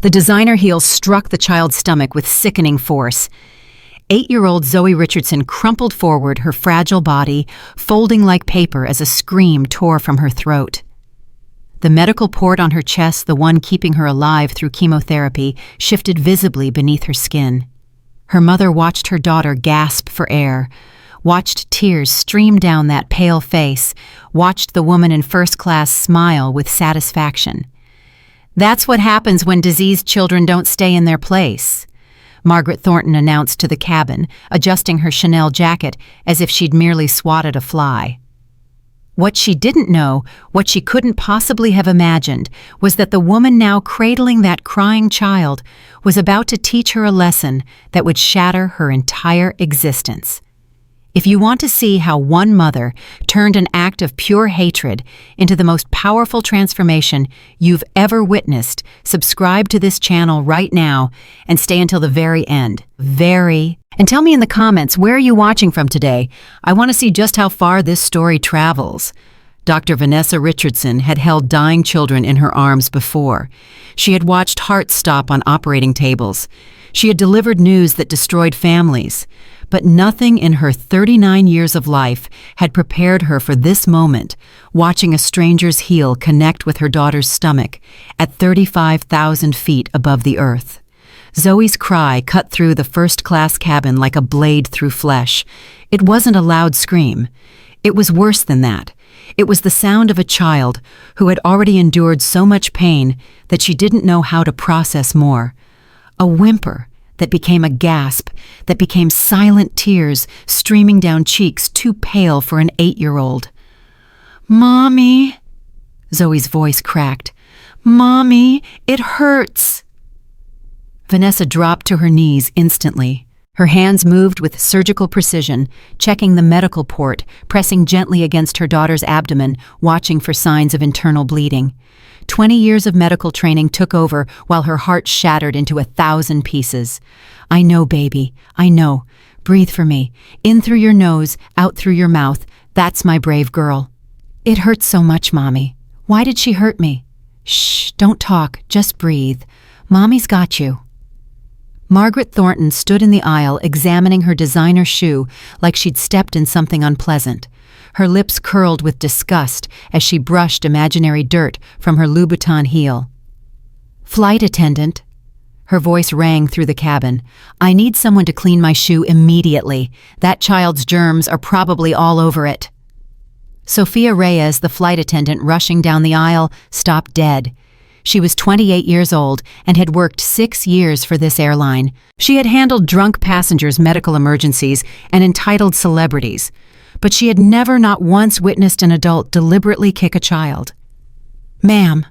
The designer heel struck the child's stomach with sickening force. 8-year-old Zoe Richardson crumpled forward, her fragile body folding like paper as a scream tore from her throat. The medical port on her chest, the one keeping her alive through chemotherapy, shifted visibly beneath her skin. Her mother watched her daughter gasp for air, watched tears stream down that pale face, watched the woman in first class smile with satisfaction. "That's what happens when diseased children don't stay in their place," Margaret Thornton announced to the cabin, adjusting her Chanel jacket as if she'd merely swatted a fly. What she didn't know, what she couldn't possibly have imagined, was that the woman now cradling that crying child was about to teach her a lesson that would shatter her entire existence. If you want to see how one mother turned an act of pure hatred into the most powerful transformation you've ever witnessed, subscribe to this channel right now and stay until the very end. And tell me in the comments, where are you watching from today? I want to see just how far this story travels. Dr. Vanessa Richardson had held dying children in her arms before. She had watched hearts stop on operating tables. She had delivered news that destroyed families. But nothing in her 39 years of life had prepared her for this moment, watching a stranger's heel connect with her daughter's stomach at 35,000 feet above the earth. Zoe's cry cut through the first-class cabin like a blade through flesh. It wasn't a loud scream. It was worse than that. It was the sound of a child who had already endured so much pain that she didn't know how to process more. A whimper that became a gasp, that became silent tears streaming down cheeks too pale for an 8-year-old. "Mommy," Zoe's voice cracked. "Mommy, it hurts." Vanessa dropped to her knees instantly. Her hands moved with surgical precision, checking the medical port, pressing gently against her daughter's abdomen, watching for signs of internal bleeding. 20 years of medical training took over while her heart shattered into 1,000 pieces. "I know, baby, I know. Breathe for me. In through your nose, out through your mouth. That's my brave girl." "It hurts so much, Mommy. Why did she hurt me?" "Shh, don't talk, just breathe. Mommy's got you." Margaret Thornton stood in the aisle examining her designer shoe like she'd stepped in something unpleasant. Her lips curled with disgust as she brushed imaginary dirt from her Louboutin heel. "Flight attendant," her voice rang through the cabin, "I need someone to clean my shoe immediately. That child's germs are probably all over it." Sophia Reyes, the flight attendant rushing down the aisle, stopped dead. She was 28 years old and had worked 6 years for this airline. She had handled drunk passengers' medical emergencies and entitled celebrities, but she had never, not once, witnessed an adult deliberately kick a child. "Ma'am,"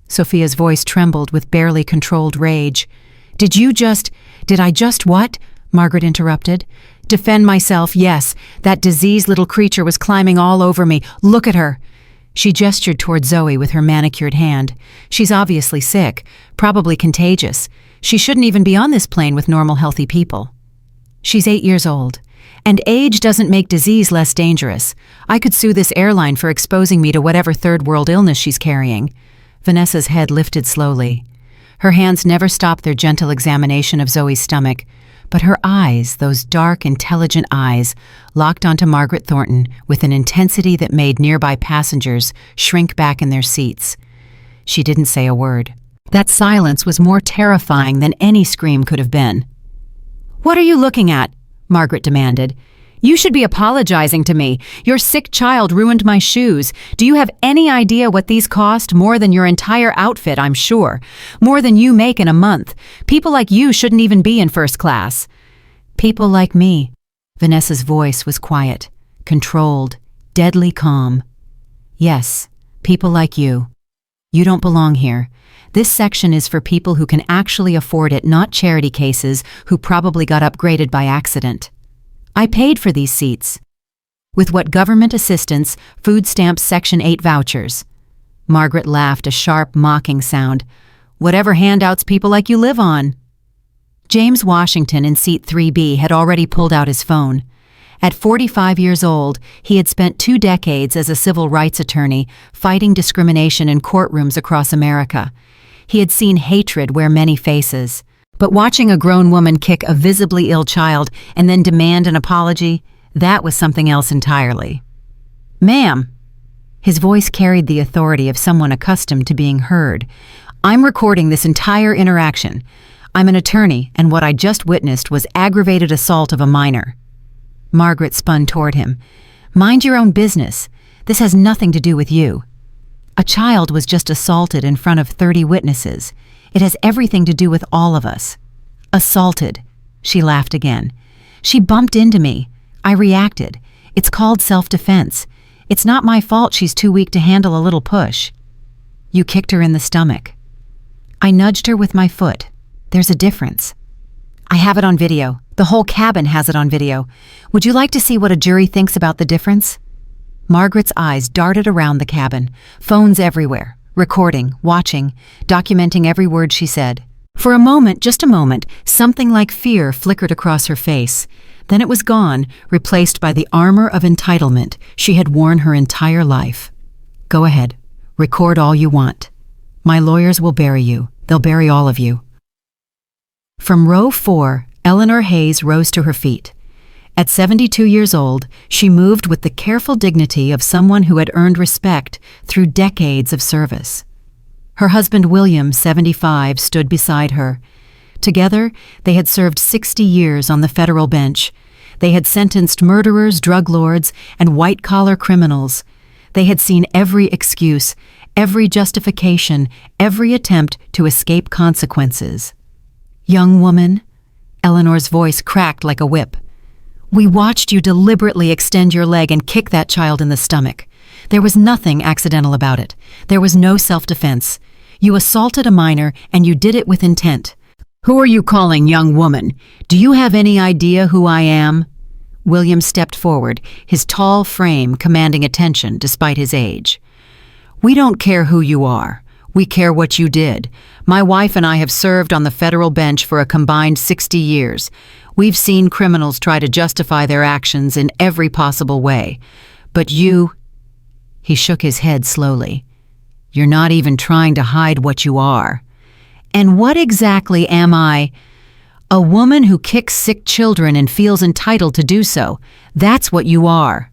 Sophia's voice trembled with barely controlled rage. Did I just what?" Margaret interrupted. "Defend myself, yes. That diseased little creature was climbing all over me. Look at her." She gestured toward Zoe with her manicured hand. "She's obviously sick, probably contagious. She shouldn't even be on this plane with normal, healthy people." "She's 8 years old. And age doesn't make disease less dangerous. I could sue this airline for exposing me to whatever third-world illness she's carrying." Vanessa's head lifted slowly. Her hands never stopped their gentle examination of Zoe's stomach, but her eyes, those dark, intelligent eyes, locked onto Margaret Thornton with an intensity that made nearby passengers shrink back in their seats. She didn't say a word. That silence was more terrifying than any scream could have been. "What are you looking at?" Margaret demanded. "You should be apologizing to me. Your sick child ruined my shoes. Do you have any idea what these cost? More than your entire outfit, I'm sure. More than you make in a month. People like you shouldn't even be in first class." "People like me." Vanessa's voice was quiet, controlled, deadly calm. "Yes, people like you. You don't belong here. This section is for people who can actually afford it, not charity cases who probably got upgraded by accident. I paid for these seats. With what government assistance, food stamps Section 8 vouchers." Margaret laughed, a sharp, mocking sound. "Whatever handouts people like you live on." James Washington in seat 3B had already pulled out his phone. At 45 years old, he had spent 2 decades as a civil rights attorney fighting discrimination in courtrooms across America. He had seen hatred wear many faces. But watching a grown woman kick a visibly ill child and then demand an apology, that was something else entirely. "Ma'am." His voice carried the authority of someone accustomed to being heard. "I'm recording this entire interaction. I'm an attorney, and what I just witnessed was aggravated assault of a minor." Margaret spun toward him. "Mind your own business. This has nothing to do with you. A child was just assaulted in front of 30 witnesses. It has everything to do with all of us." "Assaulted." She laughed again. "She bumped into me. I reacted. It's called self-defense. It's not my fault she's too weak to handle a little push." "You kicked her in the stomach." "I nudged her with my foot. There's a difference." "I have it on video. The whole cabin has it on video. Would you like to see what a jury thinks about the difference?" Margaret's eyes darted around the cabin, phones everywhere, recording, watching, documenting every word she said. For a moment, just a moment, something like fear flickered across her face. Then it was gone, replaced by the armor of entitlement she had worn her entire life. "Go ahead. Record all you want. My lawyers will bury you. They'll bury all of you." From row 4, Eleanor Hayes rose to her feet. At 72 years old, she moved with the careful dignity of someone who had earned respect through decades of service. Her husband William, 75, stood beside her. Together, they had served 60 years on the federal bench. They had sentenced murderers, drug lords, and white-collar criminals. They had seen every excuse, every justification, every attempt to escape consequences. "Young woman," Eleanor's voice cracked like a whip, "we watched you deliberately extend your leg and kick that child in the stomach. There was nothing accidental about it. There was no self-defense. You assaulted a minor, and you did it with intent." "Who are you calling young woman? Do you have any idea who I am?" William stepped forward, his tall frame commanding attention despite his age. "We don't care who you are. We care what you did. My wife and I have served on the federal bench for a combined 60 years. We've seen criminals try to justify their actions in every possible way. But you—" He shook his head slowly. "You're not even trying to hide what you are." "And what exactly am I?" "A woman who kicks sick children and feels entitled to do so. That's what you are."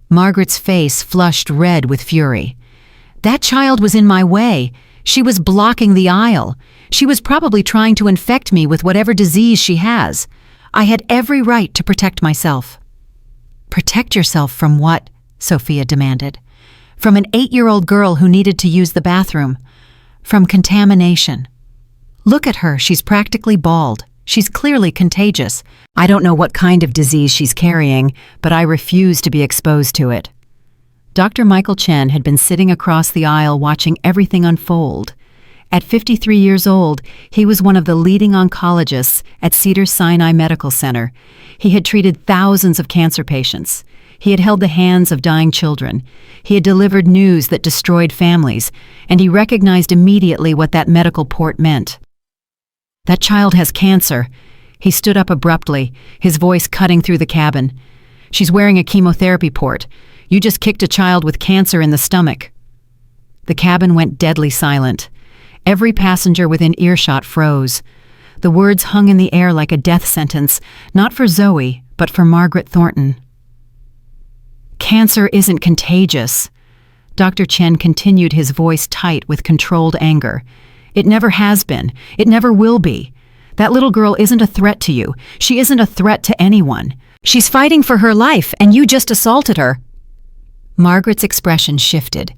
Margaret's face flushed red with fury. "That child was in my way. She was blocking the aisle. She was probably trying to infect me with whatever disease she has. I had every right to protect myself." "Protect yourself from what?" Sophia demanded. "From an 8-year-old girl who needed to use the bathroom. From contamination. Look at her, she's practically bald. She's clearly contagious. I don't know what kind of disease she's carrying, but I refuse to be exposed to it." Dr. Michael Chen had been sitting across the aisle watching everything unfold. At 53 years old, he was one of the leading oncologists at Cedars-Sinai Medical Center. He had treated thousands of cancer patients. He had held the hands of dying children. He had delivered news that destroyed families, and he recognized immediately what that medical port meant. "That child has cancer." He stood up abruptly, his voice cutting through the cabin. "She's wearing a chemotherapy port. You just kicked a child with cancer in the stomach." The cabin went deadly silent. Every passenger within earshot froze. The words hung in the air like a death sentence, not for Zoe, but for Margaret Thornton. "Cancer isn't contagious." Dr. Chen continued, his voice tight with controlled anger. "It never has been. It never will be. That little girl isn't a threat to you. She isn't a threat to anyone. She's fighting for her life, and you just assaulted her." Margaret's expression shifted.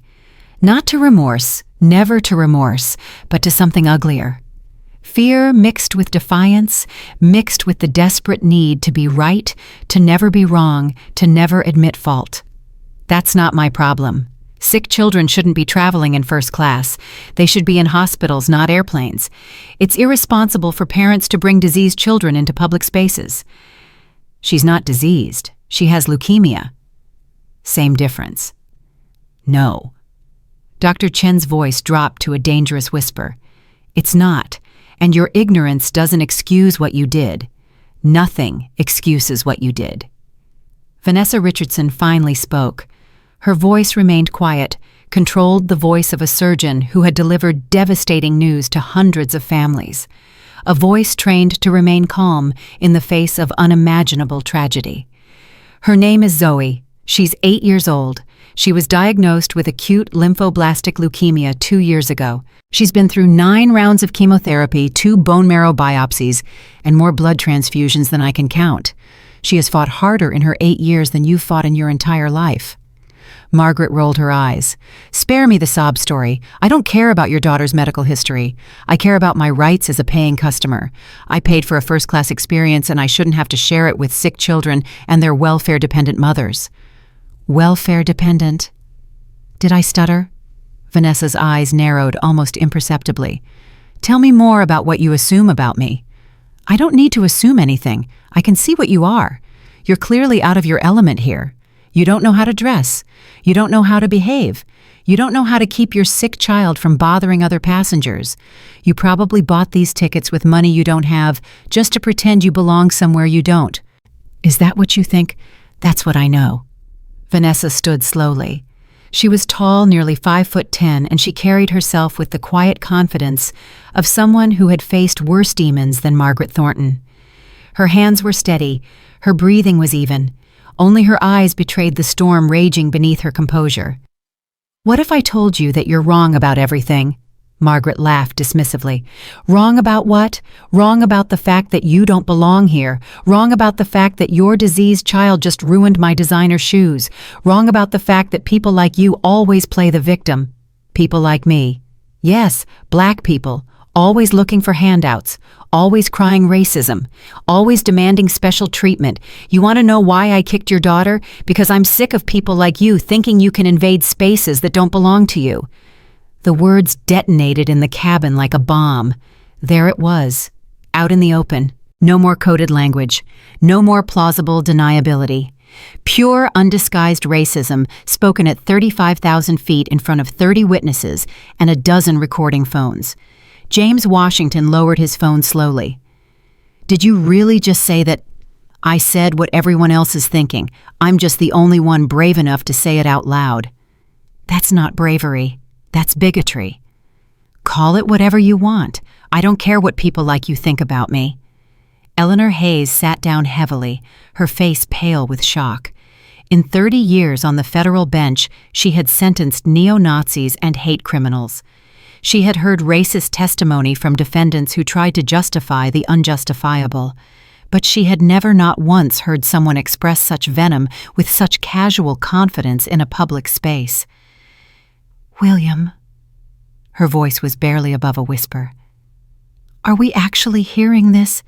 Not to remorse, never to remorse, but to something uglier. Fear mixed with defiance, mixed with the desperate need to be right, to never be wrong, to never admit fault. "That's not my problem. Sick children shouldn't be traveling in first class. They should be in hospitals, not airplanes. It's irresponsible for parents to bring diseased children into public spaces." "She's not diseased. She has leukemia." "Same difference." "No." Dr. Chen's voice dropped to a dangerous whisper. "It's not, and your ignorance doesn't excuse what you did. Nothing excuses what you did." Vanessa Richardson finally spoke. Her voice remained quiet, controlled the voice of a surgeon who had delivered devastating news to hundreds of families. A voice trained to remain calm in the face of unimaginable tragedy. Her name is Zoe. She's 8 years old. She was diagnosed with acute lymphoblastic leukemia 2 years ago. She's been through 9 rounds of chemotherapy, 2 bone marrow biopsies, and more blood transfusions than I can count. She has fought harder in her 8 years than you've fought in your entire life. Margaret rolled her eyes. Spare me the sob story. I don't care about your daughter's medical history. I care about my rights as a paying customer. I paid for a first-class experience and I shouldn't have to share it with sick children and their welfare-dependent mothers. Welfare-dependent? Did I stutter? Vanessa's eyes narrowed almost imperceptibly. Tell me more about what you assume about me. I don't need to assume anything. I can see what you are. You're clearly out of your element here. You don't know how to dress. You don't know how to behave. You don't know how to keep your sick child from bothering other passengers. You probably bought these tickets with money you don't have just to pretend you belong somewhere you don't. Is that what you think? That's what I know. Vanessa stood slowly. She was tall, nearly 5'10", and she carried herself with the quiet confidence of someone who had faced worse demons than Margaret Thornton. Her hands were steady, her breathing was even. Only her eyes betrayed the storm raging beneath her composure. What if I told you that you're wrong about everything? Margaret laughed dismissively. Wrong about what? Wrong about the fact that you don't belong here. Wrong about the fact that your diseased child just ruined my designer shoes. Wrong about the fact that people like you always play the victim. People like me. Yes, black people. Always looking for handouts. Always crying racism. Always demanding special treatment. You want to know why I kicked your daughter? Because I'm sick of people like you thinking you can invade spaces that don't belong to you. The words detonated in the cabin like a bomb. There it was, out in the open. No more coded language. No more plausible deniability. Pure, undisguised racism spoken at 35,000 feet in front of 30 witnesses and a dozen recording phones. James Washington lowered his phone slowly. Did you really just say that? I said what everyone else is thinking. I'm just the only one brave enough to say it out loud. That's not bravery. That's bigotry. Call it whatever you want. I don't care what people like you think about me. Eleanor Hayes sat down heavily, her face pale with shock. In 30 years on the federal bench, she had sentenced neo-Nazis and hate criminals. She had heard racist testimony from defendants who tried to justify the unjustifiable. But she had never not once heard someone express such venom with such casual confidence in a public space. William, her voice was barely above a whisper. Are we actually hearing this?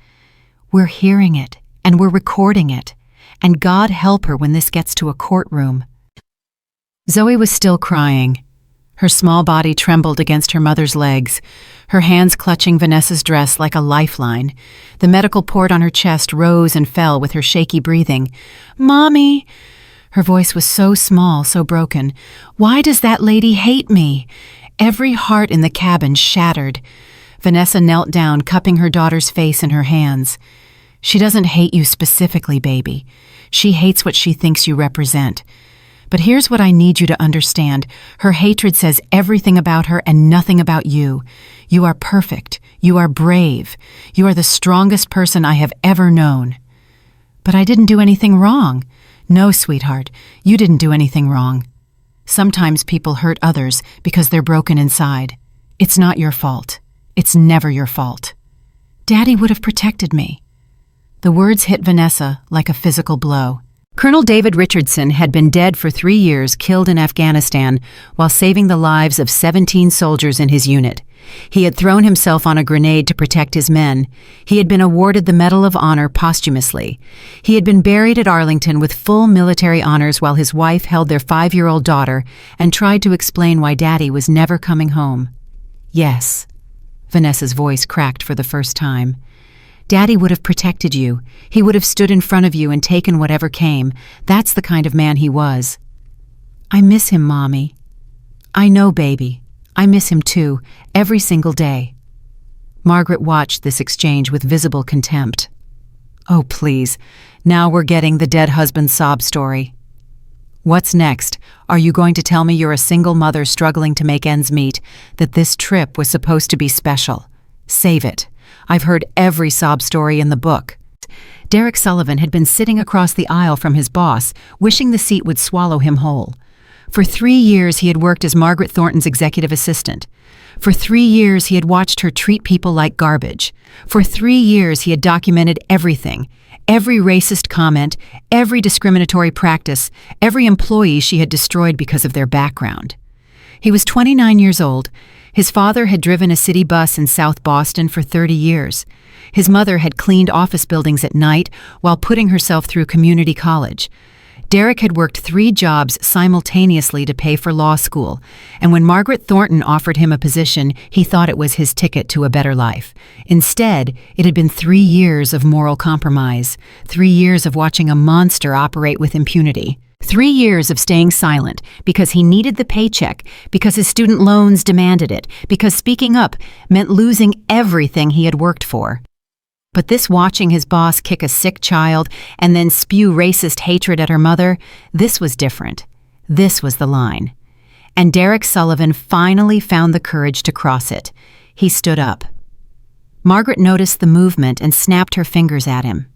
We're hearing it, and we're recording it. And God help her when this gets to a courtroom. Zoe was still crying. Her small body trembled against her mother's legs, her hands clutching Vanessa's dress like a lifeline. The medical port on her chest rose and fell with her shaky breathing. Mommy! Her voice was so small, so broken. Why does that lady hate me? Every heart in the cabin shattered. Vanessa knelt down, cupping her daughter's face in her hands. She doesn't hate you specifically, baby. She hates what she thinks you represent. But here's what I need you to understand. Her hatred says everything about her and nothing about you. You are perfect. You are brave. You are the strongest person I have ever known. But I didn't do anything wrong. No, sweetheart, you didn't do anything wrong. Sometimes people hurt others because they're broken inside. It's not your fault. It's never your fault. Daddy would have protected me. The words hit Vanessa like a physical blow. Colonel David Richardson had been dead for 3 years, killed in Afghanistan, while saving the lives of 17 soldiers in his unit. He had thrown himself on a grenade to protect his men. He had been awarded the Medal of Honor posthumously. He had been buried at Arlington with full military honors while his wife held their 5-year-old daughter and tried to explain why Daddy was never coming home. Yes. Vanessa's voice cracked for the first time. Daddy would have protected you. He would have stood in front of you and taken whatever came. That's the kind of man he was. I miss him, Mommy. I know, baby. I miss him too, every single day. Margaret watched this exchange with visible contempt. Oh, please. Now we're getting the dead husband's sob story. What's next? Are you going to tell me you're a single mother struggling to make ends meet, that this trip was supposed to be special? Save it. I've heard every sob story in the book. Derek Sullivan had been sitting across the aisle from his boss, wishing the seat would swallow him whole. For 3 years he had worked as Margaret Thornton's executive assistant. For 3 years he had watched her treat people like garbage. For 3 years he had documented everything. Every racist comment, every discriminatory practice, every employee she had destroyed because of their background. He was 29 years old. His father had driven a city bus in South Boston for 30 years. His mother had cleaned office buildings at night while putting herself through community college. Derek had worked 3 jobs simultaneously to pay for law school, and when Margaret Thornton offered him a position, he thought it was his ticket to a better life. Instead, it had been 3 years of moral compromise, 3 years of watching a monster operate with impunity. 3 years of staying silent because he needed the paycheck, because his student loans demanded it, because speaking up meant losing everything he had worked for. But this watching his boss kick a sick child and then spew racist hatred at her mother, this was different. This was the line. And Derek Sullivan finally found the courage to cross it. He stood up. Margaret noticed the movement and snapped her fingers at him.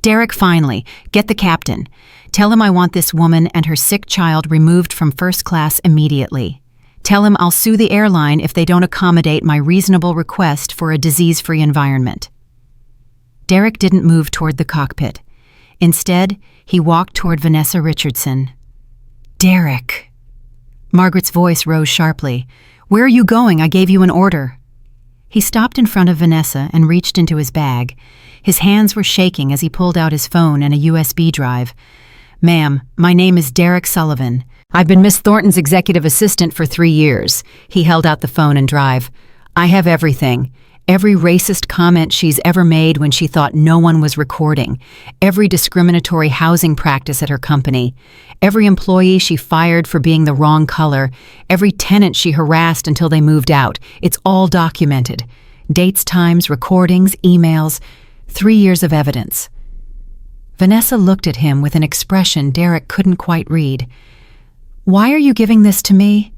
Derek, finally, get the captain. Tell him I want this woman and her sick child removed from first class immediately. Tell him I'll sue the airline if they don't accommodate my reasonable request for a disease-free environment. Derek didn't move toward the cockpit. Instead, he walked toward Vanessa Richardson. Derek. Margaret's voice rose sharply. Where are you going? I gave you an order. He stopped in front of Vanessa and reached into his bag. His hands were shaking as he pulled out his phone and a USB drive. Ma'am, my name is Derek Sullivan. I've been Miss Thornton's executive assistant for 3 years. He held out the phone and drive. I have everything. Every racist comment she's ever made when she thought no one was recording, every discriminatory housing practice at her company, every employee she fired for being the wrong color, every tenant she harassed until they moved out. It's all documented. Dates, times, recordings, emails, 3 years of evidence. Vanessa looked at him with an expression Derek couldn't quite read. Why are you giving this to me?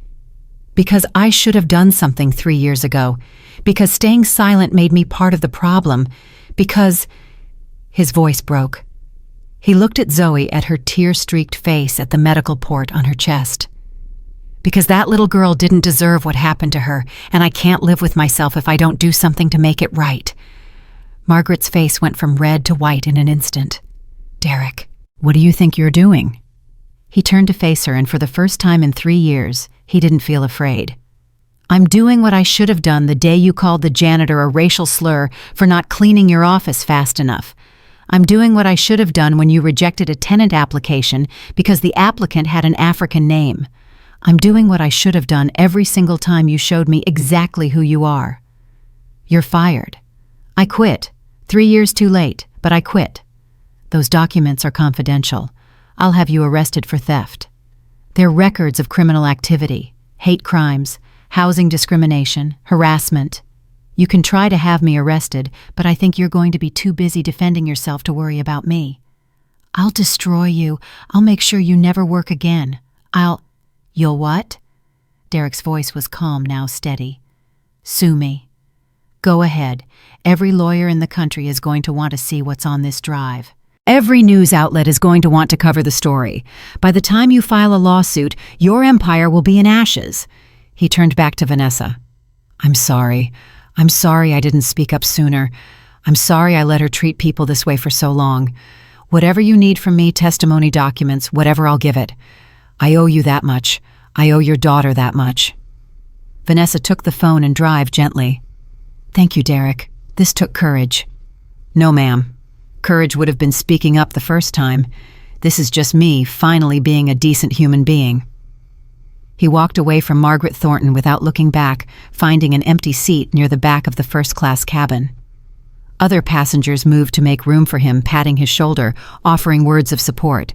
Because I should have done something 3 years ago. Because staying silent made me part of the problem. Because... His voice broke. He looked at Zoe at her tear-streaked face at the medical port on her chest. Because that little girl didn't deserve what happened to her, and I can't live with myself if I don't do something to make it right. Margaret's face went from red to white in an instant. Derek, what do you think you're doing? He turned to face her, and for the first time in 3 years, he didn't feel afraid. I'm doing what I should have done the day you called the janitor a racial slur for not cleaning your office fast enough. I'm doing what I should have done when you rejected a tenant application because the applicant had an African name. I'm doing what I should have done every single time you showed me exactly who you are. You're fired. I quit. 3 years too late, but I quit. Those documents are confidential. I'll have you arrested for theft. They're records of criminal activity, hate crimes, housing discrimination, harassment. You can try to have me arrested, but I think you're going to be too busy defending yourself to worry about me. I'll destroy you. I'll make sure you never work again. You'll what? Derek's voice was calm, now steady. Sue me. Go ahead. Every lawyer in the country is going to want to see what's on this drive. Every news outlet is going to want to cover the story. By the time you file a lawsuit, your empire will be in ashes. He turned back to Vanessa. I'm sorry. I'm sorry I didn't speak up sooner. I'm sorry I let her treat people this way for so long. Whatever you need from me, testimony, documents, whatever, I'll give it. I owe you that much. I owe your daughter that much. Vanessa took the phone and drive gently. Thank you, Derek. This took courage. No, ma'am. Courage would have been speaking up the first time. This is just me finally being a decent human being. He walked away from Margaret Thornton without looking back, finding an empty seat near the back of the first-class cabin. Other passengers moved to make room for him, patting his shoulder, offering words of support.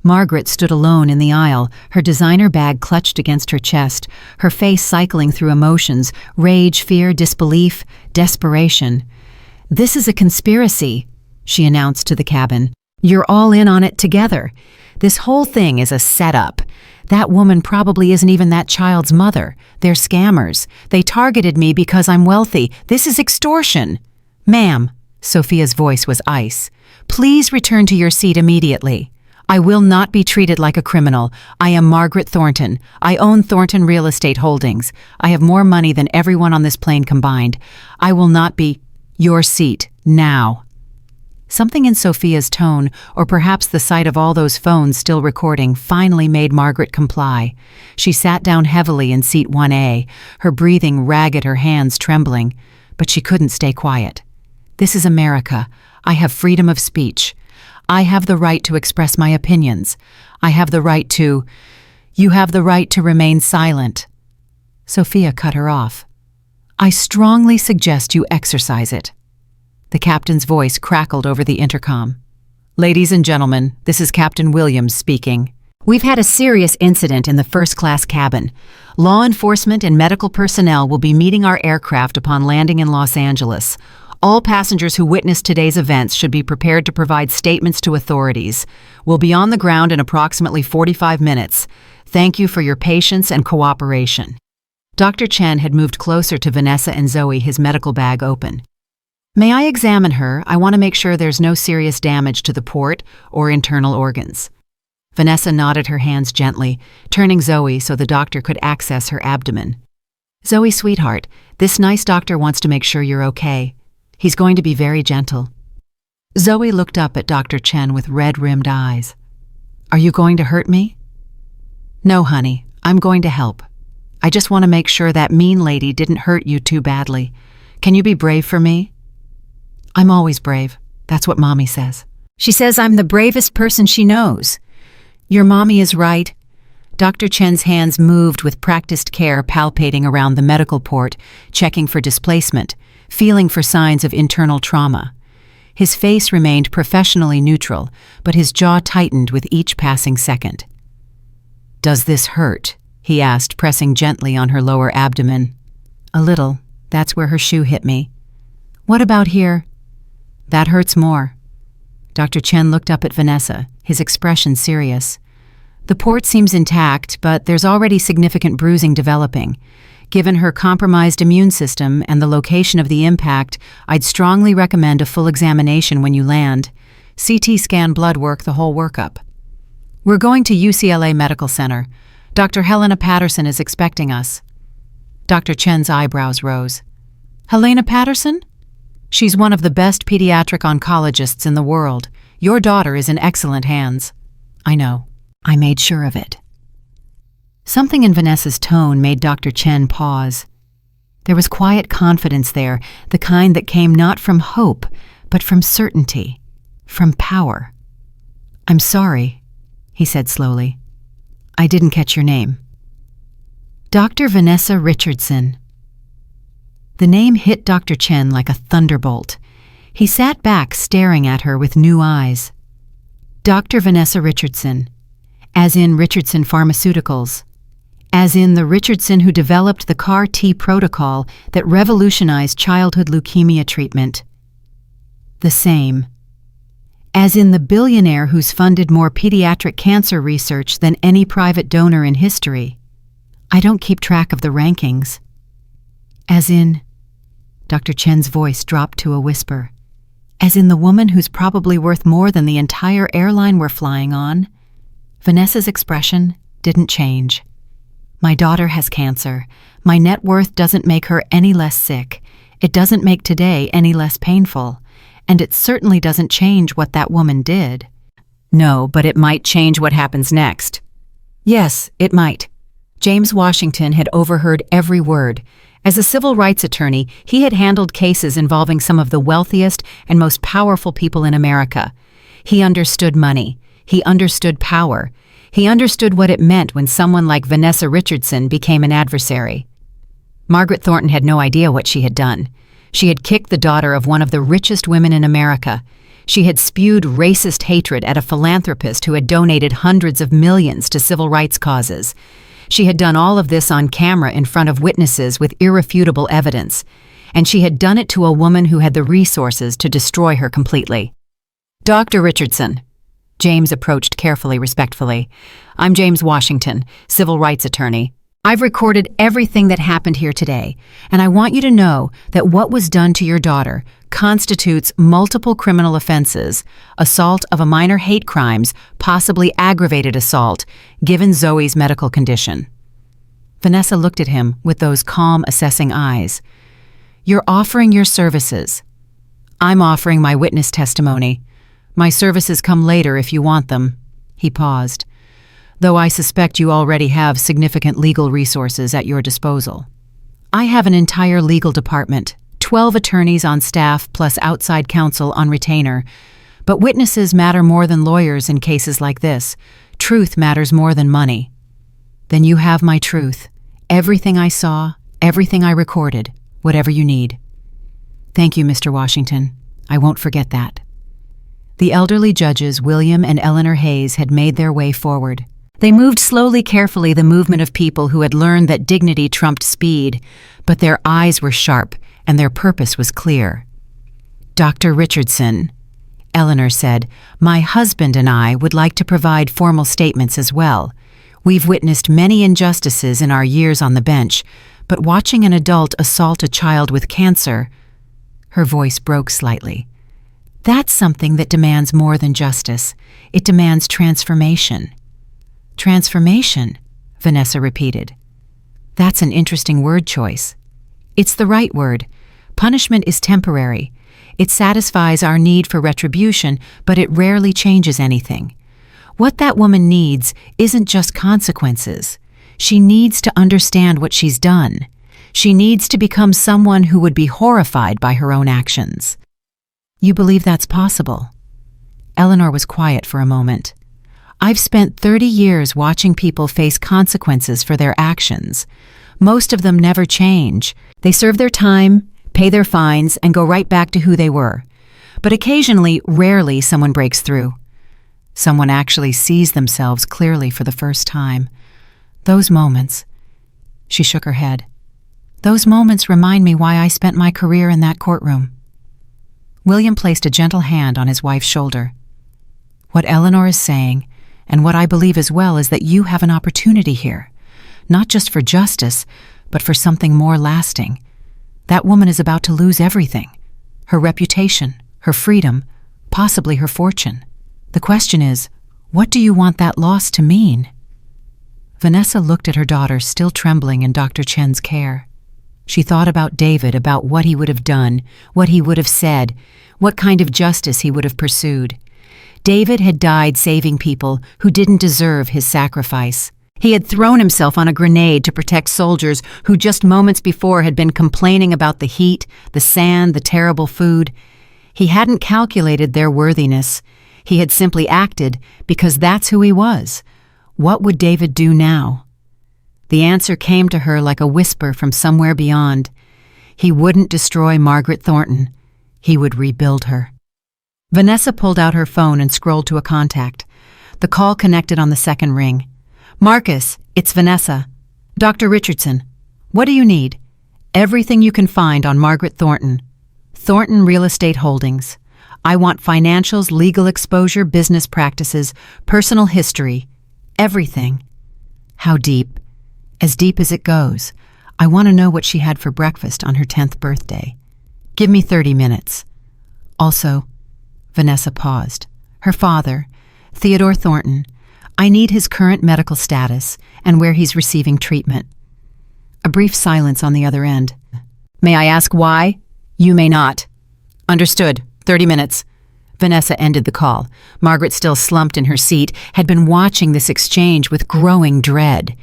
Margaret stood alone in the aisle, her designer bag clutched against her chest, her face cycling through emotions, rage, fear, disbelief, desperation. This is a conspiracy, she announced to the cabin. You're all in on it together. This whole thing is a setup. That woman probably isn't even that child's mother. They're scammers. They targeted me because I'm wealthy. This is extortion. Ma'am, Sophia's voice was ice. Please return to your seat immediately. I will not be treated like a criminal. I am Margaret Thornton. I own Thornton Real Estate Holdings. I have more money than everyone on this plane combined. I will not be... Your seat, now. Something in Sophia's tone, or perhaps the sight of all those phones still recording, finally made Margaret comply. She sat down heavily in seat 1A, her breathing ragged, her hands trembling. But she couldn't stay quiet. This is America. I have freedom of speech. I have the right to express my opinions. I have the right to... You have the right to remain silent. Sophia cut her off. I strongly suggest you exercise it. The captain's voice crackled over the intercom. Ladies and gentlemen, this is Captain Williams speaking. We've had a serious incident in the first-class cabin. Law enforcement and medical personnel will be meeting our aircraft upon landing in Los Angeles. All passengers who witnessed today's events should be prepared to provide statements to authorities. We'll be on the ground in approximately 45 minutes. Thank you for your patience and cooperation. Dr. Chen had moved closer to Vanessa and Zoe, his medical bag open. May I examine her? I want to make sure there's no serious damage to the port or internal organs. Vanessa nodded her hands gently, turning Zoe so the doctor could access her abdomen. Zoe, sweetheart, this nice doctor wants to make sure you're okay. He's going to be very gentle. Zoe looked up at Dr. Chen with red-rimmed eyes. Are you going to hurt me? No, honey, I'm going to help. I just want to make sure that mean lady didn't hurt you too badly. Can you be brave for me? I'm always brave. That's what Mommy says. She says I'm the bravest person she knows. Your Mommy is right. Dr. Chen's hands moved with practiced care, palpating around the medical port, checking for displacement, feeling for signs of internal trauma. His face remained professionally neutral, but his jaw tightened with each passing second. Does this hurt? He asked, pressing gently on her lower abdomen. A little. That's where her shoe hit me. What about here? That hurts more. Dr. Chen looked up at Vanessa, his expression serious. The port seems intact, but there's already significant bruising developing. Given her compromised immune system and the location of the impact, I'd strongly recommend a full examination when you land. CT scan, blood work, the whole workup. We're going to UCLA Medical Center. Dr. Helena Patterson is expecting us. Dr. Chen's eyebrows rose. Helena Patterson? She's one of the best pediatric oncologists in the world. Your daughter is in excellent hands. I know. I made sure of it. Something in Vanessa's tone made Dr. Chen pause. There was quiet confidence there, the kind that came not from hope, but from certainty, from power. I'm sorry, he said slowly. I didn't catch your name. Dr. Vanessa Richardson. The name hit Dr. Chen like a thunderbolt. He sat back, staring at her with new eyes. Dr. Vanessa Richardson, as in Richardson Pharmaceuticals, as in the Richardson who developed the CAR-T protocol that revolutionized childhood leukemia treatment. The same. As in the billionaire who's funded more pediatric cancer research than any private donor in history. I don't keep track of the rankings. As in, Dr. Chen's voice dropped to a whisper, as in the woman who's probably worth more than the entire airline we're flying on. Vanessa's expression didn't change. My daughter has cancer. My net worth doesn't make her any less sick. It doesn't make today any less painful. And it certainly doesn't change what that woman did. No, but it might change what happens next. Yes, it might. James Washington had overheard every word. As a civil rights attorney, he had handled cases involving some of the wealthiest and most powerful people in America. He understood money. He understood power. He understood what it meant when someone like Vanessa Richardson became an adversary. Margaret Thornton had no idea what she had done. She had kicked the daughter of one of the richest women in America. She had spewed racist hatred at a philanthropist who had donated hundreds of millions to civil rights causes. She had done all of this on camera in front of witnesses with irrefutable evidence, and she had done it to a woman who had the resources to destroy her completely. Dr. Richardson, James approached carefully, respectfully. "I'm James Washington, civil rights attorney. I've recorded everything that happened here today, and I want you to know that what was done to your daughter constitutes multiple criminal offenses, assault of a minor hate crimes, possibly aggravated assault, given Zoe's medical condition." Vanessa looked at him with those calm, assessing eyes. "You're offering your services. I'm offering my witness testimony. My services come later if you want them." He paused. "Though I suspect you already have significant legal resources at your disposal. I have an entire legal department, 12 attorneys on staff plus outside counsel on retainer. But witnesses matter more than lawyers in cases like this. Truth matters more than money." "Then you have my truth. Everything I saw, everything I recorded, whatever you need." "Thank you, Mr. Washington. I won't forget that." The elderly judges, William and Eleanor Hayes, had made their way forward. They moved slowly, carefully, the movement of people who had learned that dignity trumped speed, but their eyes were sharp and their purpose was clear. "Dr. Richardson," Eleanor said, "my husband and I would like to provide formal statements as well. We've witnessed many injustices in our years on the bench, but watching an adult assault a child with cancer—" Her voice broke slightly. "That's something that demands more than justice. It demands transformation." "Transformation," Vanessa repeated. "That's an interesting word choice." "It's the right word. Punishment is temporary. It satisfies our need for retribution, but it rarely changes anything. What that woman needs isn't just consequences. She needs to understand what she's done. She needs to become someone who would be horrified by her own actions." "You believe that's possible?" Eleanor was quiet for a moment. "I've spent 30 years watching people face consequences for their actions. Most of them never change. They serve their time, pay their fines, and go right back to who they were. But occasionally, rarely, someone breaks through. Someone actually sees themselves clearly for the first time. Those moments—" She shook her head. "Those moments remind me why I spent my career in that courtroom." William placed a gentle hand on his wife's shoulder. "What Eleanor is saying, and what I believe as well, is that you have an opportunity here, not just for justice, but for something more lasting. That woman is about to lose everything: her reputation, her freedom, possibly her fortune. The question is, what do you want that loss to mean?" Vanessa looked at her daughter, still trembling in Dr. Chen's care. She thought about David, about what he would have done, what he would have said, what kind of justice he would have pursued. David had died saving people who didn't deserve his sacrifice. He had thrown himself on a grenade to protect soldiers who just moments before had been complaining about the heat, the sand, the terrible food. He hadn't calculated their worthiness. He had simply acted because that's who he was. What would David do now? The answer came to her like a whisper from somewhere beyond. He wouldn't destroy Margaret Thornton. He would rebuild her. Vanessa pulled out her phone and scrolled to a contact. The call connected on the second ring. "Marcus, it's Vanessa. Dr. Richardson. What do you need?" "Everything you can find on Margaret Thornton. Thornton Real Estate Holdings. I want financials, legal exposure, business practices, personal history. Everything." "How deep?" "As deep as it goes. I want to know what she had for breakfast on her 10th birthday. Give me 30 minutes. Also," Vanessa paused, "her father, Theodore Thornton. I need his current medical status and where he's receiving treatment." A brief silence on the other end. "May I ask why?" "You may not." "Understood. 30 minutes. Vanessa ended the call. Margaret, still slumped in her seat, had been watching this exchange with growing dread.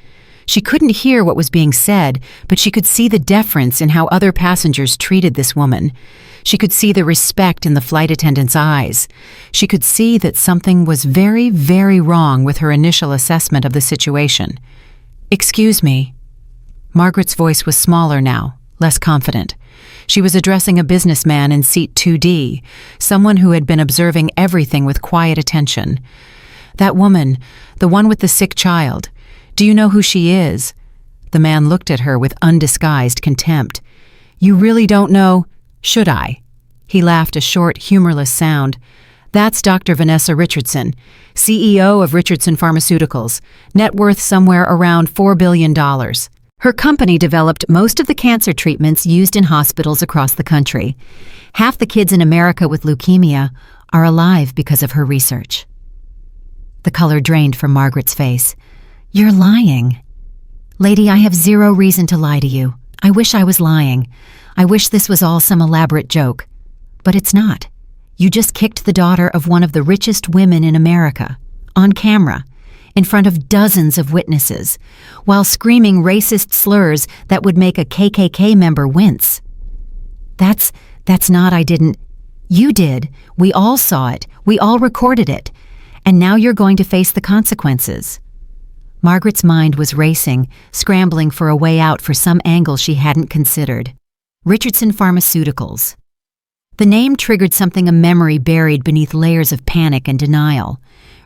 She couldn't hear what was being said, but she could see the deference in how other passengers treated this woman. She could see the respect in the flight attendant's eyes. She could see that something was very, very wrong with her initial assessment of the situation. "Excuse me." Margaret's voice was smaller now, less confident. She was addressing a businessman in seat 2D, someone who had been observing everything with quiet attention. "That woman, the one with the sick child, do you know who she is?" The man looked at her with undisguised contempt. "You really don't know? Should I?" He laughed, a short, humorless sound. That's Dr. Vanessa Richardson, CEO of Richardson Pharmaceuticals, net worth somewhere around $4 billion. Her company developed most of the cancer treatments used in hospitals across the country. Half the kids in America with leukemia are alive because of her research. The color drained from Margaret's face. You're lying. Lady, I have zero reason to lie to you. I wish I was lying. I wish this was all some elaborate joke. But it's not. You just kicked the daughter of one of the richest women in America, on camera, in front of dozens of witnesses, while screaming racist slurs that would make a KKK member wince. That's not I didn't. You did. We all saw it. We all recorded it. And now you're going to face the consequences. Margaret's mind was racing, scrambling for a way out for some angle she hadn't considered. Richardson Pharmaceuticals. The name triggered something a memory buried beneath layers of panic and denial.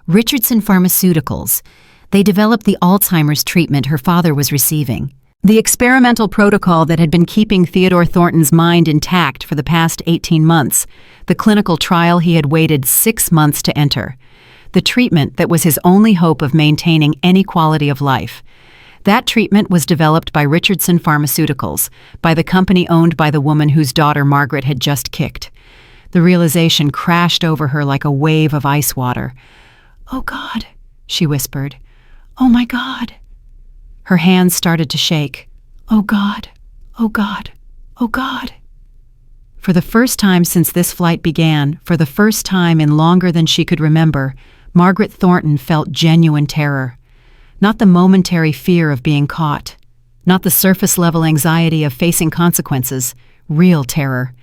Richardson Pharmaceuticals. They developed the Alzheimer's treatment her father was receiving. The experimental protocol that had been keeping Theodore Thornton's mind intact for the past 18 months. The clinical trial he had waited 6 months to enter. The treatment that was his only hope of maintaining any quality of life. That treatment was developed by Richardson Pharmaceuticals, by the company owned by the woman whose daughter Margaret had just kicked. The realization crashed over her like a wave of ice water. "Oh, God," she whispered. "Oh, my God." Her hands started to shake. "Oh, God. Oh, God. Oh, God." For the first time since this flight began, for the first time in longer than she could remember, Margaret Thornton felt genuine terror. Not the momentary fear of being caught. Not the surface-level anxiety of facing consequences. Real terror.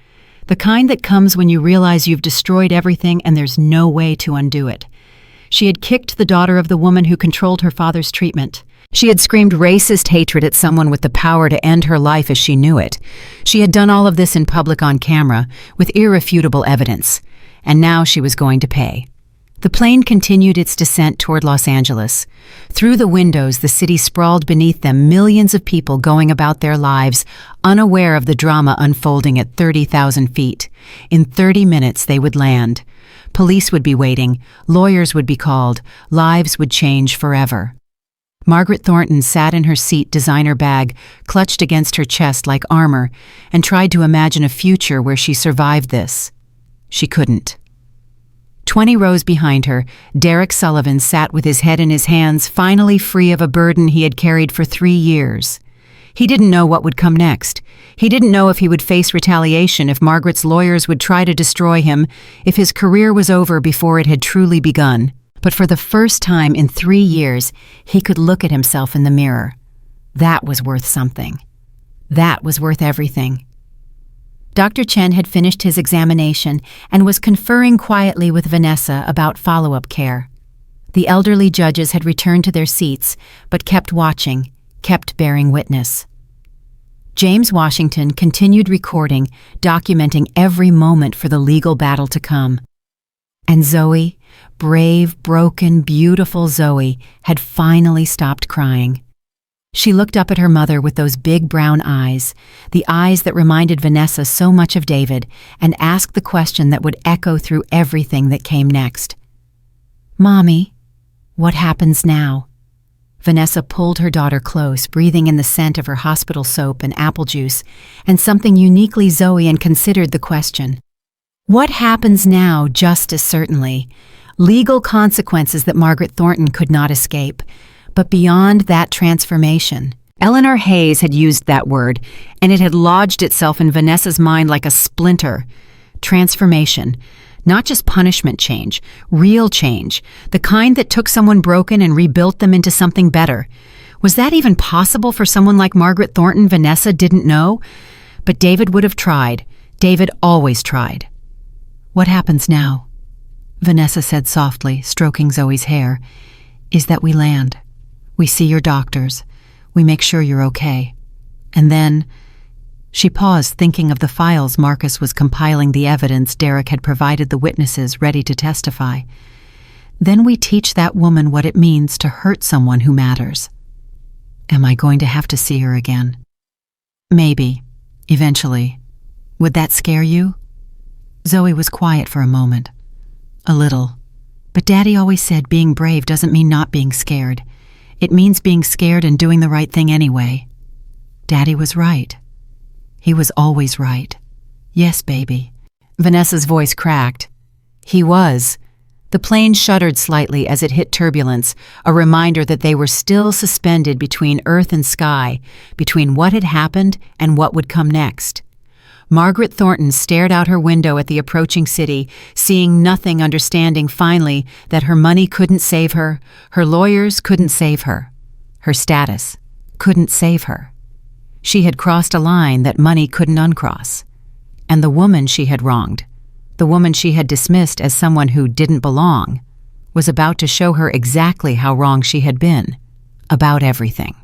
The kind that comes when you realize you've destroyed everything and there's no way to undo it. She had kicked the daughter of the woman who controlled her father's treatment. She had screamed racist hatred at someone with the power to end her life as she knew it. She had done all of this in public on camera, with irrefutable evidence. And now she was going to pay. The plane continued its descent toward Los Angeles. Through the windows, the city sprawled beneath them, millions of people going about their lives, unaware of the drama unfolding at 30,000 feet. In 30 minutes, they would land. Police would be waiting, lawyers would be called, lives would change forever. Margaret Thornton sat in her seat designer bag, clutched against her chest like armor, and tried to imagine a future where she survived this. She couldn't. 20 rows behind her, Derek Sullivan sat with his head in his hands, finally free of a burden he had carried for 3 years. He didn't know what would come next. He didn't know if he would face retaliation, if Margaret's lawyers would try to destroy him, if his career was over before it had truly begun. But for the first time in 3 years, he could look at himself in the mirror. That was worth something. That was worth everything. Dr. Chen had finished his examination and was conferring quietly with Vanessa about follow-up care. The elderly judges had returned to their seats, but kept watching, kept bearing witness. James Washington continued recording, documenting every moment for the legal battle to come. And Zoe, brave, broken, beautiful Zoe, had finally stopped crying. She looked up at her mother with those big brown eyes, the eyes that reminded Vanessa so much of David, and asked the question that would echo through everything that came next. "Mommy, what happens now?" Vanessa pulled her daughter close, breathing in the scent of her hospital soap and apple juice, and something uniquely Zoe considered the question. What happens now, just as certainly? Legal consequences that Margaret Thornton could not escape. But beyond that transformation, Eleanor Hayes had used that word, and it had lodged itself in Vanessa's mind like a splinter. Transformation. Not just punishment change, real change, the kind that took someone broken and rebuilt them into something better. Was that even possible for someone like Margaret Thornton? Vanessa didn't know. But David would have tried. David always tried. "What happens now?" Vanessa said softly, stroking Zoe's hair, "is that we land. We see your doctors. We make sure you're okay. And then..." She paused, thinking of the files Marcus was compiling, the evidence Derek had provided the witnesses ready to testify. "Then we teach that woman what it means to hurt someone who matters." Am I going to have to see her again? Maybe. Eventually. Would that scare you? Zoe was quiet for a moment. A little. But Daddy always said being brave doesn't mean not being scared. It means being scared and doing the right thing anyway. Daddy was right. He was always right. Yes, baby. Vanessa's voice cracked. He was. The plane shuddered slightly as it hit turbulence, a reminder that they were still suspended between earth and sky, between what had happened and what would come next. Margaret Thornton stared out her window at the approaching city, seeing nothing, understanding finally that her money couldn't save her, her lawyers couldn't save her, her status couldn't save her. She had crossed a line that money couldn't uncross. And the woman she had wronged, the woman she had dismissed as someone who didn't belong, was about to show her exactly how wrong she had been, about everything.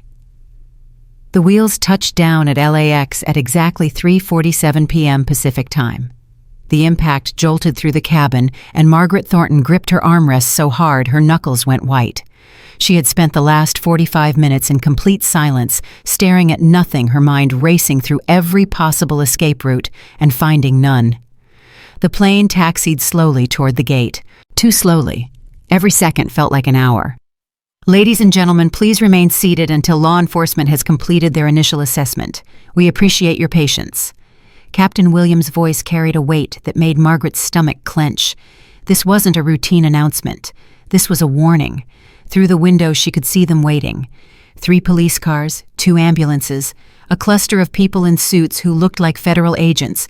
The wheels touched down at LAX at exactly 3:47 p.m. Pacific time. The impact jolted through the cabin, and Margaret Thornton gripped her armrests so hard her knuckles went white. She had spent the last 45 minutes in complete silence, staring at nothing, her mind racing through every possible escape route and finding none. The plane taxied slowly toward the gate. Too slowly. Every second felt like an hour. Ladies and gentlemen, please remain seated until law enforcement has completed their initial assessment. We appreciate your patience. Captain Williams' voice carried a weight that made Margaret's stomach clench. This wasn't a routine announcement. This was a warning. Through the window she could see them waiting. 3 police cars, 2 ambulances, a cluster of people in suits who looked like federal agents,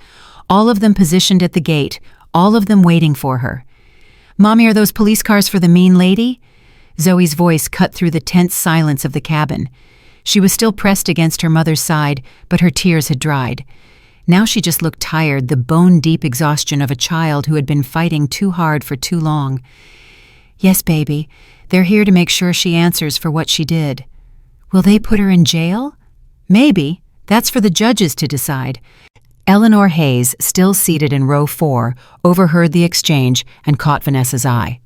all of them positioned at the gate, all of them waiting for her. "Mommy, are those police cars for the mean lady?" Zoe's voice cut through the tense silence of the cabin. She was still pressed against her mother's side, but her tears had dried. Now she just looked tired, the bone-deep exhaustion of a child who had been fighting too hard for too long. "Yes, baby. They're here to make sure she answers for what she did." "Will they put her in jail?" "Maybe. That's for the judges to decide." Eleanor Hayes, still seated in row 4, overheard the exchange and caught Vanessa's eye.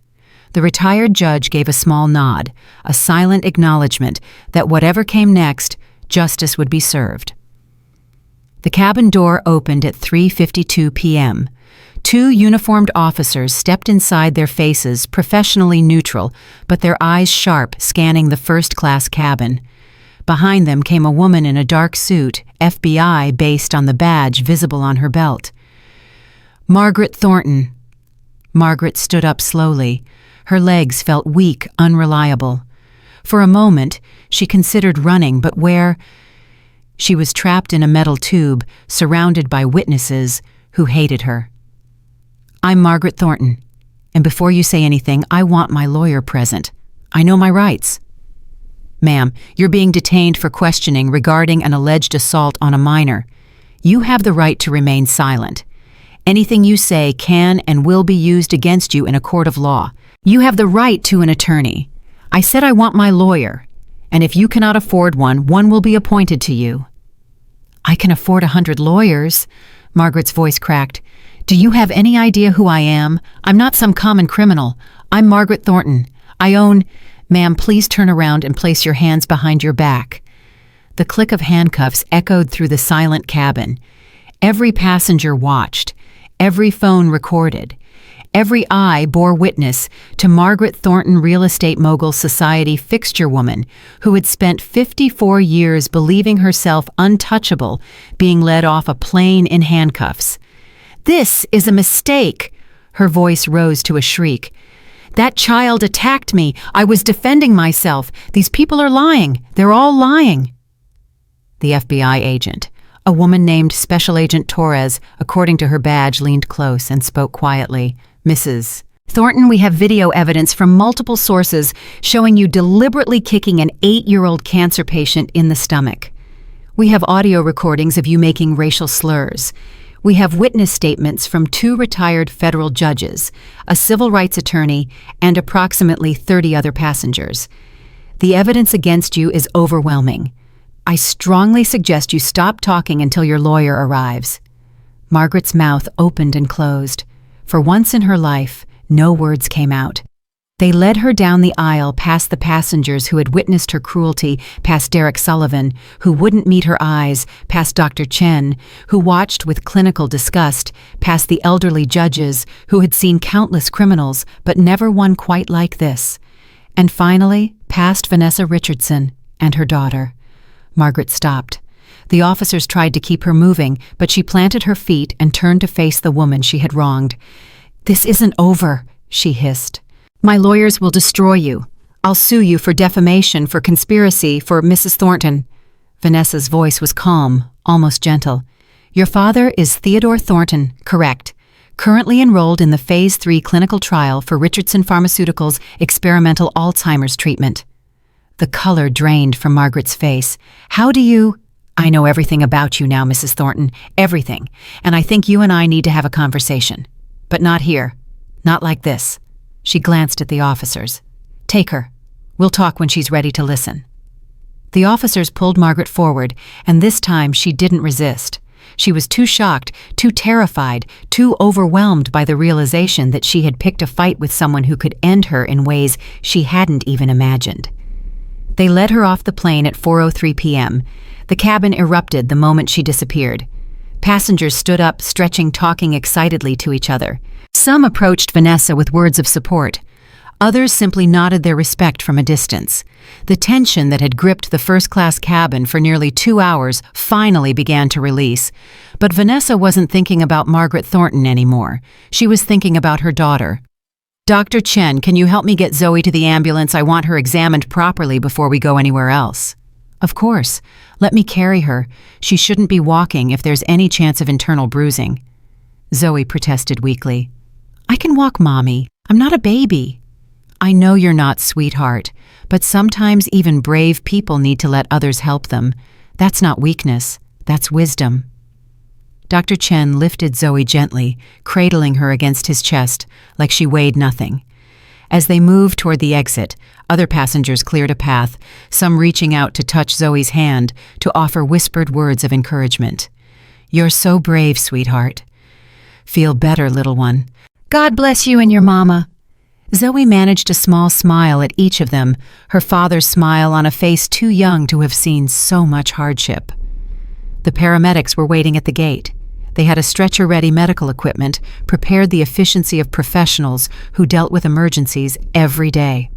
The retired judge gave a small nod, a silent acknowledgement that whatever came next, justice would be served. The cabin door opened at 3:52 p.m. 2 uniformed officers stepped inside, their faces professionally neutral, but their eyes sharp, scanning the first-class cabin. Behind them came a woman in a dark suit, FBI based on the badge visible on her belt. "Margaret Thornton." Margaret stood up slowly. Her legs felt weak, unreliable. For a moment, she considered running, but where? She was trapped in a metal tube, surrounded by witnesses who hated her. "I'm Margaret Thornton, and before you say anything, I want my lawyer present. I know my rights." "Ma'am, you're being detained for questioning regarding an alleged assault on a minor. You have the right to remain silent. Anything you say can and will be used against you in a court of law. You have the right to an attorney. I said I want my lawyer, and if you cannot afford one, one will be appointed to you." "I can afford 100 lawyers," Margaret's voice cracked. "Do you have any idea who I am? I'm not some common criminal. I'm Margaret Thornton. I own—" "Ma'am, please turn around and place your hands behind your back." The click of handcuffs echoed through the silent cabin. Every passenger watched. Every phone recorded. Every eye bore witness to Margaret Thornton, real estate mogul, society fixture woman, who had spent 54 years believing herself untouchable, being led off a plane in handcuffs. "This is a mistake!" Her voice rose to a shriek. "That child attacked me. I was defending myself. These people are lying. They're all lying." The FBI agent, a woman named Special Agent Torres, according to her badge, leaned close and spoke quietly. "Mrs. Thornton, we have video evidence from multiple sources showing you deliberately kicking an 8-year-old cancer patient in the stomach. We have audio recordings of you making racial slurs. We have witness statements from 2 retired federal judges, a civil rights attorney, and approximately 30 other passengers. The evidence against you is overwhelming. I strongly suggest you stop talking until your lawyer arrives." Margaret's mouth opened and closed. For once in her life, no words came out. They led her down the aisle past the passengers who had witnessed her cruelty, past Derek Sullivan, who wouldn't meet her eyes, past Dr. Chen, who watched with clinical disgust, past the elderly judges who had seen countless criminals, but never one quite like this. And finally, past Vanessa Richardson and her daughter. Margaret stopped. The officers tried to keep her moving, but she planted her feet and turned to face the woman she had wronged. "This isn't over," she hissed. "My lawyers will destroy you. I'll sue you for defamation, for conspiracy, for Mrs. Thornton." Vanessa's voice was calm, almost gentle. "Your father is Theodore Thornton, correct. Currently enrolled in the Phase 3 clinical trial for Richardson Pharmaceuticals' experimental Alzheimer's treatment." The color drained from Margaret's face. "How do you—" "I know everything about you now, Mrs. Thornton, everything, and I think you and I need to have a conversation. But not here. Not like this." She glanced at the officers. "Take her. We'll talk when she's ready to listen." The officers pulled Margaret forward, and this time she didn't resist. She was too shocked, too terrified, too overwhelmed by the realization that she had picked a fight with someone who could end her in ways she hadn't even imagined. They led her off the plane at 4:03 p.m. The cabin erupted the moment she disappeared. Passengers stood up, stretching, talking excitedly to each other. Some approached Vanessa with words of support. Others simply nodded their respect from a distance. The tension that had gripped the first-class cabin for nearly 2 hours finally began to release. But Vanessa wasn't thinking about Margaret Thornton anymore. She was thinking about her daughter. "Dr. Chen, can you help me get Zoe to the ambulance? I want her examined properly before we go anywhere else." "Of course. Let me carry her. She shouldn't be walking if there's any chance of internal bruising." Zoe protested weakly. "I can walk, Mommy. I'm not a baby." "I know you're not, sweetheart, but sometimes even brave people need to let others help them. That's not weakness. That's wisdom." Dr. Chen lifted Zoe gently, cradling her against his chest like she weighed nothing. As they moved toward the exit, other passengers cleared a path, some reaching out to touch Zoe's hand, to offer whispered words of encouragement. "You're so brave, sweetheart." "Feel better, little one." "God bless you and your mama." Zoe managed a small smile at each of them, her father's smile on a face too young to have seen so much hardship. The paramedics were waiting at the gate. They had a stretcher-ready medical equipment, prepared the efficiency of professionals who dealt with emergencies every day.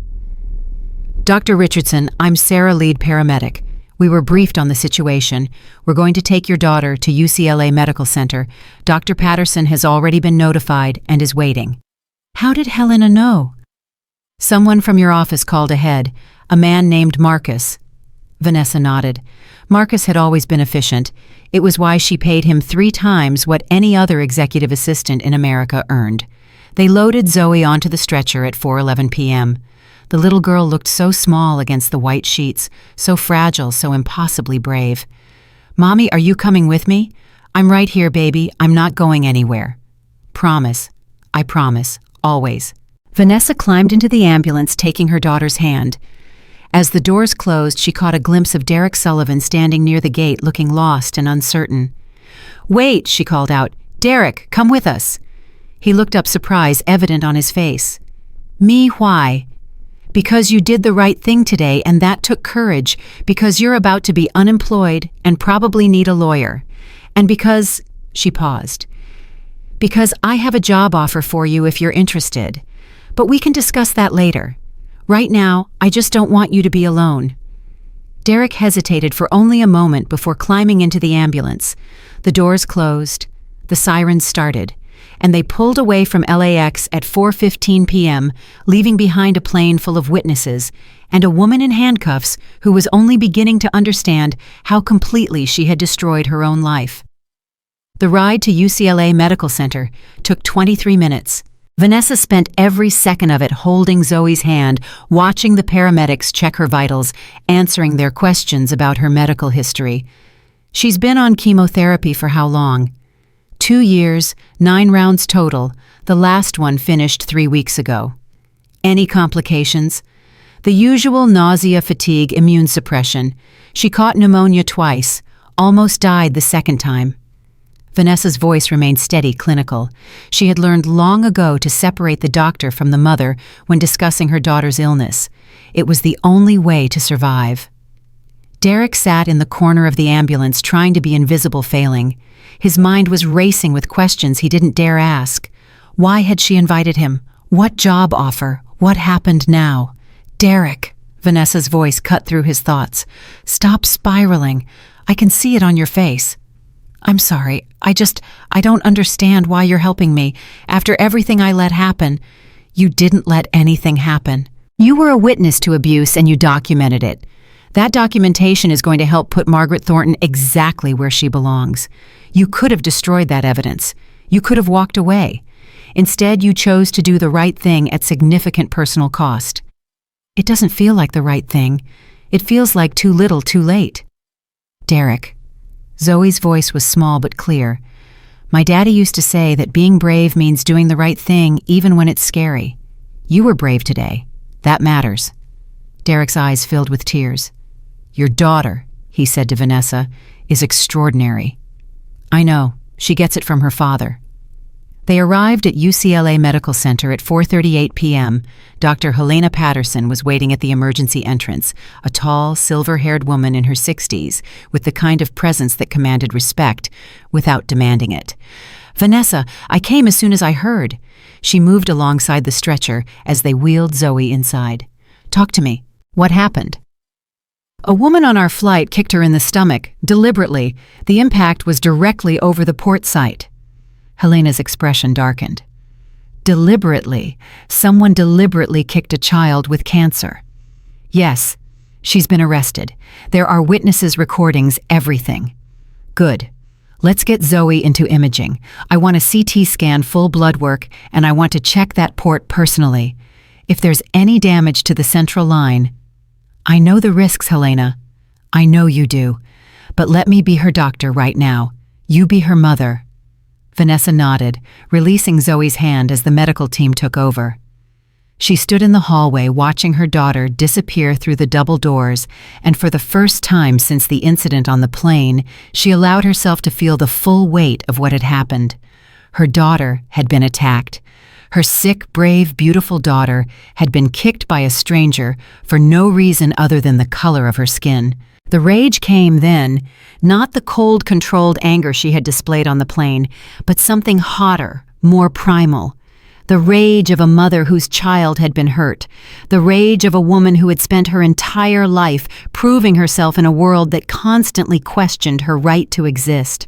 "Dr. Richardson, I'm Sarah, lead paramedic. We were briefed on the situation. We're going to take your daughter to UCLA Medical Center. Dr. Patterson has already been notified and is waiting." "How did Helena know?" "Someone from your office called ahead, a man named Marcus." Vanessa nodded. Marcus had always been efficient. It was why she paid him 3 times what any other executive assistant in America earned. They loaded Zoe onto the stretcher at 4:11 p.m. The little girl looked so small against the white sheets, so fragile, so impossibly brave. "Mommy, are you coming with me?" "I'm right here, baby. I'm not going anywhere." "Promise." "I promise. Always." Vanessa climbed into the ambulance, taking her daughter's hand. As the doors closed, she caught a glimpse of Derek Sullivan standing near the gate, looking lost and uncertain. "Wait," she called out. "Derek, come with us." He looked up, surprise evident on his face. "Me, why?" "Because you did the right thing today, and that took courage, because you're about to be unemployed and probably need a lawyer. And because—" she paused. "Because I have a job offer for you if you're interested. But we can discuss that later. Right now, I just don't want you to be alone." Derek hesitated for only a moment before climbing into the ambulance. The doors closed, the sirens started, and they pulled away from LAX at 4:15 p.m., leaving behind a plane full of witnesses and a woman in handcuffs who was only beginning to understand how completely she had destroyed her own life. The ride to UCLA Medical Center took 23 minutes. Vanessa spent every second of it holding Zoe's hand, watching the paramedics check her vitals, answering their questions about her medical history. She's been on chemotherapy for how long? 2 years, 9 rounds total. The last one finished 3 weeks ago. Any complications? The usual nausea, fatigue, immune suppression. She caught pneumonia twice, almost died the second time. Vanessa's voice remained steady, clinical. She had learned long ago to separate the doctor from the mother when discussing her daughter's illness. It was the only way to survive. Derek sat in the corner of the ambulance trying to be invisible, failing. His mind was racing with questions he didn't dare ask. Why had she invited him? What job offer? What happened now? Derek, Vanessa's voice cut through his thoughts. Stop spiraling. I can see it on your face. I'm sorry. I don't understand why you're helping me. After everything I let happen, you didn't let anything happen. You were a witness to abuse and you documented it. That documentation is going to help put Margaret Thornton exactly where she belongs. You could have destroyed that evidence. You could have walked away. Instead, you chose to do the right thing at significant personal cost. It doesn't feel like the right thing. It feels like too little, too late. Derek. Zoe's voice was small but clear. My daddy used to say that being brave means doing the right thing even when it's scary. You were brave today. That matters. Derek's eyes filled with tears. Your daughter, he said to Vanessa, is extraordinary. I know. She gets it from her father. They arrived at UCLA Medical Center at 4:38 p.m. Dr. Helena Patterson was waiting at the emergency entrance, a tall, silver-haired woman in her 60s, with the kind of presence that commanded respect without demanding it. Vanessa, I came as soon as I heard. She moved alongside the stretcher as they wheeled Zoe inside. Talk to me. What happened? A woman on our flight kicked her in the stomach, deliberately. The impact was directly over the port site. Helena's expression darkened. Deliberately. Someone deliberately kicked a child with cancer. Yes, she's been arrested. There are witnesses, recordings, everything. Good. Let's get Zoe into imaging. I want a CT scan, full blood work, and I want to check that port personally. If there's any damage to the central line... I know the risks, Helena. I know you do. But let me be her doctor right now. You be her mother. Vanessa nodded, releasing Zoe's hand as the medical team took over. She stood in the hallway watching her daughter disappear through the double doors, and for the first time since the incident on the plane, she allowed herself to feel the full weight of what had happened. Her daughter had been attacked. Her sick, brave, beautiful daughter had been kicked by a stranger for no reason other than the color of her skin. The rage came then, not the cold, controlled anger she had displayed on the plane, but something hotter, more primal. The rage of a mother whose child had been hurt. The rage of a woman who had spent her entire life proving herself in a world that constantly questioned her right to exist.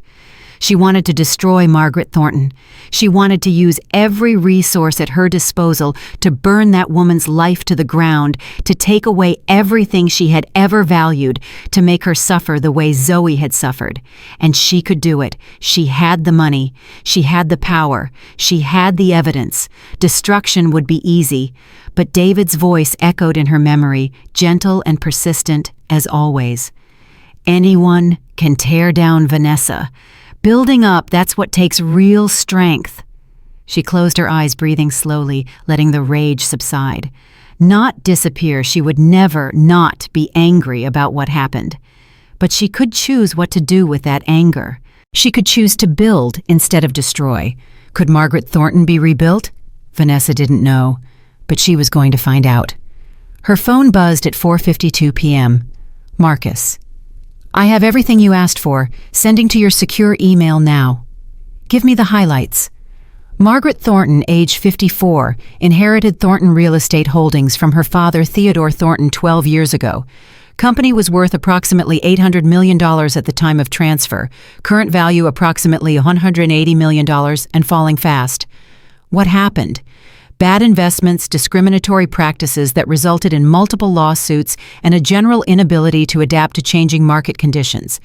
She wanted to destroy Margaret Thornton. She wanted to use every resource at her disposal to burn that woman's life to the ground, to take away everything she had ever valued, to make her suffer the way Zoe had suffered. And she could do it. She had the money. She had the power. She had the evidence. Destruction would be easy. But David's voice echoed in her memory, gentle and persistent as always. Anyone can tear down Vanessa. Building up, that's what takes real strength. She closed her eyes, breathing slowly, letting the rage subside. Not disappear, she would never not be angry about what happened. But she could choose what to do with that anger. She could choose to build instead of destroy. Could Margaret Thornton be rebuilt? Vanessa didn't know, but she was going to find out. Her phone buzzed at 4:52 p.m. Marcus. I have everything you asked for, sending to your secure email now. Give me the highlights. Margaret Thornton, age 54, inherited Thornton Real Estate Holdings from her father Theodore Thornton 12 years ago. Company was worth approximately $800 million at the time of transfer. Current value approximately $180 million and falling fast. What happened? Bad investments, discriminatory practices that resulted in multiple lawsuits, and a general inability to adapt to changing market conditions.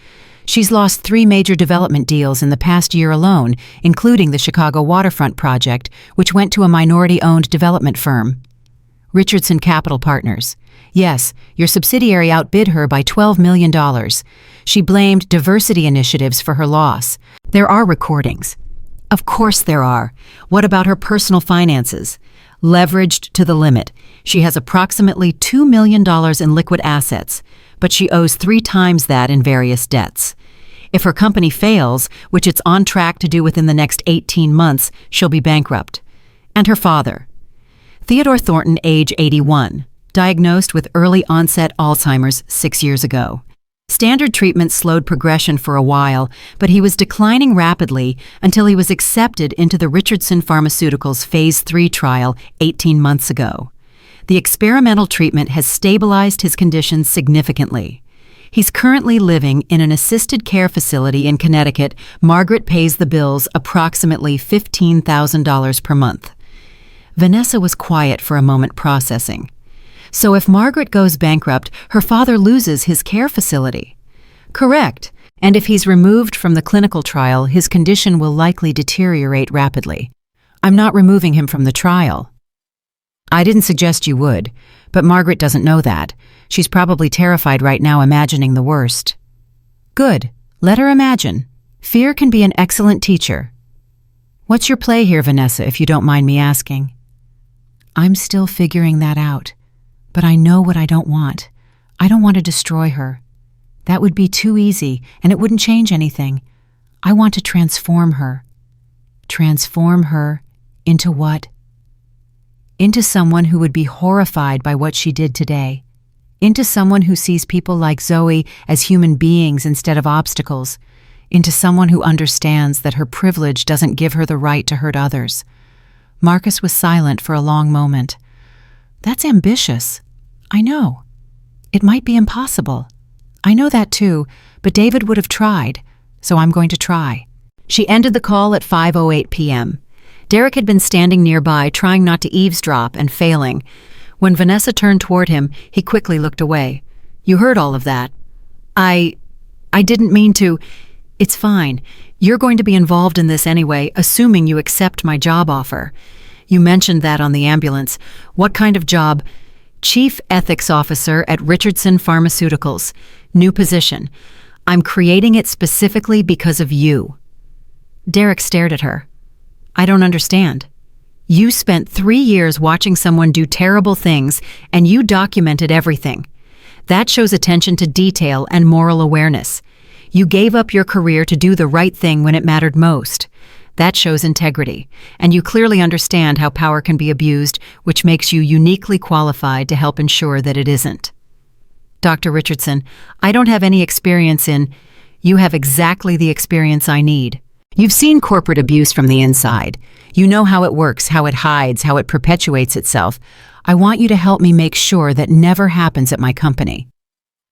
She's lost 3 major development deals in the past year alone, including the Chicago waterfront project, which went to a minority-owned development firm. Richardson Capital Partners. Yes, your subsidiary outbid her by $12 million. She blamed diversity initiatives for her loss. There are recordings. Of course there are. What about her personal finances? Leveraged to the limit. She has approximately $2 million in liquid assets, but she owes 3 times that in various debts. If her company fails, which it's on track to do within the next 18 months, she'll be bankrupt. And her father. Theodore Thornton, age 81, diagnosed with early-onset Alzheimer's 6 years ago. Standard treatment slowed progression for a while, but he was declining rapidly until he was accepted into the Richardson Pharmaceuticals Phase 3 trial 18 months ago. The experimental treatment has stabilized his condition significantly. He's currently living in an assisted care facility in Connecticut. Margaret pays the bills, approximately $15,000 per month. Vanessa was quiet for a moment, processing. So if Margaret goes bankrupt, her father loses his care facility. Correct. And if he's removed from the clinical trial, his condition will likely deteriorate rapidly. I'm not removing him from the trial. I didn't suggest you would, but Margaret doesn't know that. She's probably terrified right now, imagining the worst. Good. Let her imagine. Fear can be an excellent teacher. What's your play here, Vanessa, if you don't mind me asking? I'm still figuring that out. But I know what I don't want. I don't want to destroy her. That would be too easy, and it wouldn't change anything. I want to transform her. Transform her into what? Into someone who would be horrified by what she did today. Into someone who sees people like Zoe as human beings instead of obstacles. Into someone who understands that her privilege doesn't give her the right to hurt others. Marcus was silent for a long moment. That's ambitious. I know. It might be impossible. I know that too, but David would have tried, so I'm going to try. She ended the call at 5:08 p.m. Derek had been standing nearby, trying not to eavesdrop and failing. When Vanessa turned toward him, he quickly looked away. You heard all of that. I didn't mean to. It's fine. You're going to be involved in this anyway, assuming you accept my job offer. You mentioned that on the ambulance. What kind of job? Chief Ethics Officer at Richardson Pharmaceuticals. New position. I'm creating it specifically because of you. Derek stared at her. I don't understand. You spent 3 years watching someone do terrible things, and you documented everything. That shows attention to detail and moral awareness. You gave up your career to do the right thing when it mattered most. That shows integrity, and you clearly understand how power can be abused, which makes you uniquely qualified to help ensure that it isn't. Dr. Richardson, I don't have any experience in. You have exactly the experience I need. You've seen corporate abuse from the inside. You know how it works, how it hides, how it perpetuates itself. I want you to help me make sure that never happens at my company.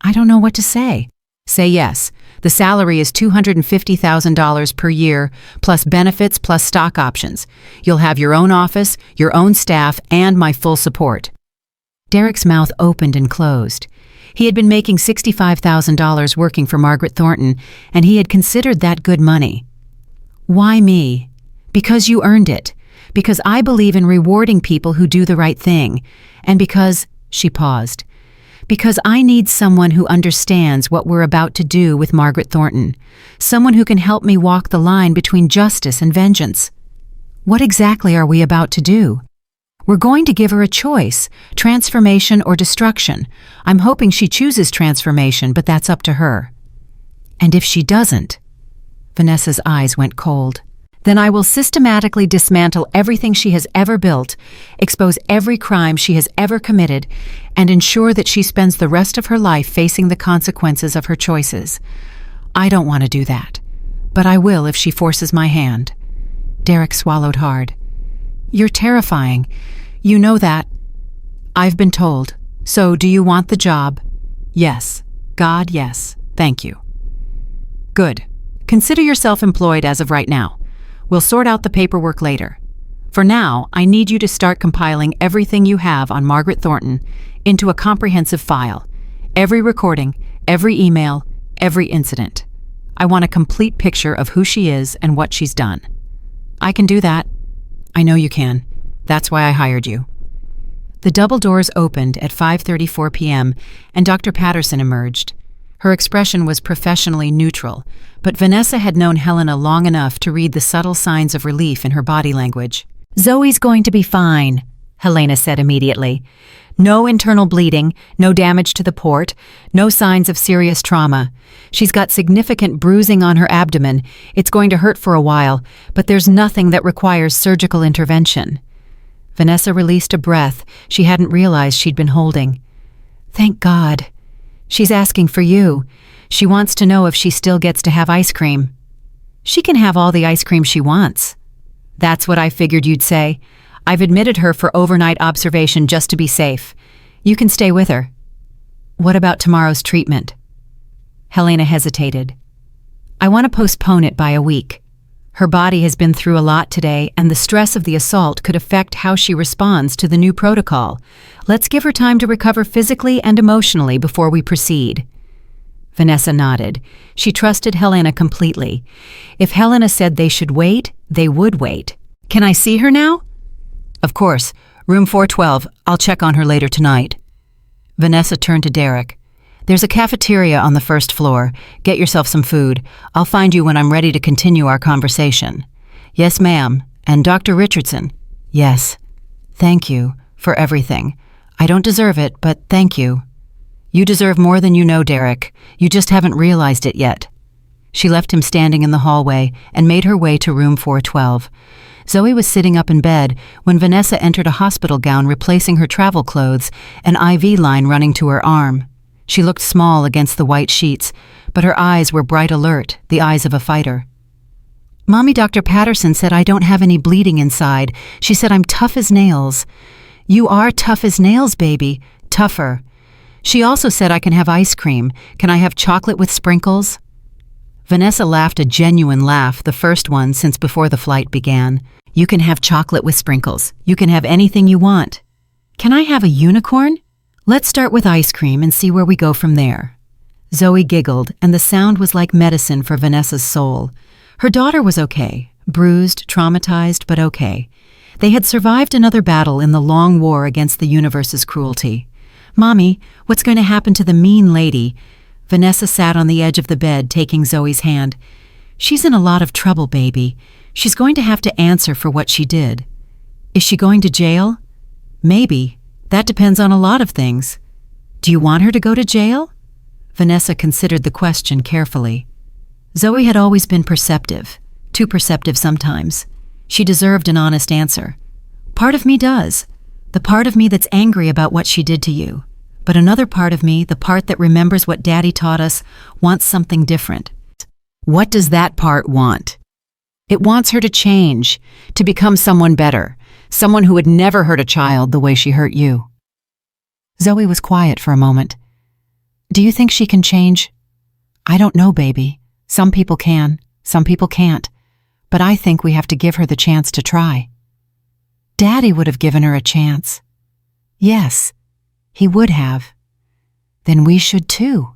I don't know what to say. Say yes. The salary is $250,000 per year, plus benefits, plus stock options. You'll have your own office, your own staff, and my full support. Derek's mouth opened and closed. He had been making $65,000 working for Margaret Thornton, and he had considered that good money. Why me? Because you earned it. Because I believe in rewarding people who do the right thing. And because, she paused, because I need someone who understands what we're about to do with Margaret Thornton. Someone who can help me walk the line between justice and vengeance. What exactly are we about to do? We're going to give her a choice, transformation or destruction. I'm hoping she chooses transformation, but that's up to her. And if she doesn't? Vanessa's eyes went cold. Then I will systematically dismantle everything she has ever built, expose every crime she has ever committed, and ensure that she spends the rest of her life facing the consequences of her choices. I don't want to do that, but I will if she forces my hand. Derek swallowed hard. You're terrifying. You know that. I've been told. So do you want the job? Yes. God, yes. Thank you. Good. Consider yourself employed as of right now. We'll sort out the paperwork later. For now, I need you to start compiling everything you have on Margaret Thornton into a comprehensive file. Every recording, every email, every incident. I want a complete picture of who she is and what she's done. I can do that. I know you can. That's why I hired you. The double doors opened at 5:34 p.m. and Dr. Patterson emerged. Her expression was professionally neutral, but Vanessa had known Helena long enough to read the subtle signs of relief in her body language. Zoe's going to be fine. Helena said immediately. No internal bleeding, no damage to the port, no signs of serious trauma. She's got significant bruising on her abdomen. It's going to hurt for a while, but there's nothing that requires surgical intervention. Vanessa released a breath she hadn't realized she'd been holding. Thank God. She's asking for you. She wants to know if she still gets to have ice cream. She can have all the ice cream she wants. That's what I figured you'd say. I've admitted her for overnight observation just to be safe. You can stay with her. What about tomorrow's treatment? Helena hesitated. I want to postpone it by a week. Her body has been through a lot today, and the stress of the assault could affect how she responds to the new protocol. Let's give her time to recover physically and emotionally before we proceed. Vanessa nodded. She trusted Helena completely. If Helena said they should wait, they would wait. Can I see her now? Of course. Room 412. I'll check on her later tonight. Vanessa turned to Derek. There's a cafeteria on the first floor. Get yourself some food. I'll find you when I'm ready to continue our conversation. Yes, ma'am. And Dr. Richardson? Yes. Thank you for everything. I don't deserve it, but thank you. You deserve more than you know, Derek. You just haven't realized it yet. She left him standing in the hallway and made her way to room 412. Zoe was sitting up in bed when Vanessa entered a hospital gown replacing her travel clothes, an IV line running to her arm. She looked small against the white sheets, but her eyes were bright alert, the eyes of a fighter. Mommy, Dr. Patterson said I don't have any bleeding inside. She said I'm tough as nails. You are tough as nails, baby. Tougher. She also said I can have ice cream. Can I have chocolate with sprinkles? Vanessa laughed a genuine laugh, the first one since before the flight began. You can have chocolate with sprinkles. You can have anything you want. Can I have a unicorn? Let's start with ice cream and see where we go from there. Zoe giggled, and the sound was like medicine for Vanessa's soul. Her daughter was okay, bruised, traumatized, but okay. They had survived another battle in the long war against the universe's cruelty. Mommy, what's going to happen to the mean lady? Vanessa sat on the edge of the bed, taking Zoe's hand. She's in a lot of trouble, baby. She's going to have to answer for what she did. Is she going to jail? Maybe. That depends on a lot of things. Do you want her to go to jail? Vanessa considered the question carefully. Zoe had always been perceptive, too perceptive sometimes. She deserved an honest answer. Part of me does. The part of me that's angry about what she did to you. But another part of me, the part that remembers what Daddy taught us, wants something different. What does that part want? It wants her to change, to become someone better, someone who would never hurt a child the way she hurt you. Zoe was quiet for a moment. Do you think she can change? I don't know, baby. Some people can, some people can't. But I think we have to give her the chance to try. Daddy would have given her a chance. Yes, he would have. Then we should too.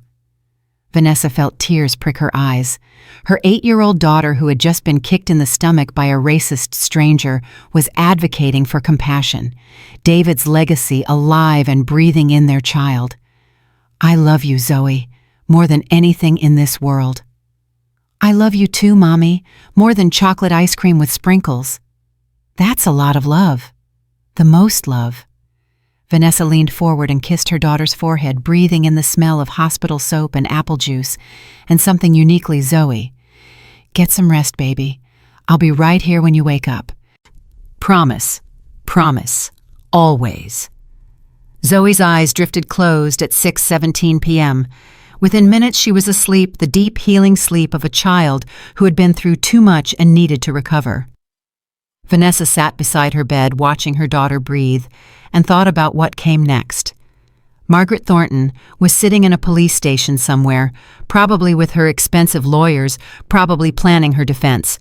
Vanessa felt tears prick her eyes. Her 8-year-old daughter, who had just been kicked in the stomach by a racist stranger, was advocating for compassion, David's legacy alive and breathing in their child. I love you, Zoe, more than anything in this world. I love you too, Mommy, more than chocolate ice cream with sprinkles. That's a lot of love. The most love. Vanessa leaned forward and kissed her daughter's forehead, breathing in the smell of hospital soap and apple juice, and something uniquely Zoe. Get some rest, baby. I'll be right here when you wake up. Promise. Promise. Always. Zoe's eyes drifted closed at 6:17 p.m. Within minutes she was asleep, the deep, healing sleep of a child who had been through too much and needed to recover. Vanessa sat beside her bed, watching her daughter breathe, and thought about what came next. Margaret Thornton was sitting in a police station somewhere, probably with her expensive lawyers, probably planning her defense.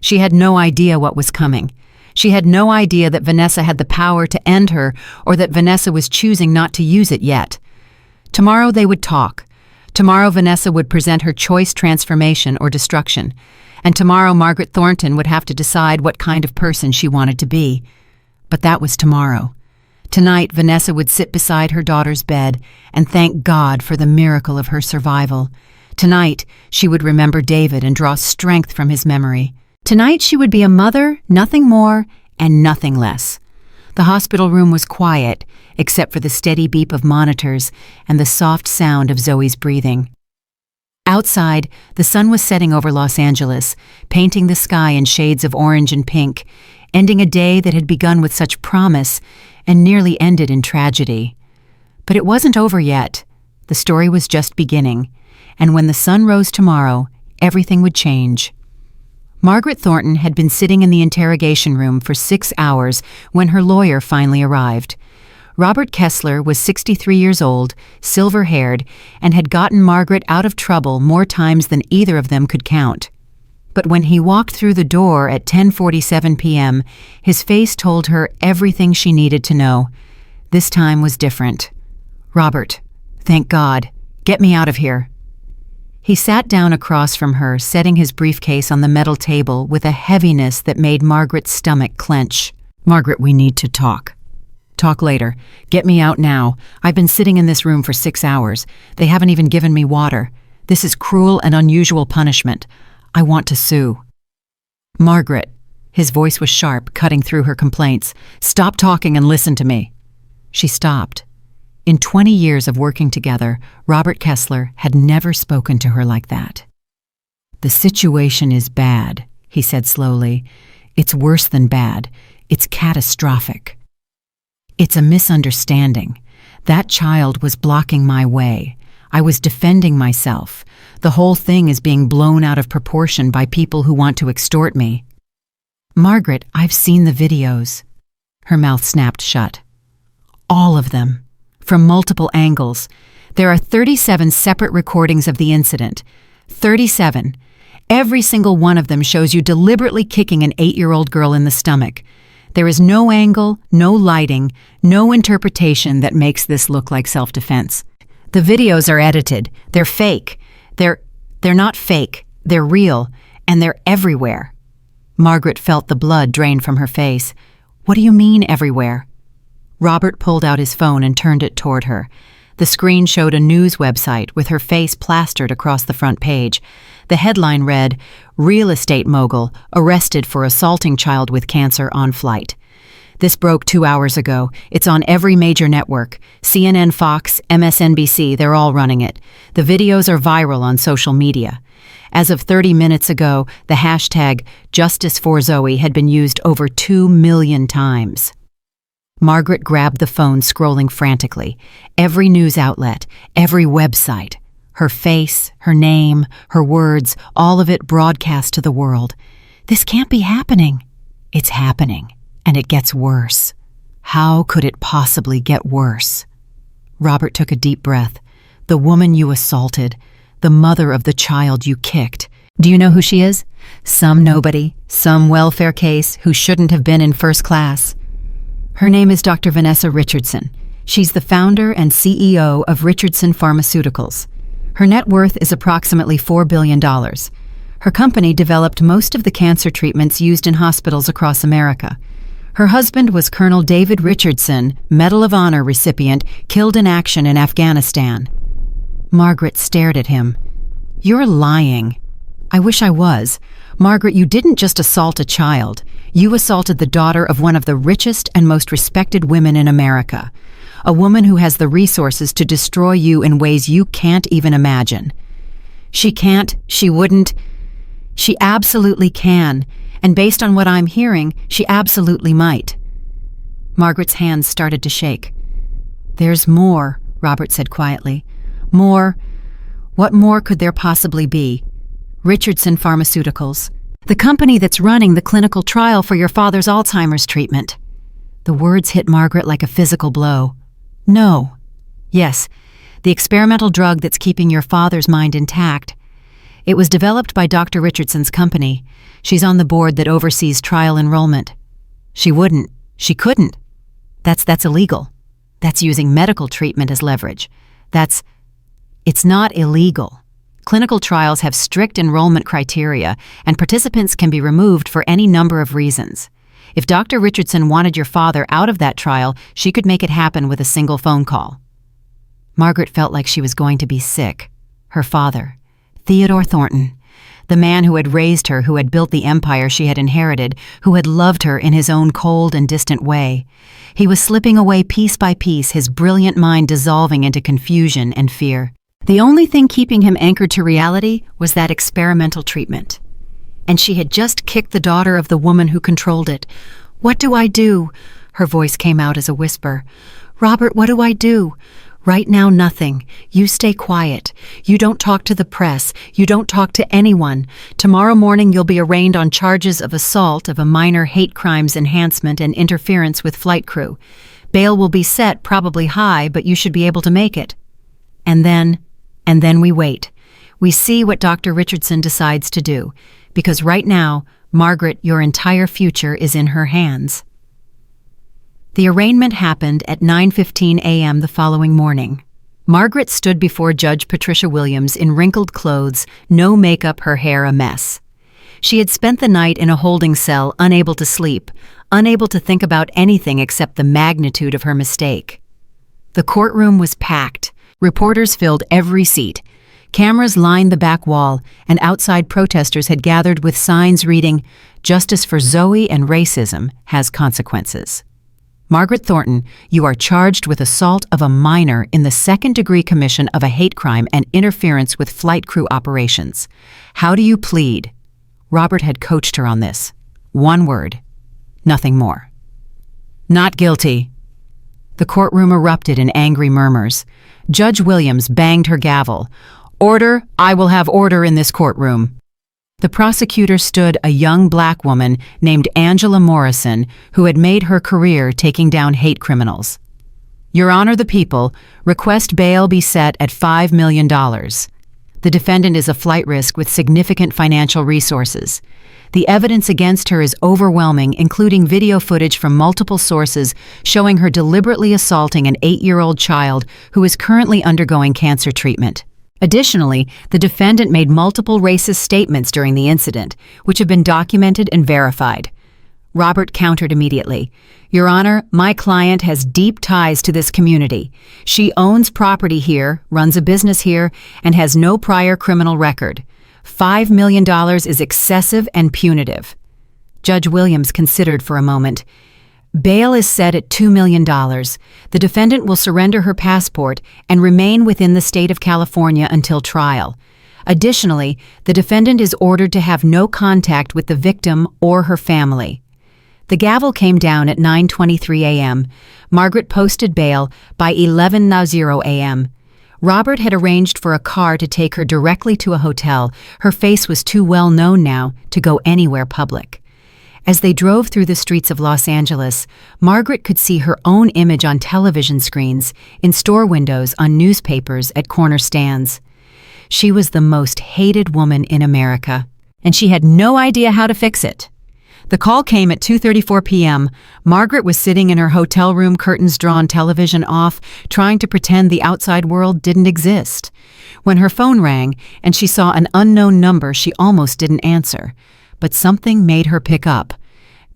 She had no idea what was coming. She had no idea that Vanessa had the power to end her, or that Vanessa was choosing not to use it yet. Tomorrow they would talk. Tomorrow Vanessa would present her choice, transformation or destruction. And tomorrow Margaret Thornton would have to decide what kind of person she wanted to be. But that was tomorrow. Tonight, Vanessa would sit beside her daughter's bed and thank God for the miracle of her survival. Tonight, she would remember David and draw strength from his memory. Tonight, she would be a mother, nothing more and nothing less. The hospital room was quiet, except for the steady beep of monitors and the soft sound of Zoe's breathing. Outside, the sun was setting over Los Angeles, painting the sky in shades of orange and pink, ending a day that had begun with such promise and nearly ended in tragedy. But it wasn't over yet. The story was just beginning, and when the sun rose tomorrow, everything would change. Margaret Thornton had been sitting in the interrogation room for 6 hours when her lawyer finally arrived. Robert Kessler was 63 years old, silver-haired, and had gotten Margaret out of trouble more times than either of them could count. But when he walked through the door at 10:47 p.m., his face told her everything she needed to know. This time was different. "Robert, thank God. Get me out of here." He sat down across from her, setting his briefcase on the metal table with a heaviness that made Margaret's stomach clench. "Margaret, we need to talk." "Talk later. Get me out now. I've been sitting in this room for 6 hours. They haven't even given me water. This is cruel and unusual punishment. I want to sue." "Margaret," his voice was sharp, cutting through her complaints. "Stop talking and listen to me." She stopped. In 20 years of working together, Robert Kessler had never spoken to her like that. "The situation is bad," he said slowly. "It's worse than bad. It's catastrophic. It's a misunderstanding. That child was blocking my way. I was defending myself. The whole thing is being blown out of proportion by people who want to extort me." "Margaret, I've seen the videos." Her mouth snapped shut. "All of them. From multiple angles. There are 37 separate recordings of the incident. 37. Every single one of them shows you deliberately kicking an 8-year-old girl in the stomach. There is no angle, no lighting, no interpretation that makes this look like self-defense. The videos are edited. They're fake. They're not fake. They're real, and they're everywhere." Margaret felt the blood drain from her face. "What do you mean, everywhere?" Robert pulled out his phone and turned it toward her. The screen showed a news website with her face plastered across the front page. The headline read, "Real estate mogul arrested for assaulting child with cancer on flight." This broke 2 hours ago. It's on every major network. CNN, Fox, MSNBC, they're all running it. The videos are viral on social media. As of 30 minutes ago, the hashtag #JusticeForZoe had been used over 2 million times. Margaret grabbed the phone, scrolling frantically. Every news outlet, every website. Her face, her name, her words, all of it broadcast to the world. This can't be happening. It's happening, and it gets worse. How could it possibly get worse? Robert took a deep breath. The woman you assaulted, the mother of the child you kicked. Do you know who she is? Some nobody, some welfare case who shouldn't have been in first class. Her name is Dr. Vanessa Richardson. She's the founder and CEO of Richardson Pharmaceuticals. Her net worth is approximately $4 billion. Her company developed most of the cancer treatments used in hospitals across America. Her husband was Colonel David Richardson, Medal of Honor recipient, killed in action in Afghanistan. Margaret stared at him. "You're lying." "I wish I was. Margaret, you didn't just assault a child. You assaulted the daughter of one of the richest and most respected women in America. A woman who has the resources to destroy you in ways you can't even imagine." "She can't, she wouldn't. She absolutely can. And based on what I'm hearing, she absolutely might." Margaret's hands started to shake. "There's more," Robert said quietly. "More. What more could there possibly be? Richardson Pharmaceuticals. The company that's running the clinical trial for your father's Alzheimer's treatment." The words hit Margaret like a physical blow. "No." "Yes, the experimental drug that's keeping your father's mind intact. It was developed by Dr. Richardson's company. She's on the board that oversees trial enrollment." "She wouldn't. She couldn't. That's illegal. That's using medical treatment as leverage. It's not illegal. Clinical trials have strict enrollment criteria, and participants can be removed for any number of reasons. If Dr. Richardson wanted your father out of that trial, she could make it happen with a single phone call." Margaret felt like she was going to be sick. Her father, Theodore Thornton, the man who had raised her, who had built the empire she had inherited, who had loved her in his own cold and distant way. He was slipping away piece by piece, his brilliant mind dissolving into confusion and fear. The only thing keeping him anchored to reality was that experimental treatment. And she had just kicked the daughter of the woman who controlled it. "What do I do?" Her voice came out as a whisper. "Robert, what do I do?" "Right now, nothing. You stay quiet. You don't talk to the press. You don't talk to anyone. Tomorrow morning you'll be arraigned on charges of assault, of a minor hate crimes enhancement, and interference with flight crew. Bail will be set, probably high, but you should be able to make it." And then we wait. We see what Dr. Richardson decides to do. Because right now, Margaret, your entire future is in her hands. The arraignment happened at 9:15 a.m. the following morning. Margaret stood before Judge Patricia Williams in wrinkled clothes, no makeup, her hair a mess. She had spent the night in a holding cell, unable to sleep, unable to think about anything except the magnitude of her mistake. The courtroom was packed. Reporters filled every seat. Cameras lined the back wall, and outside protesters had gathered with signs reading, "Justice for Zoe and racism has consequences." Margaret Thornton, you are charged with assault of a minor in the second-degree commission of a hate crime and interference with flight crew operations. How do you plead? Robert had coached her on this. One word. Nothing more. Not guilty. The courtroom erupted in angry murmurs. Judge Williams banged her gavel. Order, I will have order in this courtroom. The prosecutor stood a young black woman named Angela Morrison, who had made her career taking down hate criminals. Your Honor, the people, request bail be set at $5 million. The defendant is a flight risk with significant financial resources. The evidence against her is overwhelming, including video footage from multiple sources showing her deliberately assaulting an 8-year-old child who is currently undergoing cancer treatment. Additionally, the defendant made multiple racist statements during the incident, which have been documented and verified. Robert countered immediately. Your Honor, my client has deep ties to this community. She owns property here, runs a business here, and has no prior criminal record. $5 million is excessive and punitive. Judge Williams considered for a moment. Bail is set at $2 million. The defendant will surrender her passport and remain within the state of California until trial. Additionally, the defendant is ordered to have no contact with the victim or her family. The gavel came down at 9:23 a.m. Margaret posted bail by 11:00 a.m. Robert had arranged for a car to take her directly to a hotel. Her face was too well known now to go anywhere public. As they drove through the streets of Los Angeles, Margaret could see her own image on television screens, in store windows, on newspapers, at corner stands. She was the most hated woman in America, and she had no idea how to fix it. The call came at 2:34 p.m. Margaret was sitting in her hotel room, curtains drawn, television off, trying to pretend the outside world didn't exist. When her phone rang and she saw an unknown number, she almost didn't answer. But something made her pick up.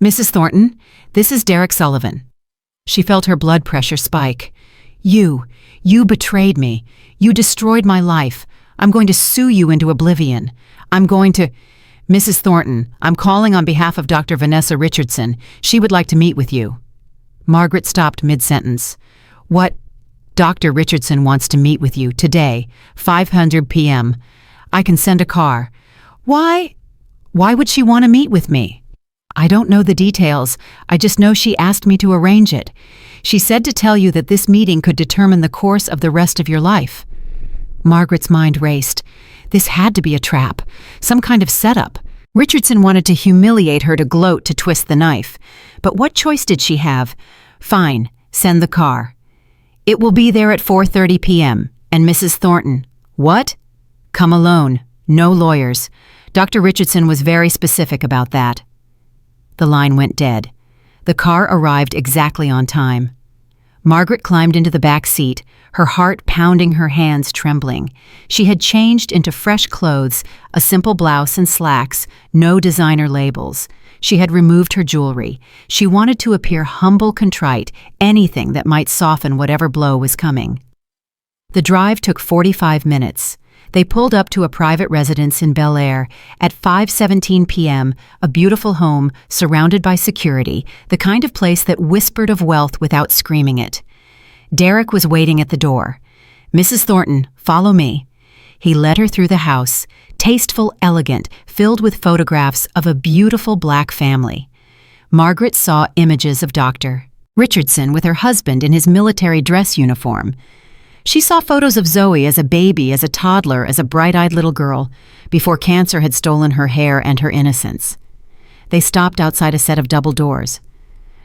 Mrs. Thornton, this is Derek Sullivan. She felt her blood pressure spike. You betrayed me. You destroyed my life. I'm going to sue you into oblivion. Mrs. Thornton, I'm calling on behalf of Dr. Vanessa Richardson. She would like to meet with you. Margaret stopped mid-sentence. What? Dr. Richardson wants to meet with you today, 5:00 p.m. I can send a car. Why? Why would she want to meet with me? I don't know the details. I just know she asked me to arrange it. She said to tell you that this meeting could determine the course of the rest of your life. Margaret's mind raced. This had to be a trap, some kind of setup. Richardson wanted to humiliate her, to gloat, to twist the knife. But what choice did she have? Fine, send the car. It will be there at 4:30 p.m. And Mrs. Thornton. What? Come alone. No lawyers. Dr. Richardson was very specific about that. The line went dead. The car arrived exactly on time. Margaret climbed into the back seat, her heart pounding, her hands trembling. She had changed into fresh clothes, a simple blouse and slacks, no designer labels. She had removed her jewelry. She wanted to appear humble, contrite, anything that might soften whatever blow was coming. The drive took 45 minutes. They pulled up to a private residence in Bel Air at 5:17 p.m., a beautiful home surrounded by security, the kind of place that whispered of wealth without screaming it. Derek was waiting at the door. "Mrs. Thornton, follow me." He led her through the house, tasteful, elegant, filled with photographs of a beautiful black family. Margaret saw images of Dr. Richardson with her husband in his military dress uniform. She saw photos of Zoe as a baby, as a toddler, as a bright-eyed little girl, before cancer had stolen her hair and her innocence. They stopped outside a set of double doors.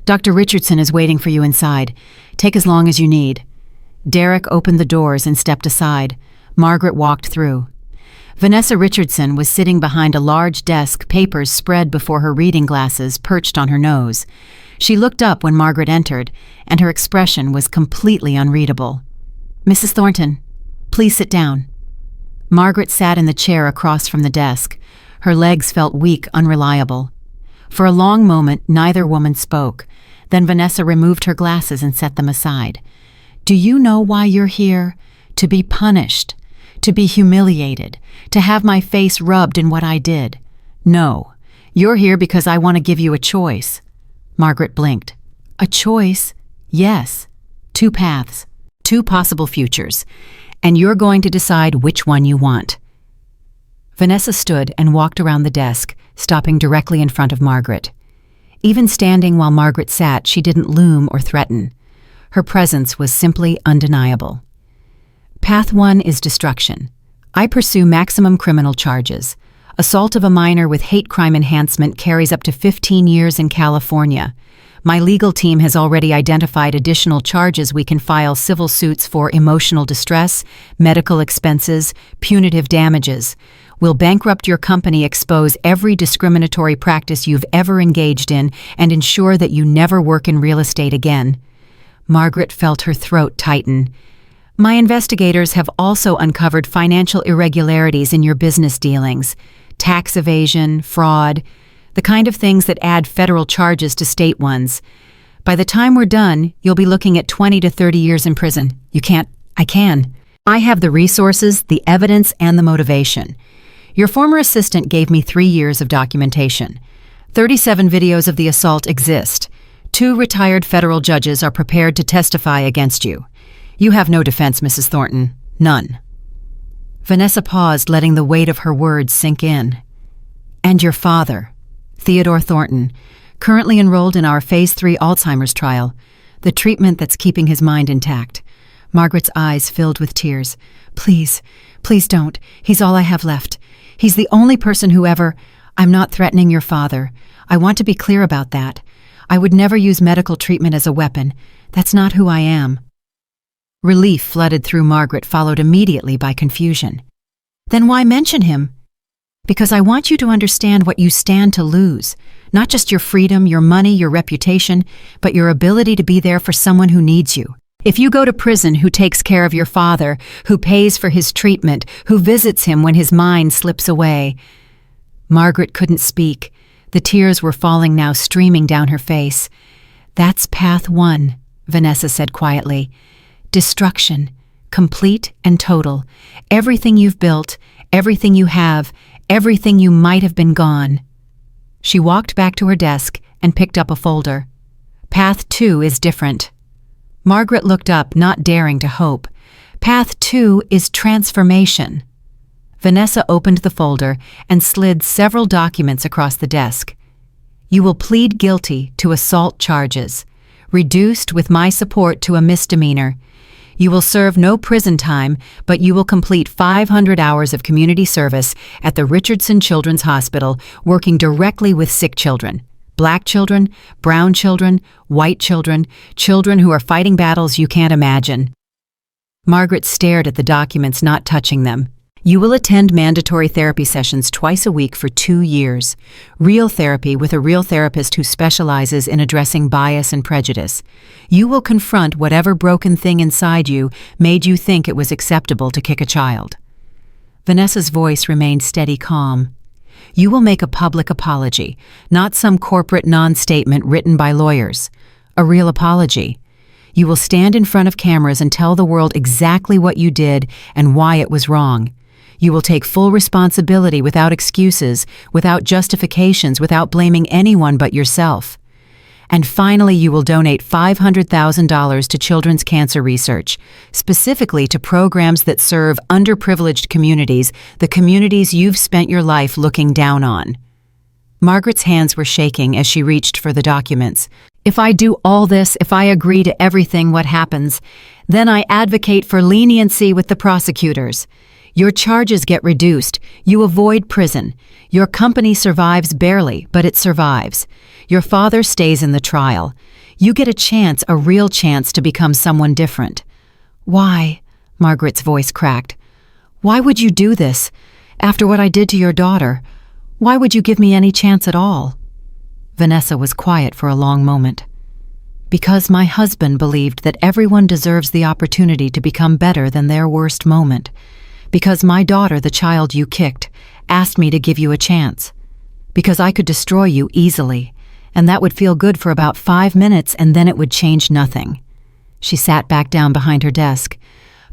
"Dr. Richardson is waiting for you inside. Take as long as you need." Derek opened the doors and stepped aside. Margaret walked through. Vanessa Richardson was sitting behind a large desk, papers spread before her reading glasses perched on her nose. She looked up when Margaret entered, and her expression was completely unreadable. "Mrs. Thornton, please sit down." Margaret sat in the chair across from the desk. Her legs felt weak, unreliable. For a long moment, neither woman spoke. Then Vanessa removed her glasses and set them aside. "Do you know why you're here? To be punished, to be humiliated, to have my face rubbed in what I did. No, you're here because I want to give you a choice." Margaret blinked. "A choice? Yes. 2 paths. 2 possible futures, and you're going to decide which one you want." Vanessa stood and walked around the desk, stopping directly in front of Margaret. Even standing while Margaret sat, she didn't loom or threaten. Her presence was simply undeniable. Path 1 is destruction. I pursue maximum criminal charges. Assault of a minor with hate crime enhancement carries up to 15 years in California. My legal team has already identified additional charges. We can file civil suits for emotional distress, medical expenses, punitive damages. We'll bankrupt your company, expose every discriminatory practice you've ever engaged in, and ensure that you never work in real estate again. Margaret felt her throat tighten. "My investigators have also uncovered financial irregularities in your business dealings, tax evasion, fraud, the kind of things that add federal charges to state ones. By the time we're done, you'll be looking at 20 to 30 years in prison. You can't." "I can. I have the resources, the evidence, and the motivation. Your former assistant gave me 3 years of documentation. 37 videos of the assault exist. 2 retired federal judges are prepared to testify against you. You have no defense, Mrs. Thornton. None." Vanessa paused, letting the weight of her words sink in. "And your father, Theodore Thornton, currently enrolled in our Phase 3 Alzheimer's trial, the treatment that's keeping his mind intact." Margaret's eyes filled with tears. "Please, please don't. He's all I have left. He's the only person who ever—" "I'm not threatening your father. I want to be clear about that. I would never use medical treatment as a weapon. That's not who I am." Relief flooded through Margaret, followed immediately by confusion. "Then why mention him?" "Because I want you to understand what you stand to lose. Not just your freedom, your money, your reputation, but your ability to be there for someone who needs you. If you go to prison, who takes care of your father, who pays for his treatment, who visits him when his mind slips away?" Margaret couldn't speak. The tears were falling now, streaming down her face. "That's path 1, Vanessa said quietly. "Destruction, complete and total. Everything you've built, everything you have, everything you might have been gone." She walked back to her desk and picked up a folder. "Path 2 is different." Margaret looked up, not daring to hope. "Path 2 is transformation." Vanessa opened the folder and slid several documents across the desk. "You will plead guilty to assault charges, reduced with my support to a misdemeanor. You will serve no prison time, but you will complete 500 hours of community service at the Richardson Children's Hospital, working directly with sick children. Black children, brown children, white children, children who are fighting battles you can't imagine." Margaret stared at the documents, not touching them. "You will attend mandatory therapy sessions twice a week for 2 years. Real therapy with a real therapist who specializes in addressing bias and prejudice. You will confront whatever broken thing inside you made you think it was acceptable to kick a child." Vanessa's voice remained steady, calm. "You will make a public apology, not some corporate non-statement written by lawyers. A real apology. You will stand in front of cameras and tell the world exactly what you did and why it was wrong. You will take full responsibility without excuses, without justifications, without blaming anyone but yourself. And finally, you will donate $500,000 to children's cancer research, specifically to programs that serve underprivileged communities, the communities you've spent your life looking down on. Margaret's hands were shaking as she reached for the documents. If I do all this, if I agree to everything, what happens? Then I advocate for leniency with the prosecutors. Your charges get reduced. You avoid prison. Your company survives barely, but it survives. Your father stays in the trial. You get a chance, a real chance to become someone different. Why? Margaret's voice cracked. Why would you do this? After what I did to your daughter, why would you give me any chance at all? Vanessa was quiet for a long moment. Because my husband believed that everyone deserves the opportunity to become better than their worst moment. Because my daughter, the child you kicked, asked me to give you a chance. Because I could destroy you easily, and that would feel good for about 5 minutes, and then it would change nothing. She sat back down behind her desk.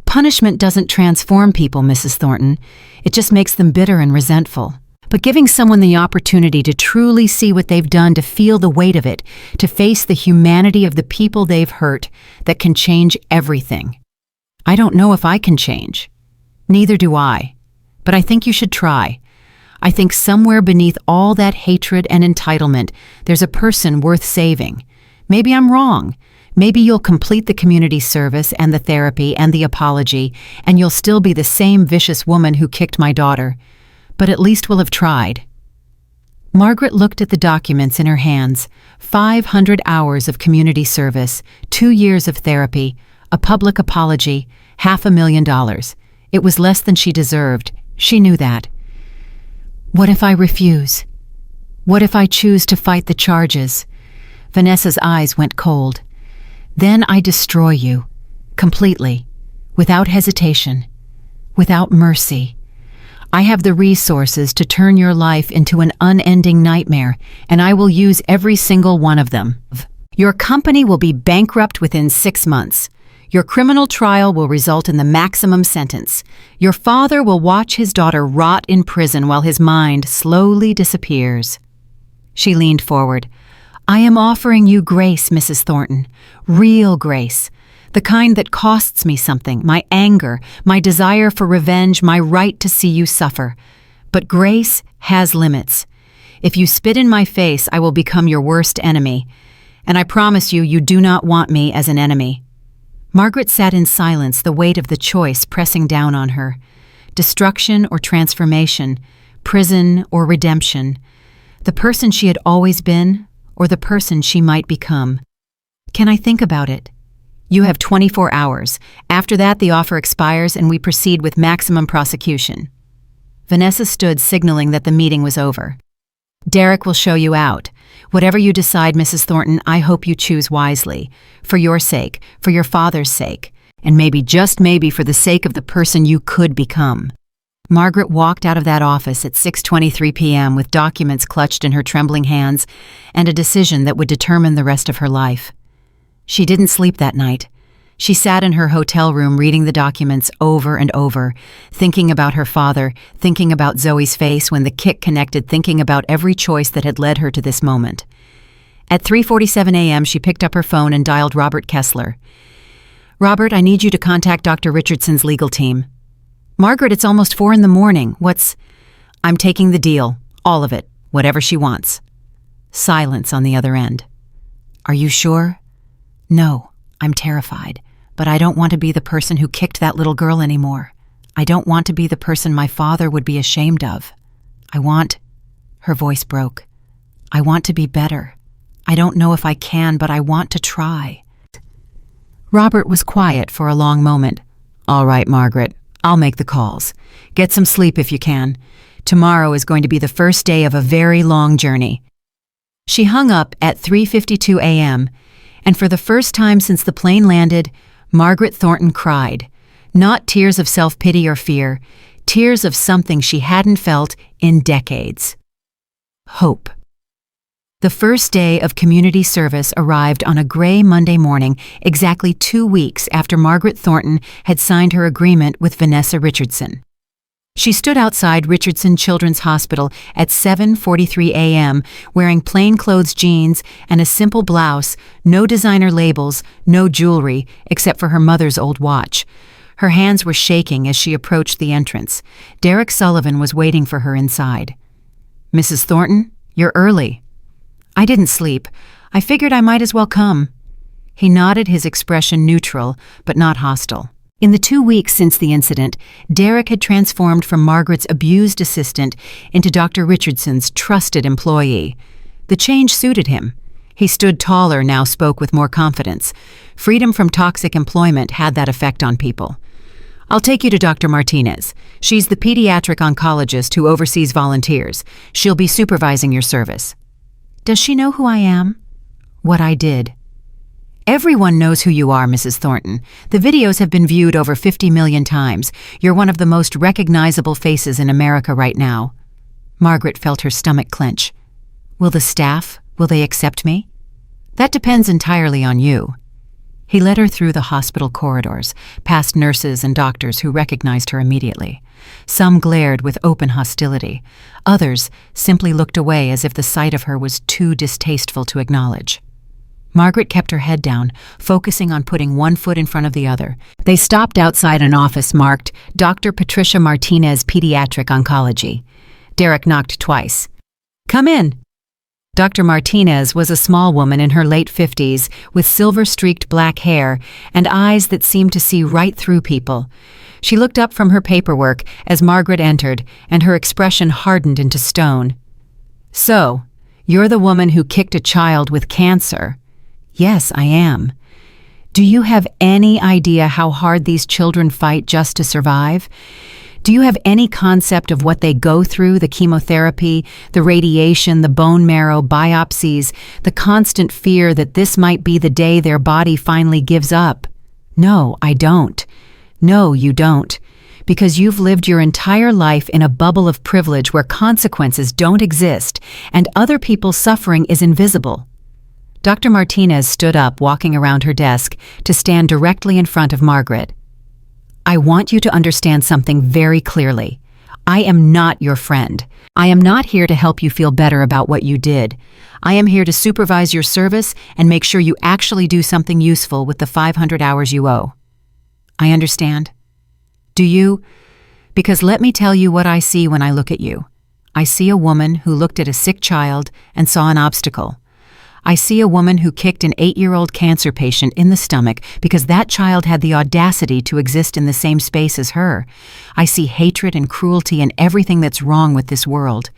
Punishment doesn't transform people, Mrs. Thornton. It just makes them bitter and resentful. But giving someone the opportunity to truly see what they've done, to feel the weight of it, to face the humanity of the people they've hurt, that can change everything. I don't know if I can change. Neither do I. But I think you should try. I think somewhere beneath all that hatred and entitlement, there's a person worth saving. Maybe I'm wrong. Maybe you'll complete the community service and the therapy and the apology, and you'll still be the same vicious woman who kicked my daughter. But at least we'll have tried. Margaret looked at the documents in her hands. 500 hours of community service, 2 years of therapy, a public apology, $500,000. It was less than she deserved. She knew that. What if I refuse? What if I choose to fight the charges? Vanessa's eyes went cold. Then I destroy you. Completely. Without hesitation. Without mercy. I have the resources to turn your life into an unending nightmare, and I will use every single one of them. Your company will be bankrupt within 6 months. Your criminal trial will result in the maximum sentence. Your father will watch his daughter rot in prison while his mind slowly disappears. She leaned forward. I am offering you grace, Mrs. Thornton. Real grace. The kind that costs me something, my anger, my desire for revenge, my right to see you suffer. But grace has limits. If you spit in my face, I will become your worst enemy. And I promise you, you do not want me as an enemy. Margaret sat in silence, the weight of the choice pressing down on her. Destruction or transformation, prison or redemption. The person she had always been, or the person she might become. Can I think about it? You have 24 hours. After that, the offer expires and we proceed with maximum prosecution. Vanessa stood, signaling that the meeting was over. Derek will show you out. Whatever you decide, Mrs. Thornton, I hope you choose wisely. For your sake, for your father's sake, and maybe, just maybe, for the sake of the person you could become. Margaret walked out of that office at 6:23 p.m. with documents clutched in her trembling hands and a decision that would determine the rest of her life. She didn't sleep that night. She sat in her hotel room reading the documents over and over, thinking about her father, thinking about Zoe's face when the kick connected, thinking about every choice that had led her to this moment. At 3:47 a.m., she picked up her phone and dialed Robert Kessler. Robert, I need you to contact Dr. Richardson's legal team. Margaret, it's almost 4 in the morning. I'm taking the deal. All of it. Whatever she wants. Silence on the other end. Are you sure? No, I'm terrified. But I don't want to be the person who kicked that little girl anymore. I don't want to be the person my father would be ashamed of. Her voice broke. I want to be better. I don't know if I can, but I want to try. Robert was quiet for a long moment. All right, Margaret, I'll make the calls. Get some sleep if you can. Tomorrow is going to be the first day of a very long journey. She hung up at 3:52 a.m., and for the first time since the plane landed, Margaret Thornton cried. Not tears of self-pity or fear, tears of something she hadn't felt in decades. Hope. The first day of community service arrived on a gray Monday morning, exactly 2 weeks after Margaret Thornton had signed her agreement with Vanessa Richardson. She stood outside Richardson Children's Hospital at 7:43 a.m., wearing plainclothes jeans and a simple blouse, no designer labels, no jewelry, except for her mother's old watch. Her hands were shaking as she approached the entrance. Derek Sullivan was waiting for her inside. "Mrs. Thornton, you're early." "I didn't sleep. I figured I might as well come." He nodded, his expression neutral, but not hostile. In the 2 weeks since the incident, Derek had transformed from Margaret's abused assistant into Dr. Richardson's trusted employee. The change suited him. He stood taller, now spoke with more confidence. Freedom from toxic employment had that effect on people. "I'll take you to Dr. Martinez. She's the pediatric oncologist who oversees volunteers. She'll be supervising your service." "Does she know who I am?" "What I did." "Everyone knows who you are, Mrs. Thornton. The videos have been viewed over 50 million times. You're one of the most recognizable faces in America right now." Margaret felt her stomach clench. Will they accept me?" "That depends entirely on you." He led her through the hospital corridors, past nurses and doctors who recognized her immediately. Some glared with open hostility. Others simply looked away as if the sight of her was too distasteful to acknowledge. Margaret kept her head down, focusing on putting one foot in front of the other. They stopped outside an office marked Dr. Patricia Martinez, Pediatric Oncology. Derek knocked twice. "Come in." Dr. Martinez was a small woman in her late 50s with silver-streaked black hair and eyes that seemed to see right through people. She looked up from her paperwork as Margaret entered, and her expression hardened into stone. "So, you're the woman who kicked a child with cancer?" "Yes, I am." "Do you have any idea how hard these children fight just to survive? Do you have any concept of what they go through, the chemotherapy, the radiation, the bone marrow, biopsies, the constant fear that this might be the day their body finally gives up?" "No, I don't." "No, you don't. Because you've lived your entire life in a bubble of privilege where consequences don't exist and other people's suffering is invisible." Dr. Martinez stood up, walking around her desk, to stand directly in front of Margaret. "I want you to understand something very clearly. I am not your friend. I am not here to help you feel better about what you did. I am here to supervise your service and make sure you actually do something useful with the 500 hours you owe." "I understand." "Do you? Because let me tell you what I see when I look at you. I see a woman who looked at a sick child and saw an obstacle. I see a woman who kicked an 8-year-old cancer patient in the stomach because that child had the audacity to exist in the same space as her. I see hatred and cruelty and everything that's wrong with this world."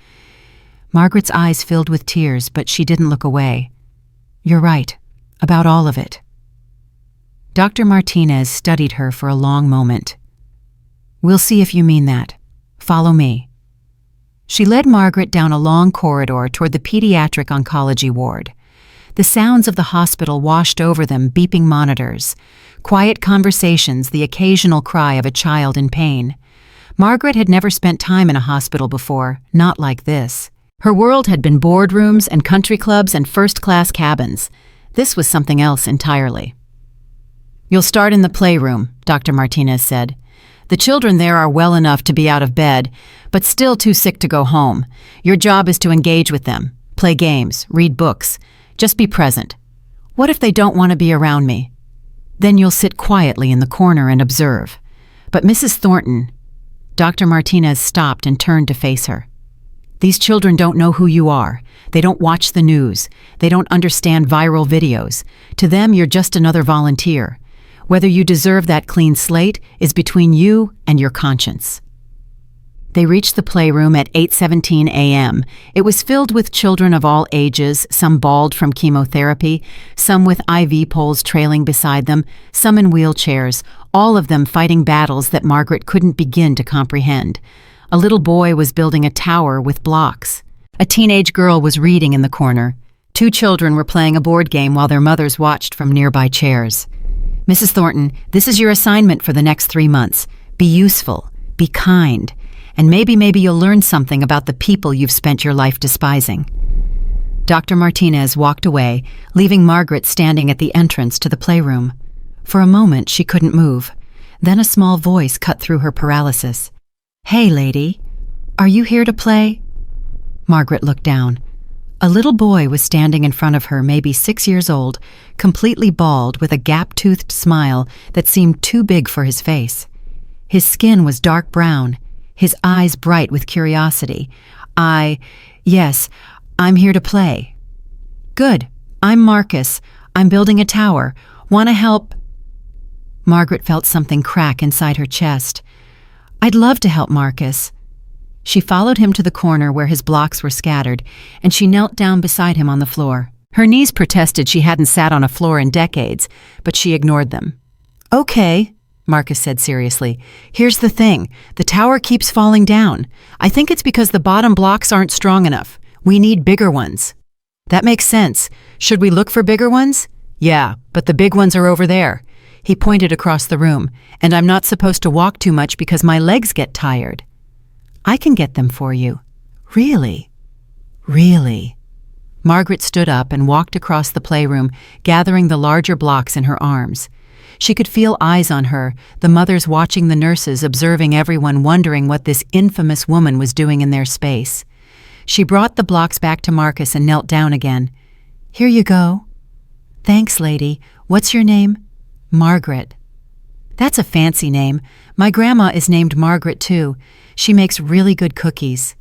Margaret's eyes filled with tears, but she didn't look away. "You're right, about all of it." Dr. Martinez studied her for a long moment. "We'll see if you mean that. Follow me." She led Margaret down a long corridor toward the pediatric oncology ward. The sounds of the hospital washed over them, beeping monitors. Quiet conversations, the occasional cry of a child in pain. Margaret had never spent time in a hospital before, not like this. Her world had been boardrooms and country clubs and first-class cabins. This was something else entirely. "You'll start in the playroom," Dr. Martinez said. "The children there are well enough to be out of bed, but still too sick to go home. Your job is to engage with them, play games, read books. Just be present. What if they don't want to be around me? Then you'll sit quietly in the corner and observe. But Mrs. Thornton..." Dr. Martinez stopped and turned to face her. "These children don't know who you are. They don't watch the news. They don't understand viral videos. To them, you're just another volunteer. Whether you deserve that clean slate is between you and your conscience." They reached the playroom at 8:17 a.m. It was filled with children of all ages, some bald from chemotherapy, some with IV poles trailing beside them, some in wheelchairs, all of them fighting battles that Margaret couldn't begin to comprehend. A little boy was building a tower with blocks. A teenage girl was reading in the corner. 2 children were playing a board game while their mothers watched from nearby chairs. "Mrs. Thornton, this is your assignment for the next 3 months. Be useful, be kind, and maybe you'll learn something about the people you've spent your life despising." Dr. Martinez walked away, leaving Margaret standing at the entrance to the playroom. For a moment, she couldn't move. Then a small voice cut through her paralysis. "Hey, lady, are you here to play?" Margaret looked down. A little boy was standing in front of her, maybe 6 years old, completely bald with a gap-toothed smile that seemed too big for his face. His skin was dark brown, his eyes bright with curiosity. Yes, I'm here to play." "Good. I'm Marcus. I'm building a tower. Want to help?" Margaret felt something crack inside her chest. "I'd love to help Marcus." She followed him to the corner where his blocks were scattered, and she knelt down beside him on the floor. Her knees protested she hadn't sat on a floor in decades, but she ignored them. "Okay," Marcus said seriously. "Here's the thing. The tower keeps falling down. I think it's because the bottom blocks aren't strong enough. We need bigger ones." "That makes sense. Should we look for bigger ones?" "Yeah, but the big ones are over there." He pointed across the room. "And I'm not supposed to walk too much because my legs get tired." "I can get them for you." "Really? Really?" Margaret stood up and walked across the playroom, gathering the larger blocks in her arms. She could feel eyes on her, the mothers watching the nurses, observing everyone, wondering what this infamous woman was doing in their space. She brought the blocks back to Marcus and knelt down again. "Here you go." "Thanks, lady. What's your name?" "Margaret." "That's a fancy name. My grandma is named Margaret, too. She makes really good cookies."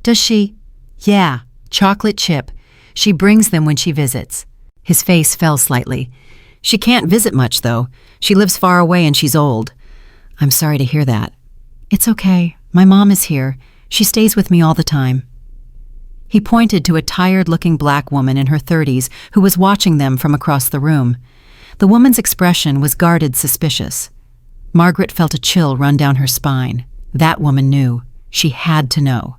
"Does she?" "Yeah, chocolate chip. She brings them when she visits." His face fell slightly. "She can't visit much, though. She lives far away and she's old." "I'm sorry to hear that." "It's okay. My mom is here. She stays with me all the time." He pointed to a tired-looking black woman in her 30s who was watching them from across the room. The woman's expression was guarded, suspicious. Margaret felt a chill run down her spine. That woman knew. She had to know.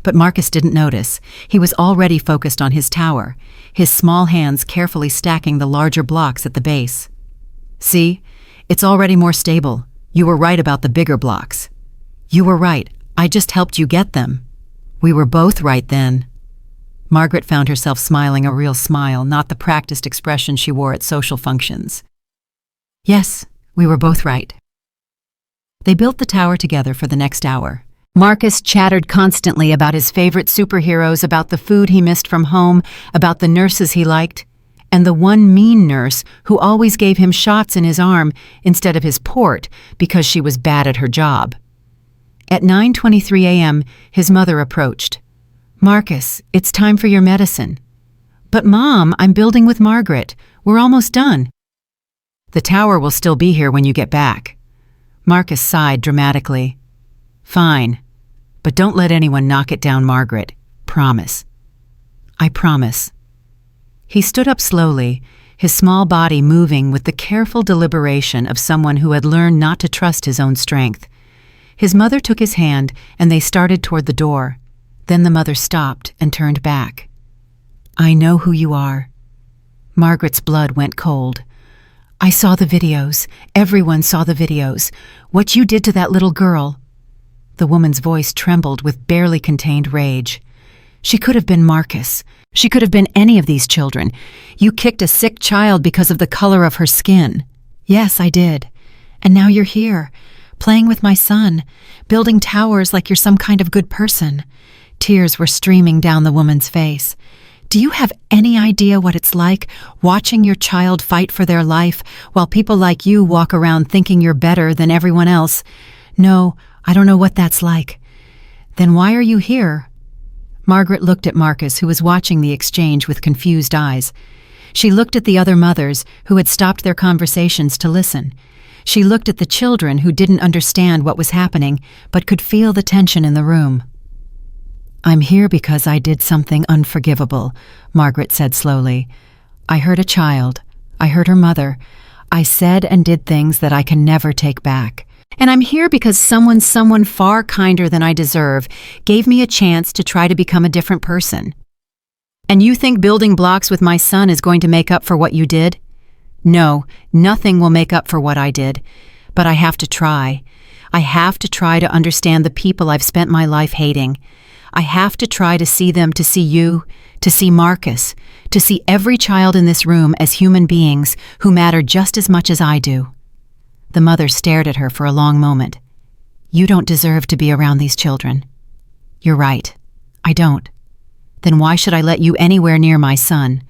But Marcus didn't notice. He was already focused on his tower, his small hands carefully stacking the larger blocks at the base. "See? It's already more stable. You were right about the bigger blocks." "You were right. I just helped you get them." "We were both right then." Margaret found herself smiling a real smile, not the practiced expression she wore at social functions. "Yes, we were both right." They built the tower together for the next hour. Marcus chattered constantly about his favorite superheroes, about the food he missed from home, about the nurses he liked, and the one mean nurse who always gave him shots in his arm instead of his port because she was bad at her job. At 9:23 a.m., his mother approached. "Marcus, it's time for your medicine." "But Mom, I'm building with Margaret. We're almost done." "The tower will still be here when you get back." Marcus sighed dramatically. "Fine, but don't let anyone knock it down, Margaret. Promise." "I promise." He stood up slowly, his small body moving with the careful deliberation of someone who had learned not to trust his own strength. His mother took his hand, and they started toward the door. Then the mother stopped and turned back. "I know who you are." Margaret's blood went cold. "I saw the videos. Everyone saw the videos. What you did to that little girl." The woman's voice trembled with barely contained rage. "She could have been Marcus. She could have been any of these children. You kicked a sick child because of the color of her skin." "Yes, I did. And now you're here, playing with my son, building towers like you're some kind of good person." Tears were streaming down the woman's face. "Do you have any idea what it's like, watching your child fight for their life, while people like you walk around thinking you're better than everyone else? No, I don't know what that's like." "Then why are you here?" Margaret looked at Marcus, who was watching the exchange with confused eyes. She looked at the other mothers, who had stopped their conversations to listen. She looked at the children, who didn't understand what was happening, but could feel the tension in the room. "I'm here because I did something unforgivable," Margaret said slowly. "I hurt a child. I hurt her mother. I said and did things that I can never take back. And I'm here because someone far kinder than I deserve gave me a chance to try to become a different person." "And you think building blocks with my son is going to make up for what you did?" "No, nothing will make up for what I did. But I have to try. I have to try to understand the people I've spent my life hating. I have to try to see them, to see you, to see Marcus, to see every child in this room as human beings who matter just as much as I do." The mother stared at her for a long moment. "You don't deserve to be around these children." "You're right. I don't." "Then why should I let you anywhere near my son?"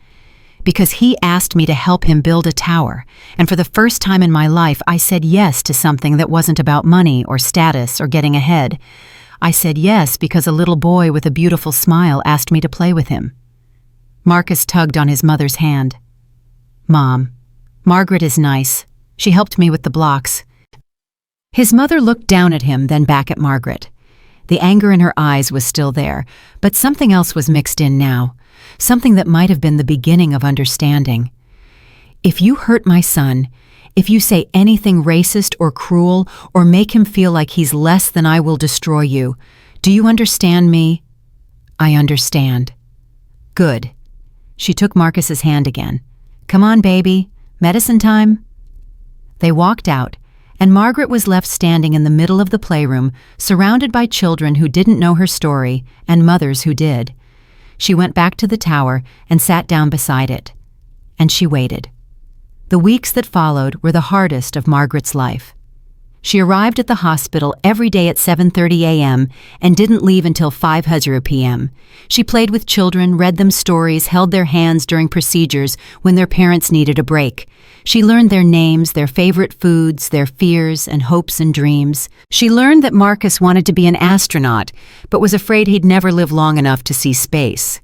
"Because he asked me to help him build a tower, and for the first time in my life I said yes to something that wasn't about money or status or getting ahead. I said yes because a little boy with a beautiful smile asked me to play with him." Marcus tugged on his mother's hand. "Mom, Margaret is nice. She helped me with the blocks." His mother looked down at him, then back at Margaret. The anger in her eyes was still there, but something else was mixed in now, something that might have been the beginning of understanding. "If you hurt my son, if you say anything racist or cruel or make him feel like he's less than, I will destroy you. Do you understand me?" "I understand." "Good." She took Marcus's hand again. "Come on, baby. Medicine time." They walked out, and Margaret was left standing in the middle of the playroom, surrounded by children who didn't know her story and mothers who did. She went back to the tower and sat down beside it. And she waited. The weeks that followed were the hardest of Margaret's life. She arrived at the hospital every day at 7:30 a.m. and didn't leave until 5:00 p.m. She played with children, read them stories, held their hands during procedures when their parents needed a break. She learned their names, their favorite foods, their fears and hopes and dreams. She learned that Marcus wanted to be an astronaut, but was afraid he'd never live long enough to see space.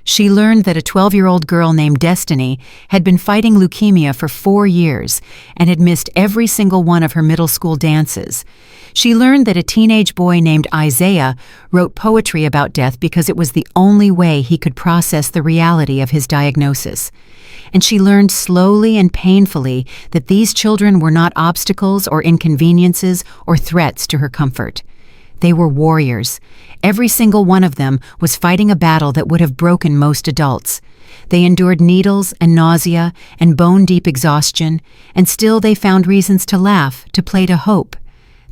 She learned that a 12-year-old girl named Destiny had been fighting leukemia for 4 years and had missed every single one of her middle school dances. She learned that a teenage boy named Isaiah wrote poetry about death because it was the only way he could process the reality of his diagnosis. And she learned slowly and painfully that these children were not obstacles or inconveniences or threats to her comfort. They were warriors. Every single one of them was fighting a battle that would have broken most adults. They endured needles and nausea and bone-deep exhaustion, and still they found reasons to laugh, to play, to hope.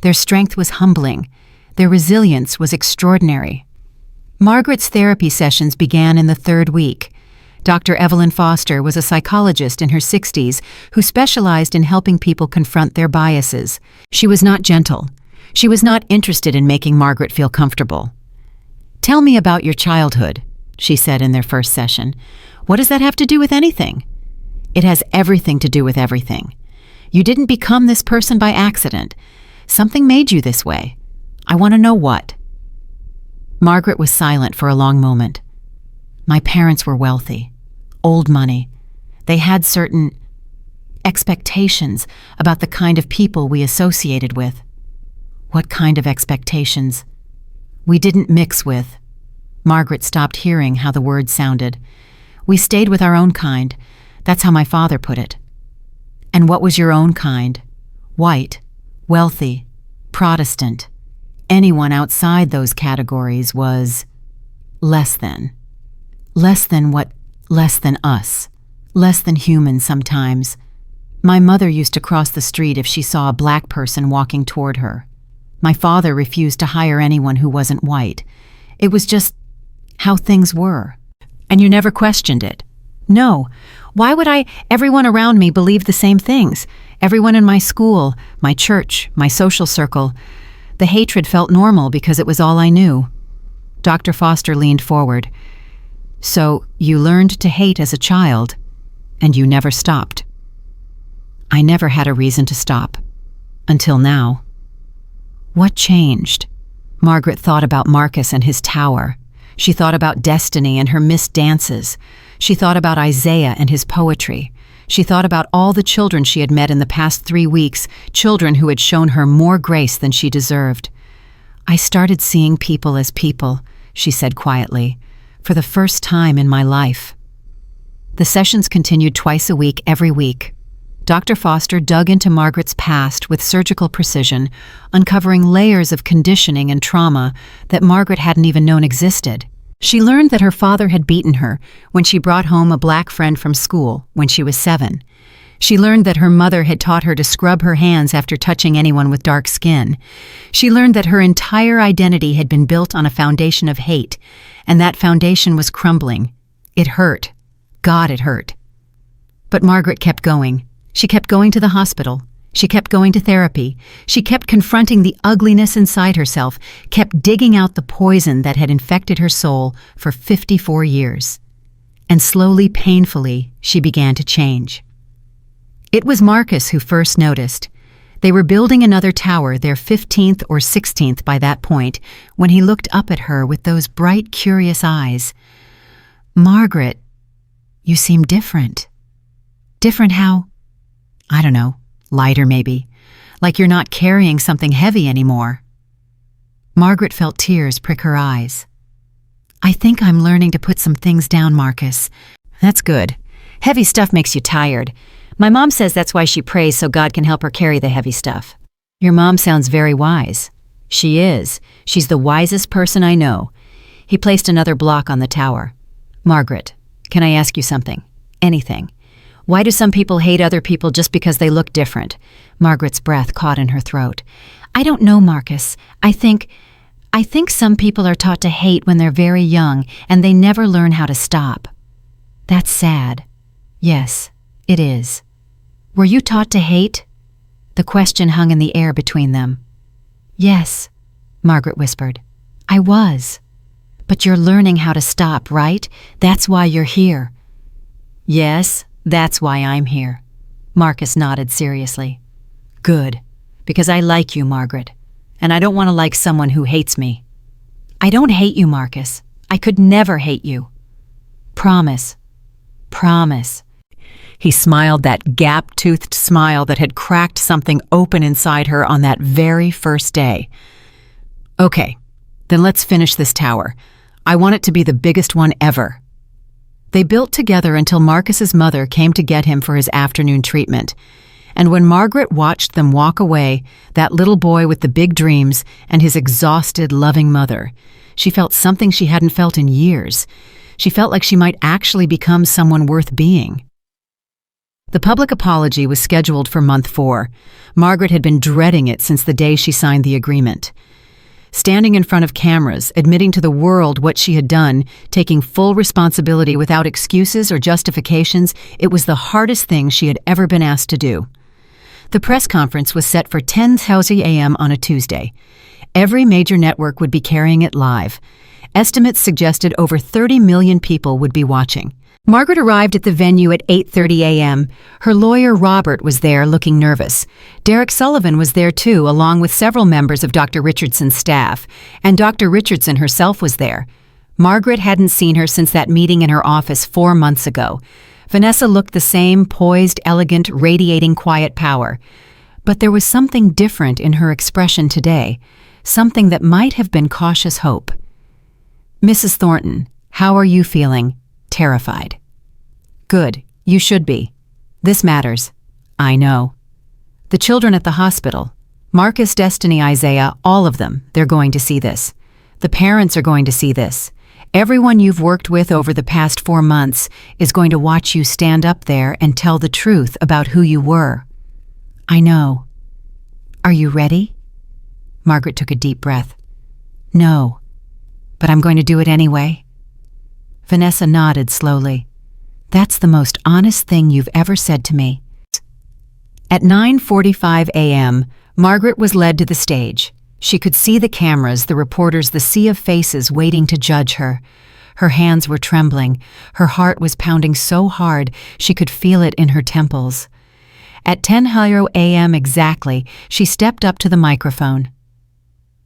Their strength was humbling. Their resilience was extraordinary. Margaret's therapy sessions began in the 3rd week. Dr. Evelyn Foster was a psychologist in her 60s who specialized in helping people confront their biases. She was not gentle. She was not interested in making Margaret feel comfortable. "Tell me about your childhood," she said in their first session. "What does that have to do with anything?" "It has everything to do with everything. You didn't become this person by accident. Something made you this way. I want to know what." Margaret was silent for a long moment. "My parents were wealthy. Old money. They had certain expectations about the kind of people we associated with." "What kind of expectations?" "We didn't mix with." Margaret stopped hearing how the words sounded. "We stayed with our own kind. That's how my father put it." "And what was your own kind?" "White, wealthy, Protestant. Anyone outside those categories was less than. Less than what? Less than us. Less than human sometimes. My mother used to cross the street if she saw a black person walking toward her. My father refused to hire anyone who wasn't white. It was just how things were." "And you never questioned it?" "No. Why would I? Everyone around me believed the same things. Everyone in my school, my church, my social circle. The hatred felt normal because it was all I knew." Dr. Foster leaned forward. "So you learned to hate as a child, and you never stopped." "I never had a reason to stop. Until now." What changed? Margaret thought about Marcus and his tower. She thought about Destiny and her missed dances. She thought about Isaiah and his poetry. She thought about all the children she had met in the past 3 weeks, children who had shown her more grace than she deserved. "I started seeing people as people," she said quietly, "for the first time in my life." The sessions continued twice a week, every week. Dr. Foster dug into Margaret's past with surgical precision, uncovering layers of conditioning and trauma that Margaret hadn't even known existed. She learned that her father had beaten her when she brought home a black friend from school when she was 7. She learned that her mother had taught her to scrub her hands after touching anyone with dark skin. She learned that her entire identity had been built on a foundation of hate, and that foundation was crumbling. It hurt. God, it hurt. But Margaret kept going. She kept going to the hospital. She kept going to therapy. She kept confronting the ugliness inside herself, kept digging out the poison that had infected her soul for 54 years. And slowly, painfully, she began to change. It was Marcus who first noticed. They were building another tower, their 15th or 16th by that point, when he looked up at her with those bright, curious eyes. "Margaret, you seem different." "Different how?" "I don't know. Lighter, maybe. Like you're not carrying something heavy anymore." Margaret felt tears prick her eyes. "I think I'm learning to put some things down, Marcus." "That's good. Heavy stuff makes you tired. My mom says that's why she prays so God can help her carry the heavy stuff." "Your mom sounds very wise." "She is. She's the wisest person I know." He placed another block on the tower. "Margaret, can I ask you something? Anything. Why do some people hate other people just because they look different?" Margaret's breath caught in her throat. "I don't know, Marcus. I think some people are taught to hate when they're very young, and they never learn how to stop." "That's sad." "Yes, it is." "Were you taught to hate?" The question hung in the air between them. "Yes," Margaret whispered. "I was. But you're learning how to stop, right? That's why you're here." "Yes, that's why I'm here." Marcus nodded seriously. "Good, because I like you, Margaret, and I don't want to like someone who hates me." "I don't hate you, Marcus. I could never hate you." "Promise." "Promise." He smiled that gap-toothed smile that had cracked something open inside her on that very first day. "Okay, then let's finish this tower. I want it to be the biggest one ever." They built together until Marcus's mother came to get him for his afternoon treatment. And when Margaret watched them walk away, that little boy with the big dreams and his exhausted, loving mother, she felt something she hadn't felt in years. She felt like she might actually become someone worth being. The public apology was scheduled for month 4. Margaret had been dreading it since the day she signed the agreement. Standing in front of cameras, admitting to the world what she had done, taking full responsibility without excuses or justifications, it was the hardest thing she had ever been asked to do. The press conference was set for 10:30 a.m. on a Tuesday. Every major network would be carrying it live. Estimates suggested over 30 million people would be watching. Margaret arrived at the venue at 8:30 a.m. Her lawyer, Robert, was there looking nervous. Derek Sullivan was there too, along with several members of Dr. Richardson's staff, and Dr. Richardson herself was there. Margaret hadn't seen her since that meeting in her office 4 months ago. Vanessa looked the same, poised, elegant, radiating quiet power. But there was something different in her expression today, something that might have been cautious hope. "Mrs. Thornton, how are you feeling?" "Terrified." "Good, you should be. This matters." "I know." "The children at the hospital, Marcus, Destiny, Isaiah, all of them, they're going to see this. The parents are going to see this. Everyone you've worked with over the past 4 months is going to watch you stand up there and tell the truth about who you were." "I know." "Are you ready?" Margaret took a deep breath. "No, but I'm going to do it anyway." Vanessa nodded slowly. "That's the most honest thing you've ever said to me." At 9:45 a.m., Margaret was led to the stage. She could see the cameras, the reporters, the sea of faces waiting to judge her. Her hands were trembling. Her heart was pounding so hard she could feel it in her temples. At 10:00 a.m. exactly, she stepped up to the microphone.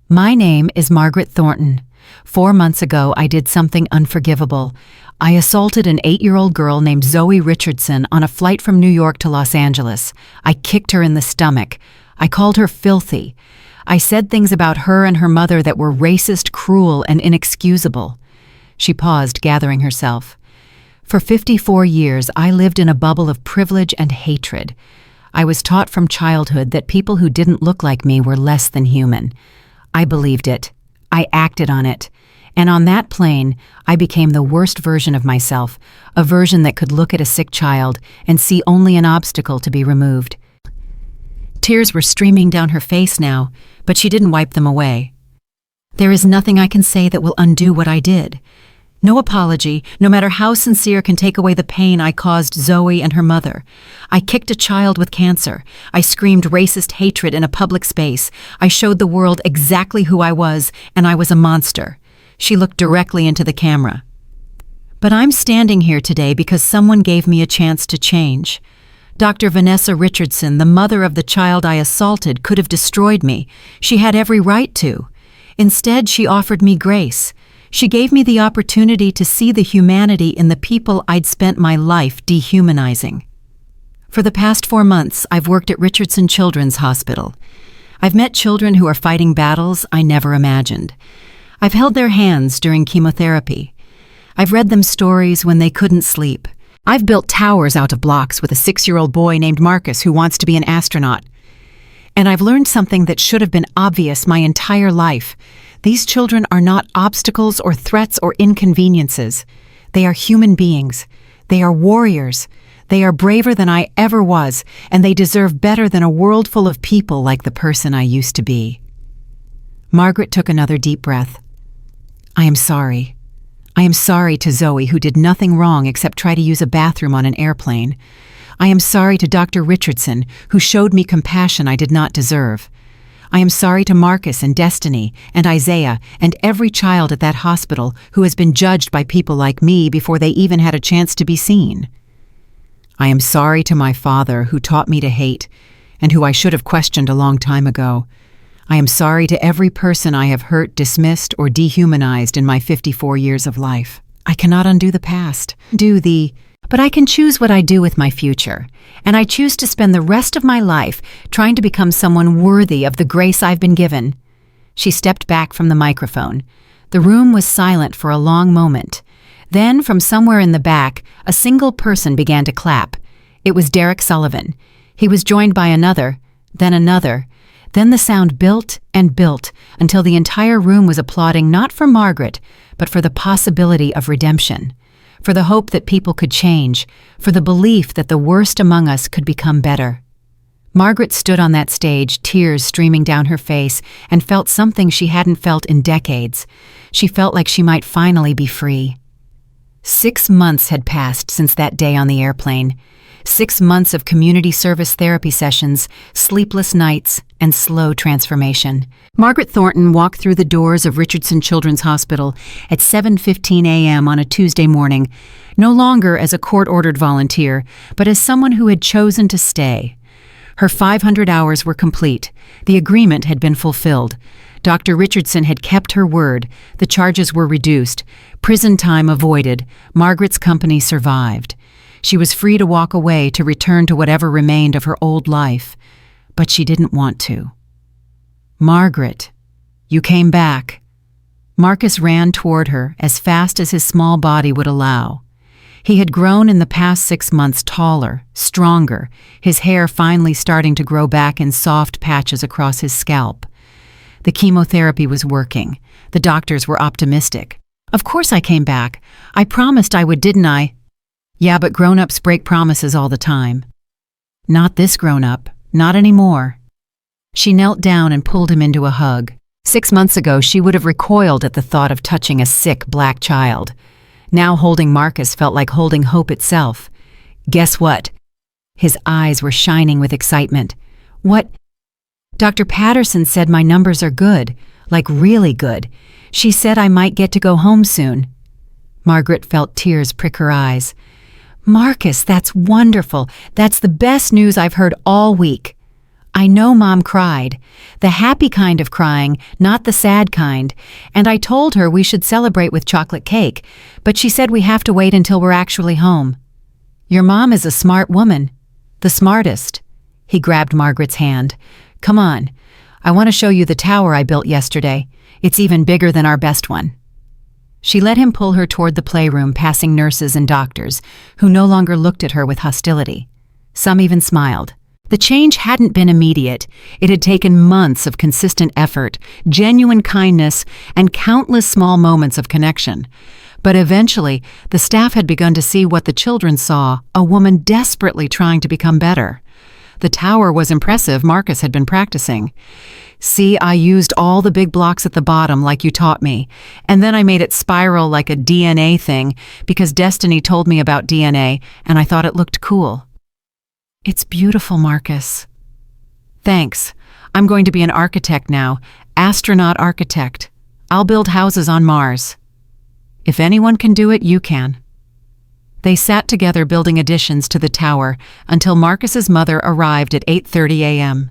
"My name is Margaret Thornton. 4 months ago, I did something unforgivable. I assaulted an 8-year-old girl named Zoe Richardson on a flight from New York to Los Angeles. I kicked her in the stomach. I called her filthy. I said things about her and her mother that were racist, cruel, and inexcusable." She paused, gathering herself. "For 54 years, I lived in a bubble of privilege and hatred. I was taught from childhood that people who didn't look like me were less than human. I believed it. I acted on it. And on that plane, I became the worst version of myself, a version that could look at a sick child and see only an obstacle to be removed." Tears were streaming down her face now, but she didn't wipe them away. "There is nothing I can say that will undo what I did. No apology, no matter how sincere, can take away the pain I caused Zoe and her mother. I kicked a child with cancer. I screamed racist hatred in a public space. I showed the world exactly who I was, and I was a monster. She looked directly into the camera. But I'm standing here today because someone gave me a chance to change. Dr. Vanessa Richardson, the mother of the child I assaulted, could have destroyed me. She had every right to. Instead, she offered me grace. She gave me the opportunity to see the humanity in the people I'd spent my life dehumanizing. For the past 4 months, I've worked at Richardson Children's Hospital. I've met children who are fighting battles I never imagined. I've held their hands during chemotherapy. I've read them stories when they couldn't sleep. I've built towers out of blocks with a 6-year-old boy named Marcus who wants to be an astronaut. And I've learned something that should have been obvious my entire life. These children are not obstacles or threats or inconveniences. They are human beings. They are warriors. They are braver than I ever was, and they deserve better than a world full of people like the person I used to be. Margaret took another deep breath. I am sorry. I am sorry to Zoe, who did nothing wrong except try to use a bathroom on an airplane. I am sorry to Dr. Richardson, who showed me compassion I did not deserve. I am sorry to Marcus and Destiny and Isaiah and every child at that hospital who has been judged by people like me before they even had a chance to be seen. I am sorry to my father, who taught me to hate and who I should have questioned a long time ago. I am sorry to every person I have hurt, dismissed, or dehumanized in my 54 years of life. I cannot undo the past, but I can choose what I do with my future, and I choose to spend the rest of my life trying to become someone worthy of the grace I've been given. She stepped back from the microphone. The room was silent for a long moment. Then, from somewhere in the back, a single person began to clap. It was Derek Sullivan. He was joined by another, then another. Then the sound built and built until the entire room was applauding not for Margaret, but for the possibility of redemption, for the hope that people could change, for the belief that the worst among us could become better. Margaret stood on that stage, tears streaming down her face, and felt something she hadn't felt in decades. She felt like she might finally be free. 6 months had passed since that day on the airplane. 6 months of community service therapy sessions, sleepless nights, and slow transformation. Margaret Thornton walked through the doors of Richardson Children's Hospital at 7:15 a.m. on a Tuesday morning, no longer as a court-ordered volunteer, but as someone who had chosen to stay. Her 500 hours were complete. The agreement had been fulfilled. Dr. Richardson had kept her word. The charges were reduced. Prison time avoided. Margaret's company survived. She was free to walk away, to return to whatever remained of her old life. But she didn't want to. Margaret, you came back. Marcus ran toward her as fast as his small body would allow. He had grown in the past 6 months taller, stronger, his hair finally starting to grow back in soft patches across his scalp. The chemotherapy was working. The doctors were optimistic. Of course I came back. I promised I would, didn't I? Yeah, but grown-ups break promises all the time. Not this grown-up. Not anymore. She knelt down and pulled him into a hug. 6 months ago, she would have recoiled at the thought of touching a sick black child. Now holding Marcus felt like holding hope itself. Guess what? His eyes were shining with excitement. What? Dr. Patterson said my numbers are good, like really good. She said I might get to go home soon. Margaret felt tears prick her eyes. Marcus, that's wonderful. That's the best news I've heard all week. I know Mom cried. The happy kind of crying, not the sad kind. And I told her we should celebrate with chocolate cake, but she said we have to wait until we're actually home. Your mom is a smart woman. The smartest. He grabbed Margaret's hand. Come on. I want to show you the tower I built yesterday. It's even bigger than our best one. She let him pull her toward the playroom, passing nurses and doctors, who no longer looked at her with hostility. Some even smiled. The change hadn't been immediate. It had taken months of consistent effort, genuine kindness, and countless small moments of connection. But eventually, the staff had begun to see what the children saw, a woman desperately trying to become better. The tower was impressive. Marcus had been practicing. See, I used all the big blocks at the bottom like you taught me, and then I made it spiral like a DNA thing because Destiny told me about DNA and I thought it looked cool. It's beautiful, Marcus. Thanks. I'm going to be an architect now, astronaut architect. I'll build houses on Mars. If anyone can do it, you can. They sat together building additions to the tower until Marcus's mother arrived at 8:30 a.m.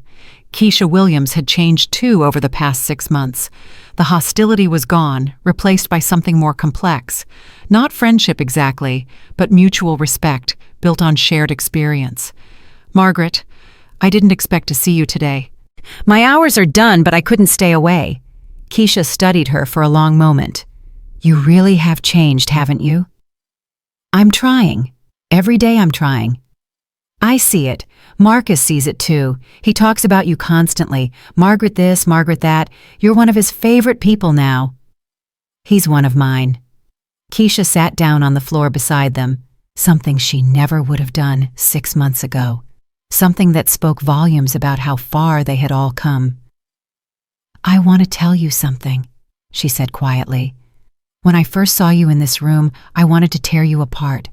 Keisha Williams had changed too over the past 6 months. The hostility was gone, replaced by something more complex. Not friendship exactly, but mutual respect, built on shared experience. Margaret, I didn't expect to see you today. My hours are done, but I couldn't stay away. Keisha studied her for a long moment. You really have changed, haven't you? I'm trying. Every day I'm trying. I see it. Marcus sees it too. He talks about you constantly. Margaret this, Margaret that. You're one of his favorite people now. He's one of mine. Keisha sat down on the floor beside them, something she never would have done 6 months ago. Something that spoke volumes about how far they had all come. I want to tell you something, she said quietly. When I first saw you in this room, I wanted to tear you apart.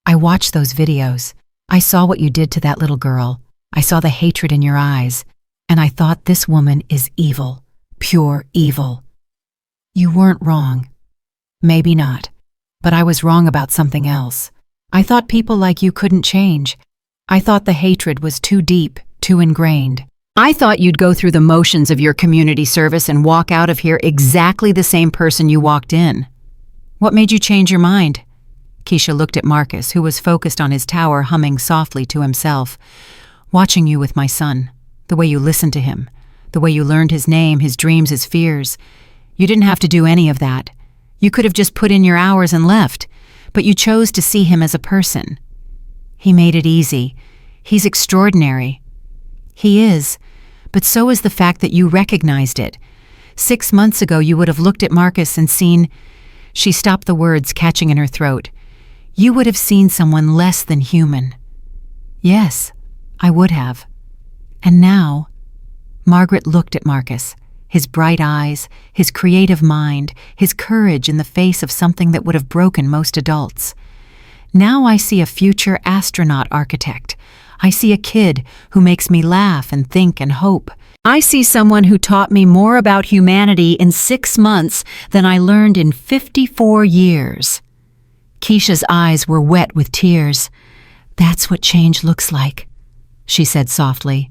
I watched those videos. I saw what you did to that little girl. I saw the hatred in your eyes. And I thought this woman is evil. Pure evil. You weren't wrong. Maybe not. But I was wrong about something else. I thought people like you couldn't change. I thought the hatred was too deep, too ingrained. I thought you'd go through the motions of your community service and walk out of here exactly the same person you walked in. What made you change your mind? Keisha looked at Marcus, who was focused on his tower, humming softly to himself. Watching you with my son, the way you listened to him, the way you learned his name, his dreams, his fears. You didn't have to do any of that. You could have just put in your hours and left, but you chose to see him as a person. He made it easy. He's extraordinary. He is, but so is the fact that you recognized it. 6 months ago, you would have looked at Marcus and seen... She stopped the words catching in her throat. You would have seen someone less than human. Yes, I would have. And now... Margaret looked at Marcus, his bright eyes, his creative mind, his courage in the face of something that would have broken most adults. Now I see a future astronaut architect. I see a kid who makes me laugh and think and hope. I see someone who taught me more about humanity in 6 months than I learned in 54 years. Keisha's eyes were wet with tears. That's what change looks like, she said softly.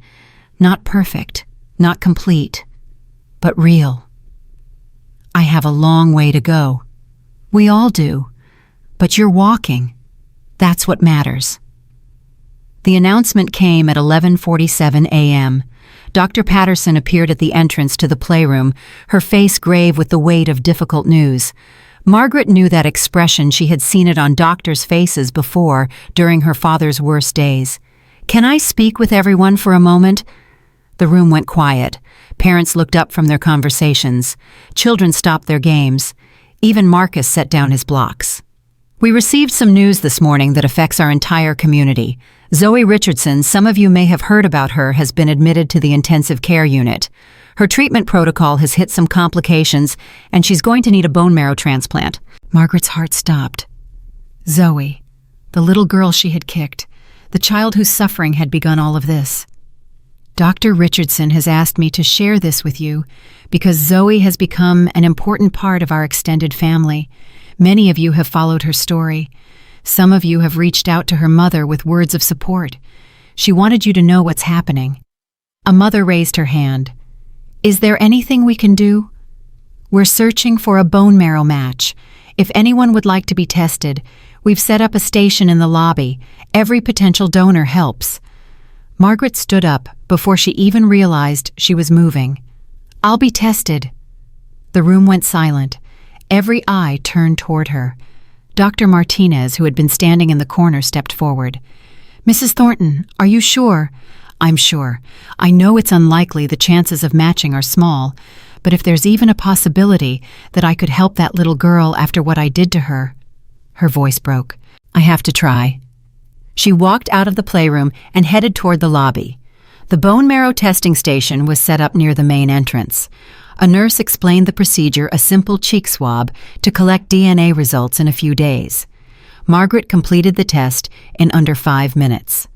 Not perfect, not complete, but real. I have a long way to go. We all do. But you're walking. That's what matters. The announcement came at 11:47 a.m. Dr. Patterson appeared at the entrance to the playroom, her face grave with the weight of difficult news. Margaret knew that expression. She had seen it on doctors' faces before, during her father's worst days. Can I speak with everyone for a moment? The room went quiet. Parents looked up from their conversations. Children stopped their games. Even Marcus set down his blocks. We received some news this morning that affects our entire community. Zoe Richardson, some of you may have heard about her, has been admitted to the intensive care unit. Her treatment protocol has hit some complications, and she's going to need a bone marrow transplant. Margaret's heart stopped. Zoe, the little girl she had kicked, the child whose suffering had begun all of this. Dr. Richardson has asked me to share this with you because Zoe has become an important part of our extended family. Many of you have followed her story. Some of you have reached out to her mother with words of support. She wanted you to know what's happening. A mother raised her hand. Is there anything we can do? We're searching for a bone marrow match. If anyone would like to be tested, we've set up a station in the lobby. Every potential donor helps. Margaret stood up before she even realized she was moving. I'll be tested. The room went silent. Every eye turned toward her. Dr. Martinez, who had been standing in the corner, stepped forward. Mrs. Thornton, are you sure? I'm sure. I know it's unlikely, the chances of matching are small, but if there's even a possibility that I could help that little girl after what I did to her... Her voice broke. I have to try. She walked out of the playroom and headed toward the lobby. The bone marrow testing station was set up near the main entrance. A nurse explained the procedure, a simple cheek swab, to collect DNA results in a few days. Margaret completed the test in under 5 minutes.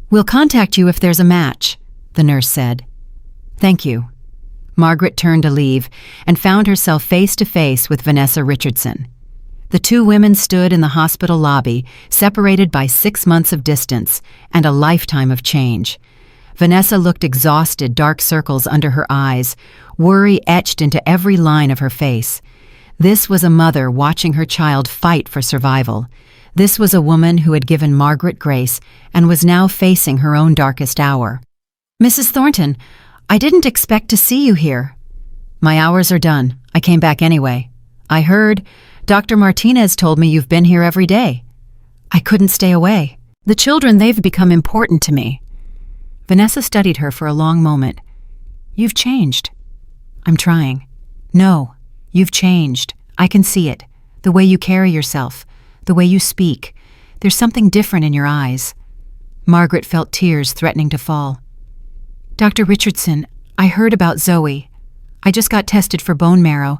"We'll contact you if there's a match," the nurse said. "Thank you." Margaret turned to leave and found herself face to face with Vanessa Richardson. The two women stood in the hospital lobby, separated by 6 months of distance and a lifetime of change. Vanessa looked exhausted, dark circles under her eyes, worry etched into every line of her face. This was a mother watching her child fight for survival. This was a woman who had given Margaret grace and was now facing her own darkest hour. "Mrs. Thornton, I didn't expect to see you here." "My hours are done. I came back anyway. I heard Dr. Martinez told me you've been here every day." "I couldn't stay away. The children, they've become important to me." Vanessa studied her for a long moment. "You've changed." "I'm trying." "No, you've changed. I can see it. The way you carry yourself, the way you speak. There's something different in your eyes." Margaret felt tears threatening to fall. "Dr. Richardson, I heard about Zoe. I just got tested for bone marrow.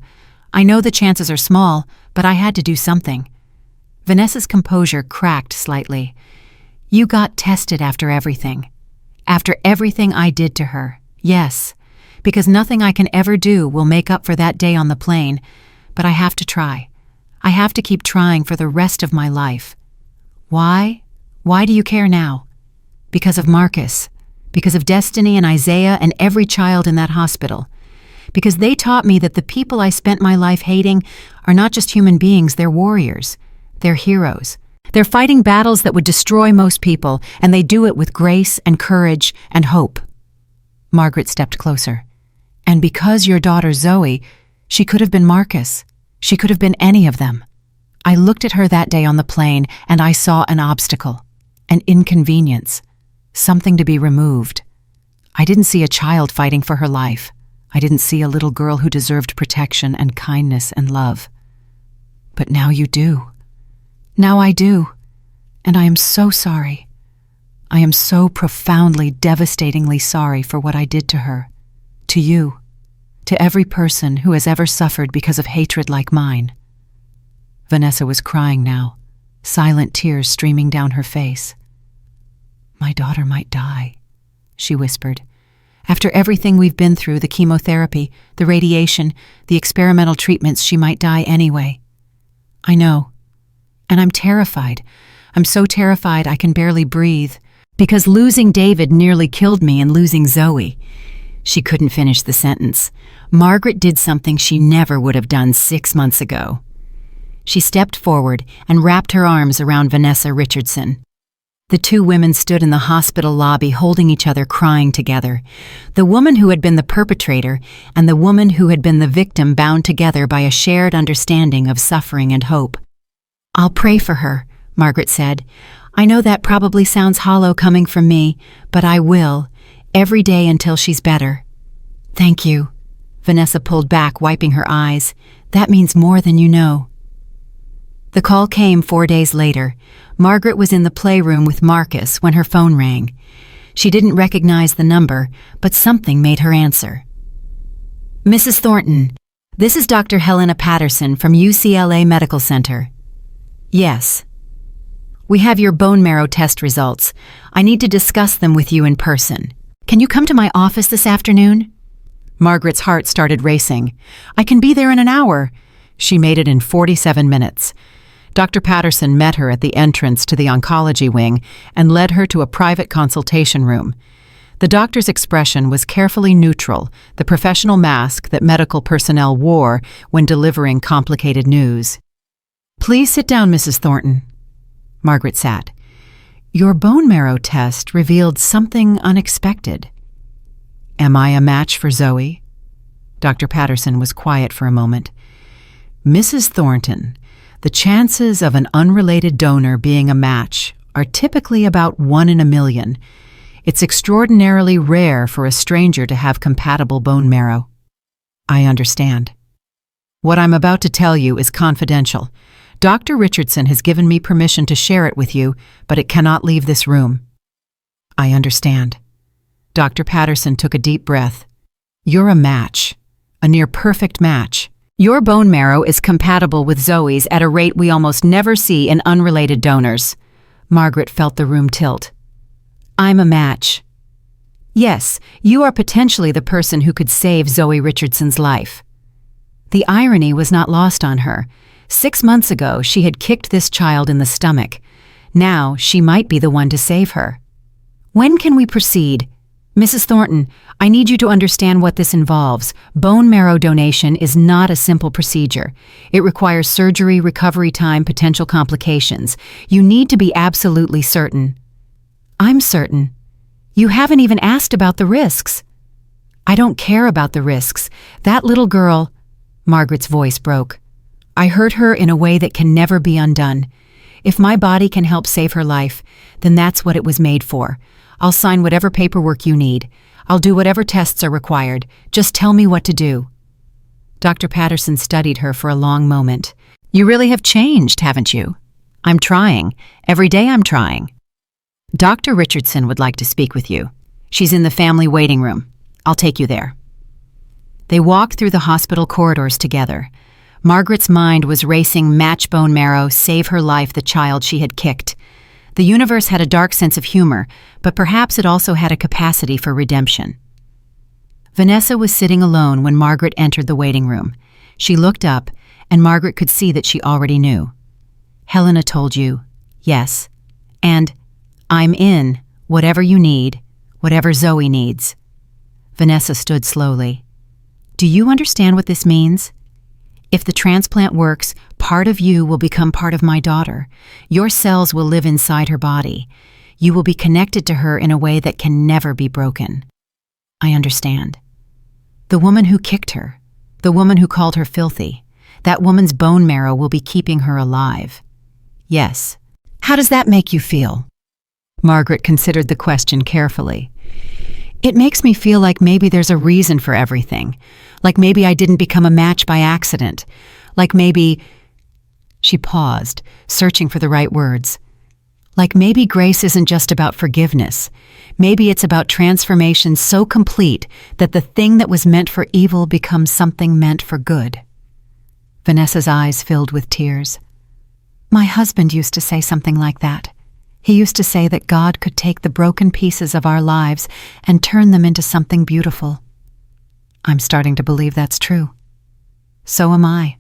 I know the chances are small, but I had to do something." Vanessa's composure cracked slightly. "You got tested after everything. After everything I did to her. Yes, because nothing I can ever do will make up for that day on the plane, but I have to try. I have to keep trying for the rest of my life." "Why? Why do you care now?" "Because of Marcus. Because of Destiny and Isaiah and every child in that hospital. Because they taught me that the people I spent my life hating are not just human beings, they're warriors. They're heroes. They're fighting battles that would destroy most people, and they do it with grace and courage and hope." Margaret stepped closer. "And because your daughter Zoe, she could have been Marcus. She could have been any of them. I looked at her that day on the plane, and I saw an obstacle, an inconvenience, something to be removed. I didn't see a child fighting for her life. I didn't see a little girl who deserved protection and kindness and love. But now you do. Now I do. And I am so sorry. I am so profoundly, devastatingly sorry for what I did to her, to you, to every person who has ever suffered because of hatred like mine." Vanessa was crying now, silent tears streaming down her face. "My daughter might die," she whispered. "After everything we've been through, the chemotherapy, the radiation, the experimental treatments, she might die anyway." "I know. And I'm terrified. I'm so terrified I can barely breathe. Because losing David nearly killed me and losing Zoe." She couldn't finish the sentence. Margaret did something she never would have done 6 months ago. She stepped forward and wrapped her arms around Vanessa Richardson. The two women stood in the hospital lobby holding each other, crying together. The woman who had been the perpetrator and the woman who had been the victim, bound together by a shared understanding of suffering and hope. "I'll pray for her," Margaret said. "I know that probably sounds hollow coming from me, but I will, every day until she's better." "Thank you." Vanessa pulled back, wiping her eyes. "That means more than you know." The call came 4 days later. Margaret was in the playroom with Marcus when her phone rang. She didn't recognize the number, but something made her answer. "Mrs. Thornton, this is Dr. Helena Patterson from UCLA Medical Center." "Yes." "We have your bone marrow test results. I need to discuss them with you in person. Can you come to my office this afternoon?" Margaret's heart started racing. "I can be there in an hour." She made it in 47 minutes. Dr. Patterson met her at the entrance to the oncology wing and led her to a private consultation room. The doctor's expression was carefully neutral, the professional mask that medical personnel wore when delivering complicated news. "Please sit down, Mrs. Thornton." Margaret sat. "Your bone marrow test revealed something unexpected." "Am I a match for Zoe?" Dr. Patterson was quiet for a moment. "Mrs. Thornton, the chances of an unrelated donor being a match are typically about 1 in a million. It's extraordinarily rare for a stranger to have compatible bone marrow." "I understand. What I'm about to tell you is confidential. Dr. Richardson has given me permission to share it with you, but it cannot leave this room." "I understand." Dr. Patterson took a deep breath. You're a match. A near-perfect match. Your bone marrow is compatible with Zoe's at a rate we almost never see in unrelated donors. Margaret felt the room tilt. I'm a match. Yes, you are potentially the person who could save Zoe Richardson's life. The irony was not lost on her. 6 months ago, she had kicked this child in the stomach. Now, she might be the one to save her. When can we proceed? Mrs. Thornton, I need you to understand what this involves. Bone marrow donation is not a simple procedure. It requires surgery, recovery time, potential complications. You need to be absolutely certain. I'm certain. You haven't even asked about the risks. I don't care about the risks. That little girl... Margaret's voice broke. I hurt her in a way that can never be undone. If my body can help save her life, then that's what it was made for. I'll sign whatever paperwork you need. I'll do whatever tests are required. Just tell me what to do. Dr. Patterson studied her for a long moment. You really have changed, haven't you? I'm trying. Every day I'm trying. Dr. Richardson would like to speak with you. She's in the family waiting room. I'll take you there. They walked through the hospital corridors together. Margaret's mind was racing match bone marrow, save her life, the child she had kicked. The universe had a dark sense of humor, but perhaps it also had a capacity for redemption. Vanessa was sitting alone when Margaret entered the waiting room. She looked up, and Margaret could see that she already knew. Helena told you, yes, and I'm in, whatever you need, whatever Zoe needs. Vanessa stood slowly. Do you understand what this means? If the transplant works, part of you will become part of my daughter. Your cells will live inside her body. You will be connected to her in a way that can never be broken. I understand. The woman who kicked her, the woman who called her filthy, that woman's bone marrow will be keeping her alive. Yes. How does that make you feel? Margaret considered the question carefully. It makes me feel like maybe there's a reason for everything. Like maybe I didn't become a match by accident. Like maybe... She paused, searching for the right words. Like maybe grace isn't just about forgiveness. Maybe it's about transformation so complete that the thing that was meant for evil becomes something meant for good. Vanessa's eyes filled with tears. My husband used to say something like that. He used to say that God could take the broken pieces of our lives and turn them into something beautiful. I'm starting to believe that's true. So am I.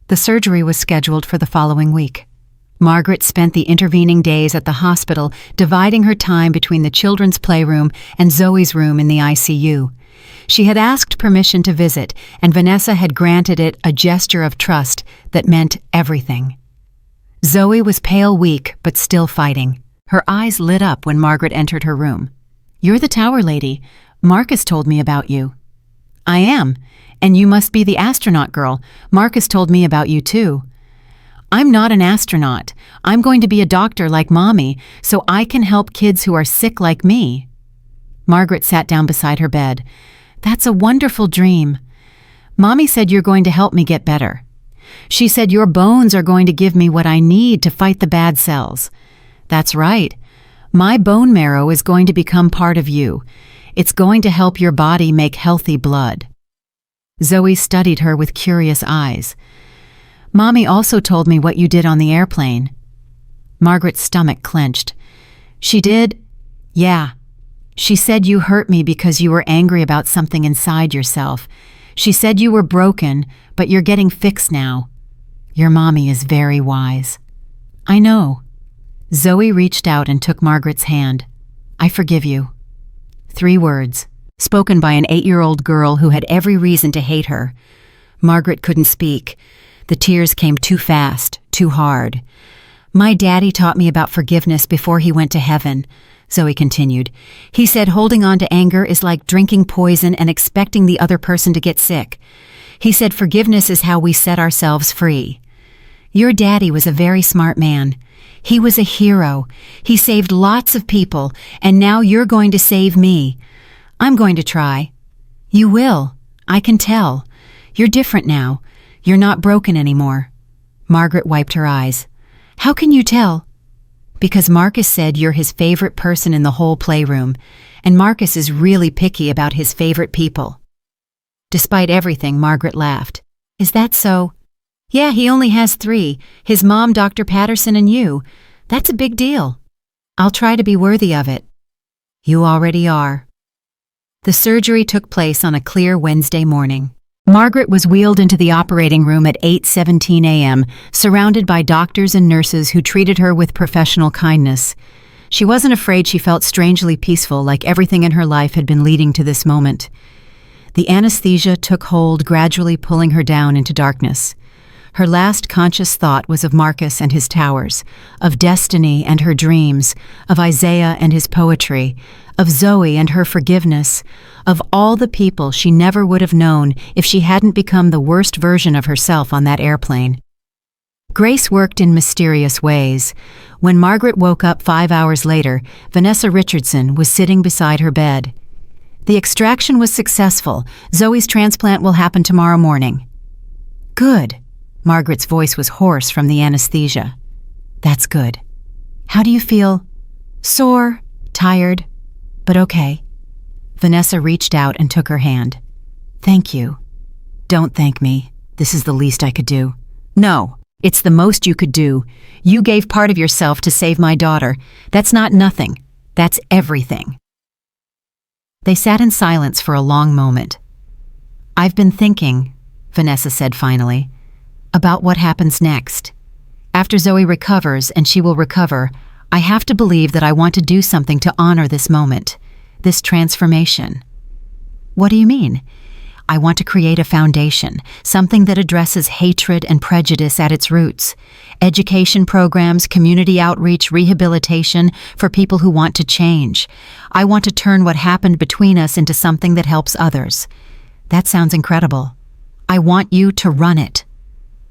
The surgery was scheduled for the following week. Margaret spent the intervening days at the hospital dividing her time between the children's playroom and Zoe's room in the ICU. She had asked permission to visit, and Vanessa had granted it a gesture of trust that meant everything. Zoe was pale weak, but still fighting. Her eyes lit up when Margaret entered her room. You're the tower lady. Marcus told me about you. I am, and you must be the astronaut girl. Marcus told me about you too. I'm not an astronaut. I'm going to be a doctor like Mommy, so I can help kids who are sick like me. Margaret sat down beside her bed. That's a wonderful dream. Mommy said you're going to help me get better. She said your bones are going to give me what I need to fight the bad cells. That's right. My bone marrow is going to become part of you. It's going to help your body make healthy blood. Zoe studied her with curious eyes. Mommy also told me what you did on the airplane. Margaret's stomach clenched. She did? Yeah. She said you hurt me because you were angry about something inside yourself. She said you were broken, but you're getting fixed now. Your mommy is very wise. I know. Zoe reached out and took Margaret's hand. I forgive you. 3 words, spoken by an 8-year-old girl who had every reason to hate her. Margaret couldn't speak. The tears came too fast, too hard. My daddy taught me about forgiveness before he went to heaven, Zoe continued. He said holding on to anger is like drinking poison and expecting the other person to get sick. He said forgiveness is how we set ourselves free. Your daddy was a very smart man. He was a hero. He saved lots of people, and now you're going to save me. I'm going to try. You will. I can tell. You're different now. You're not broken anymore. Margaret wiped her eyes. How can you tell? Because Marcus said you're his favorite person in the whole playroom, and Marcus is really picky about his favorite people." Despite everything, Margaret laughed. "Is that so?" "Yeah, he only has 3, his mom, Dr. Patterson, and you. That's a big deal. I'll try to be worthy of it." "You already are." The surgery took place on a clear Wednesday morning. Margaret was wheeled into the operating room at 8:17 a.m., surrounded by doctors and nurses who treated her with professional kindness. She wasn't afraid. She felt strangely peaceful, like everything in her life had been leading to this moment. The anesthesia took hold, gradually pulling her down into darkness. Her last conscious thought was of Marcus and his towers, of destiny and her dreams, of Isaiah and his poetry, of Zoe and her forgiveness, of all the people she never would have known if she hadn't become the worst version of herself on that airplane. Grace worked in mysterious ways. When Margaret woke up 5 hours later, Vanessa Richardson was sitting beside her bed. "The extraction was successful. Zoe's transplant will happen tomorrow morning." "Good." Margaret's voice was hoarse from the anesthesia. "That's good. How do you feel?" "Sore, tired, but okay." Vanessa reached out and took her hand. "Thank you." "Don't thank me. This is the least I could do." "No, it's the most you could do. You gave part of yourself to save my daughter. That's not nothing. That's everything." They sat in silence for a long moment. "I've been thinking," Vanessa said finally, "about what happens next. After Zoe recovers, and she will recover, I have to believe that I want to do something to honor this moment, this transformation." "What do you mean?" "I want to create a foundation, something that addresses hatred and prejudice at its roots. Education programs, community outreach, rehabilitation for people who want to change. I want to turn what happened between us into something that helps others." "That sounds incredible." "I want you to run it."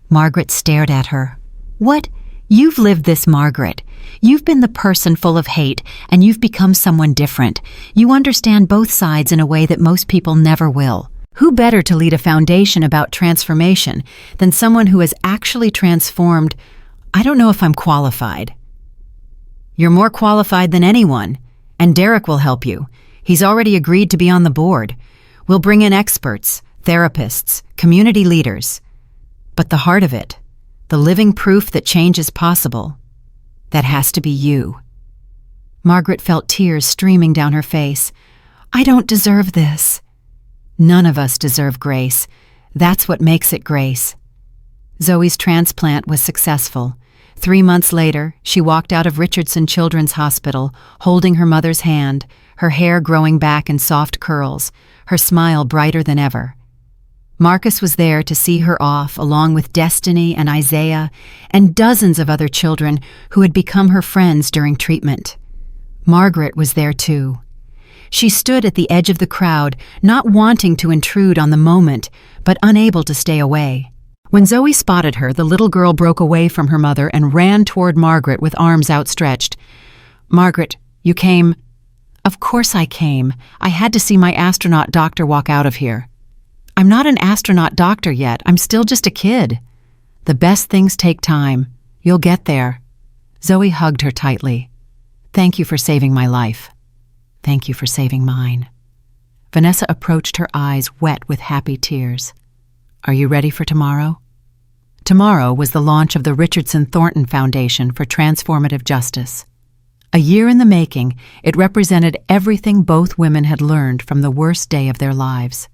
Margaret stared at her. "What? You've lived this, Margaret. You've been the person full of hate, and you've become someone different. You understand both sides in a way that most people never will. Who better to lead a foundation about transformation than someone who has actually transformed? I don't know if I'm qualified." "You're more qualified than anyone, and Derek will help you. He's already agreed to be on the board. We'll bring in experts, therapists, community leaders. But the heart of it, the living proof that change is possible, that has to be you." Margaret felt tears streaming down her face. "I don't deserve this." "None of us deserve grace. That's what makes it grace." Zoe's transplant was successful. 3 months later, she walked out of Richardson Children's Hospital, holding her mother's hand, her hair growing back in soft curls, her smile brighter than ever. Marcus was there to see her off, along with Destiny and Isaiah and dozens of other children who had become her friends during treatment. Margaret was there too. She stood at the edge of the crowd, not wanting to intrude on the moment, but unable to stay away. When Zoe spotted her, the little girl broke away from her mother and ran toward Margaret with arms outstretched. "Margaret, you came?" "Of course I came. I had to see my astronaut doctor walk out of here." "I'm not an astronaut doctor yet. I'm still just a kid." "The best things take time. You'll get there." Zoe hugged her tightly. "Thank you for saving my life." "Thank you for saving mine." Vanessa approached, her eyes wet with happy tears. "Are you ready for tomorrow?" Tomorrow was the launch of the Richardson Thornton Foundation for Transformative Justice. A year in the making, it represented everything both women had learned from the worst day of their lives.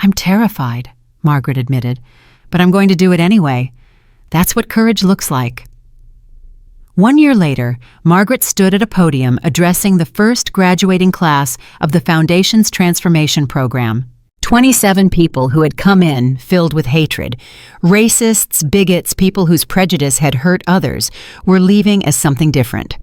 "I'm terrified," Margaret admitted, "but I'm going to do it anyway. That's what courage looks like." 1 year later, Margaret stood at a podium addressing the first graduating class of the Foundation's transformation program. 27 people who had come in filled with hatred. Racists, bigots, people whose prejudice had hurt others, were leaving as something different.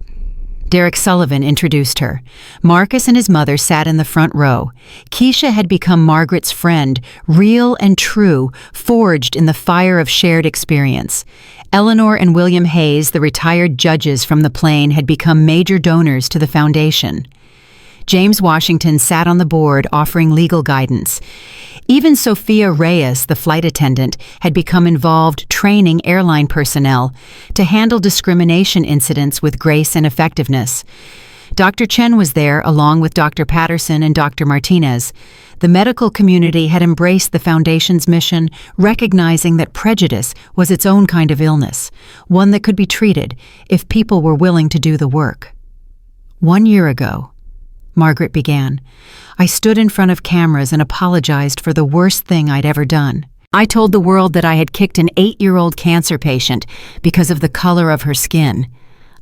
Derek Sullivan introduced her. Marcus and his mother sat in the front row. Keisha had become Margaret's friend, real and true, forged in the fire of shared experience. Eleanor and William Hayes, the retired judges from the plane, had become major donors to the foundation. James Washington sat on the board offering legal guidance. Even Sophia Reyes, the flight attendant, had become involved training airline personnel to handle discrimination incidents with grace and effectiveness. Dr. Chen was there along with Dr. Patterson and Dr. Martinez. The medical community had embraced the Foundation's mission, recognizing that prejudice was its own kind of illness, one that could be treated if people were willing to do the work. 1 year ago, Margaret began, I stood in front of cameras and apologized for the worst thing I'd ever done. I told the world that I had kicked an 8-year-old cancer patient because of the color of her skin.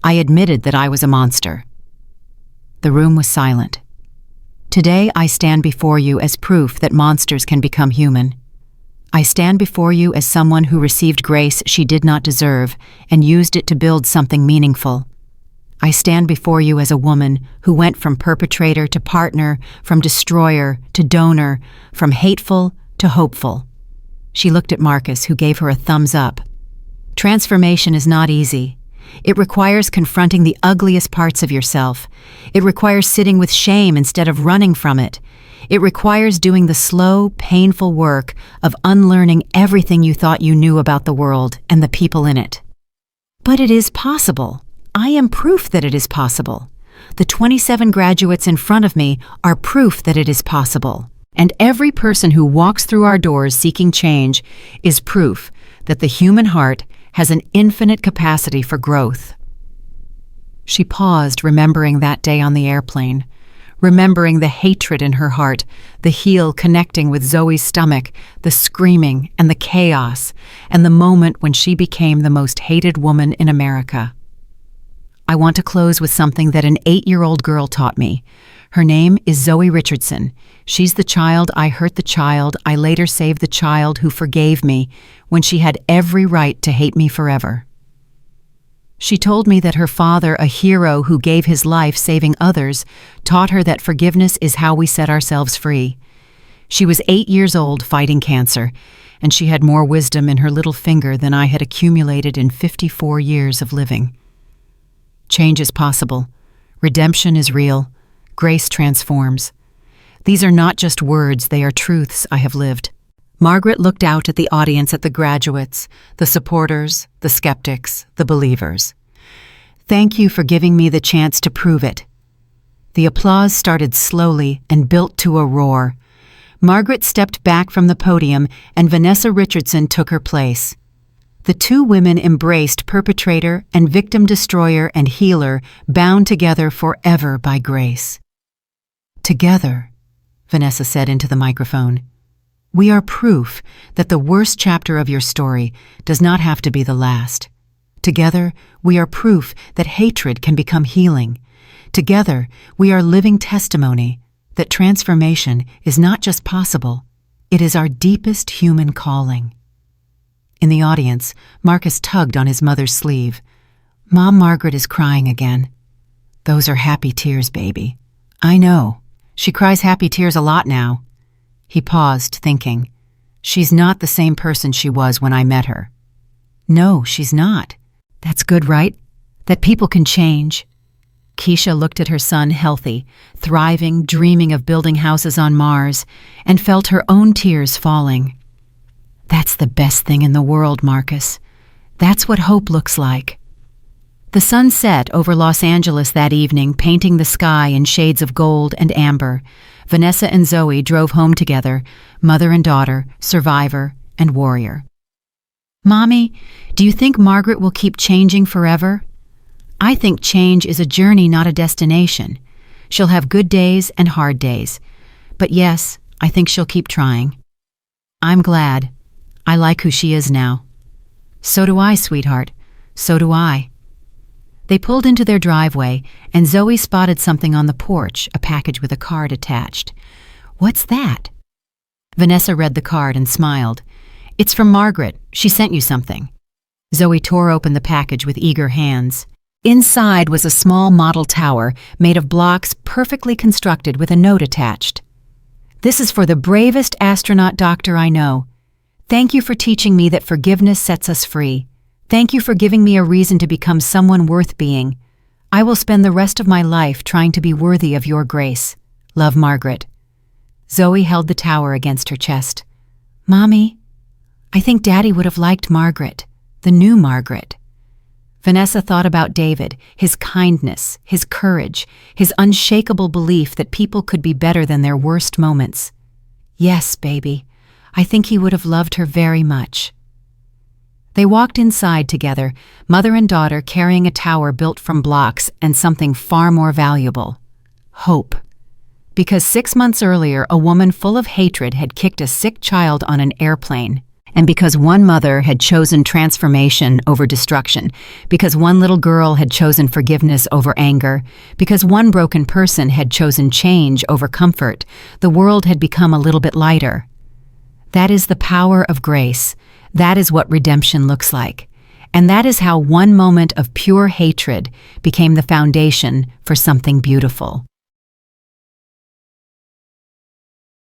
I admitted that I was a monster. The room was silent. Today I stand before you as proof that monsters can become human. I stand before you as someone who received grace she did not deserve and used it to build something meaningful. I stand before you as a woman who went from perpetrator to partner, from destroyer to donor, from hateful to hopeful. She looked at Marcus, who gave her a thumbs up. Transformation is not easy. It requires confronting the ugliest parts of yourself. It requires sitting with shame instead of running from it. It requires doing the slow, painful work of unlearning everything you thought you knew about the world and the people in it. But it is possible. I am proof that it is possible. The 27 graduates in front of me are proof that it is possible. And every person who walks through our doors seeking change is proof that the human heart has an infinite capacity for growth. She paused, remembering that day on the airplane, remembering the hatred in her heart, the heel connecting with Zoe's stomach, the screaming and the chaos, and the moment when she became the most hated woman in America. I want to close with something that an 8-year-old girl taught me. Her name is Zoe Richardson. She's the child I hurt, the child I later saved, the child who forgave me when she had every right to hate me forever. She told me that her father, a hero who gave his life saving others, taught her that forgiveness is how we set ourselves free. She was 8 years old fighting cancer, and she had more wisdom in her little finger than I had accumulated in 54 years of living. Change is possible. Redemption is real. Grace transforms. These are not just words, they are truths I have lived. Margaret looked out at the audience, at the graduates, the supporters, the skeptics, the believers. Thank you for giving me the chance to prove it. The applause started slowly and built to a roar. Margaret stepped back from the podium and Vanessa Richardson took her place. The two women embraced perpetrator and victim destroyer and healer, bound together forever by grace. Together, Vanessa said into the microphone, we are proof that the worst chapter of your story does not have to be the last. Together, we are proof that hatred can become healing. Together, we are living testimony that transformation is not just possible, it is our deepest human calling. In the audience, Marcus tugged on his mother's sleeve. Mom, Margaret is crying again. Those are happy tears, baby. I know. She cries happy tears a lot now. He paused, thinking. She's not the same person she was when I met her. No, she's not. That's good, right? That people can change. Keisha looked at her son, healthy, thriving, dreaming of building houses on Mars, and felt her own tears falling. That's the best thing in the world, Marcus. That's what hope looks like. The sun set over Los Angeles that evening, painting the sky in shades of gold and amber. Vanessa and Zoe drove home together, mother and daughter, survivor and warrior. Mommy, do you think Margaret will keep changing forever? I think change is a journey, not a destination. She'll have good days and hard days. But yes, I think she'll keep trying. I'm glad. I like who she is now. So do I, sweetheart. So do I. They pulled into their driveway, and Zoe spotted something on the porch, a package with a card attached. What's that? Vanessa read the card and smiled. It's from Margaret. She sent you something. Zoe tore open the package with eager hands. Inside was a small model tower made of blocks perfectly constructed with a note attached. This is for the bravest astronaut doctor I know. Thank you for teaching me that forgiveness sets us free. Thank you for giving me a reason to become someone worth being. I will spend the rest of my life trying to be worthy of your grace. Love, Margaret. Zoe held the tower against her chest. Mommy, I think Daddy would have liked Margaret, the new Margaret. Vanessa thought about David, his kindness, his courage, his unshakable belief that people could be better than their worst moments. Yes, baby, I think he would have loved her very much. They walked inside together, mother and daughter carrying a tower built from blocks and something far more valuable: hope. Because 6 months earlier, a woman full of hatred had kicked a sick child on an airplane. And because one mother had chosen transformation over destruction, because one little girl had chosen forgiveness over anger, because one broken person had chosen change over comfort, the world had become a little bit lighter. That is the power of grace. That is what redemption looks like. And that is how one moment of pure hatred became the foundation for something beautiful.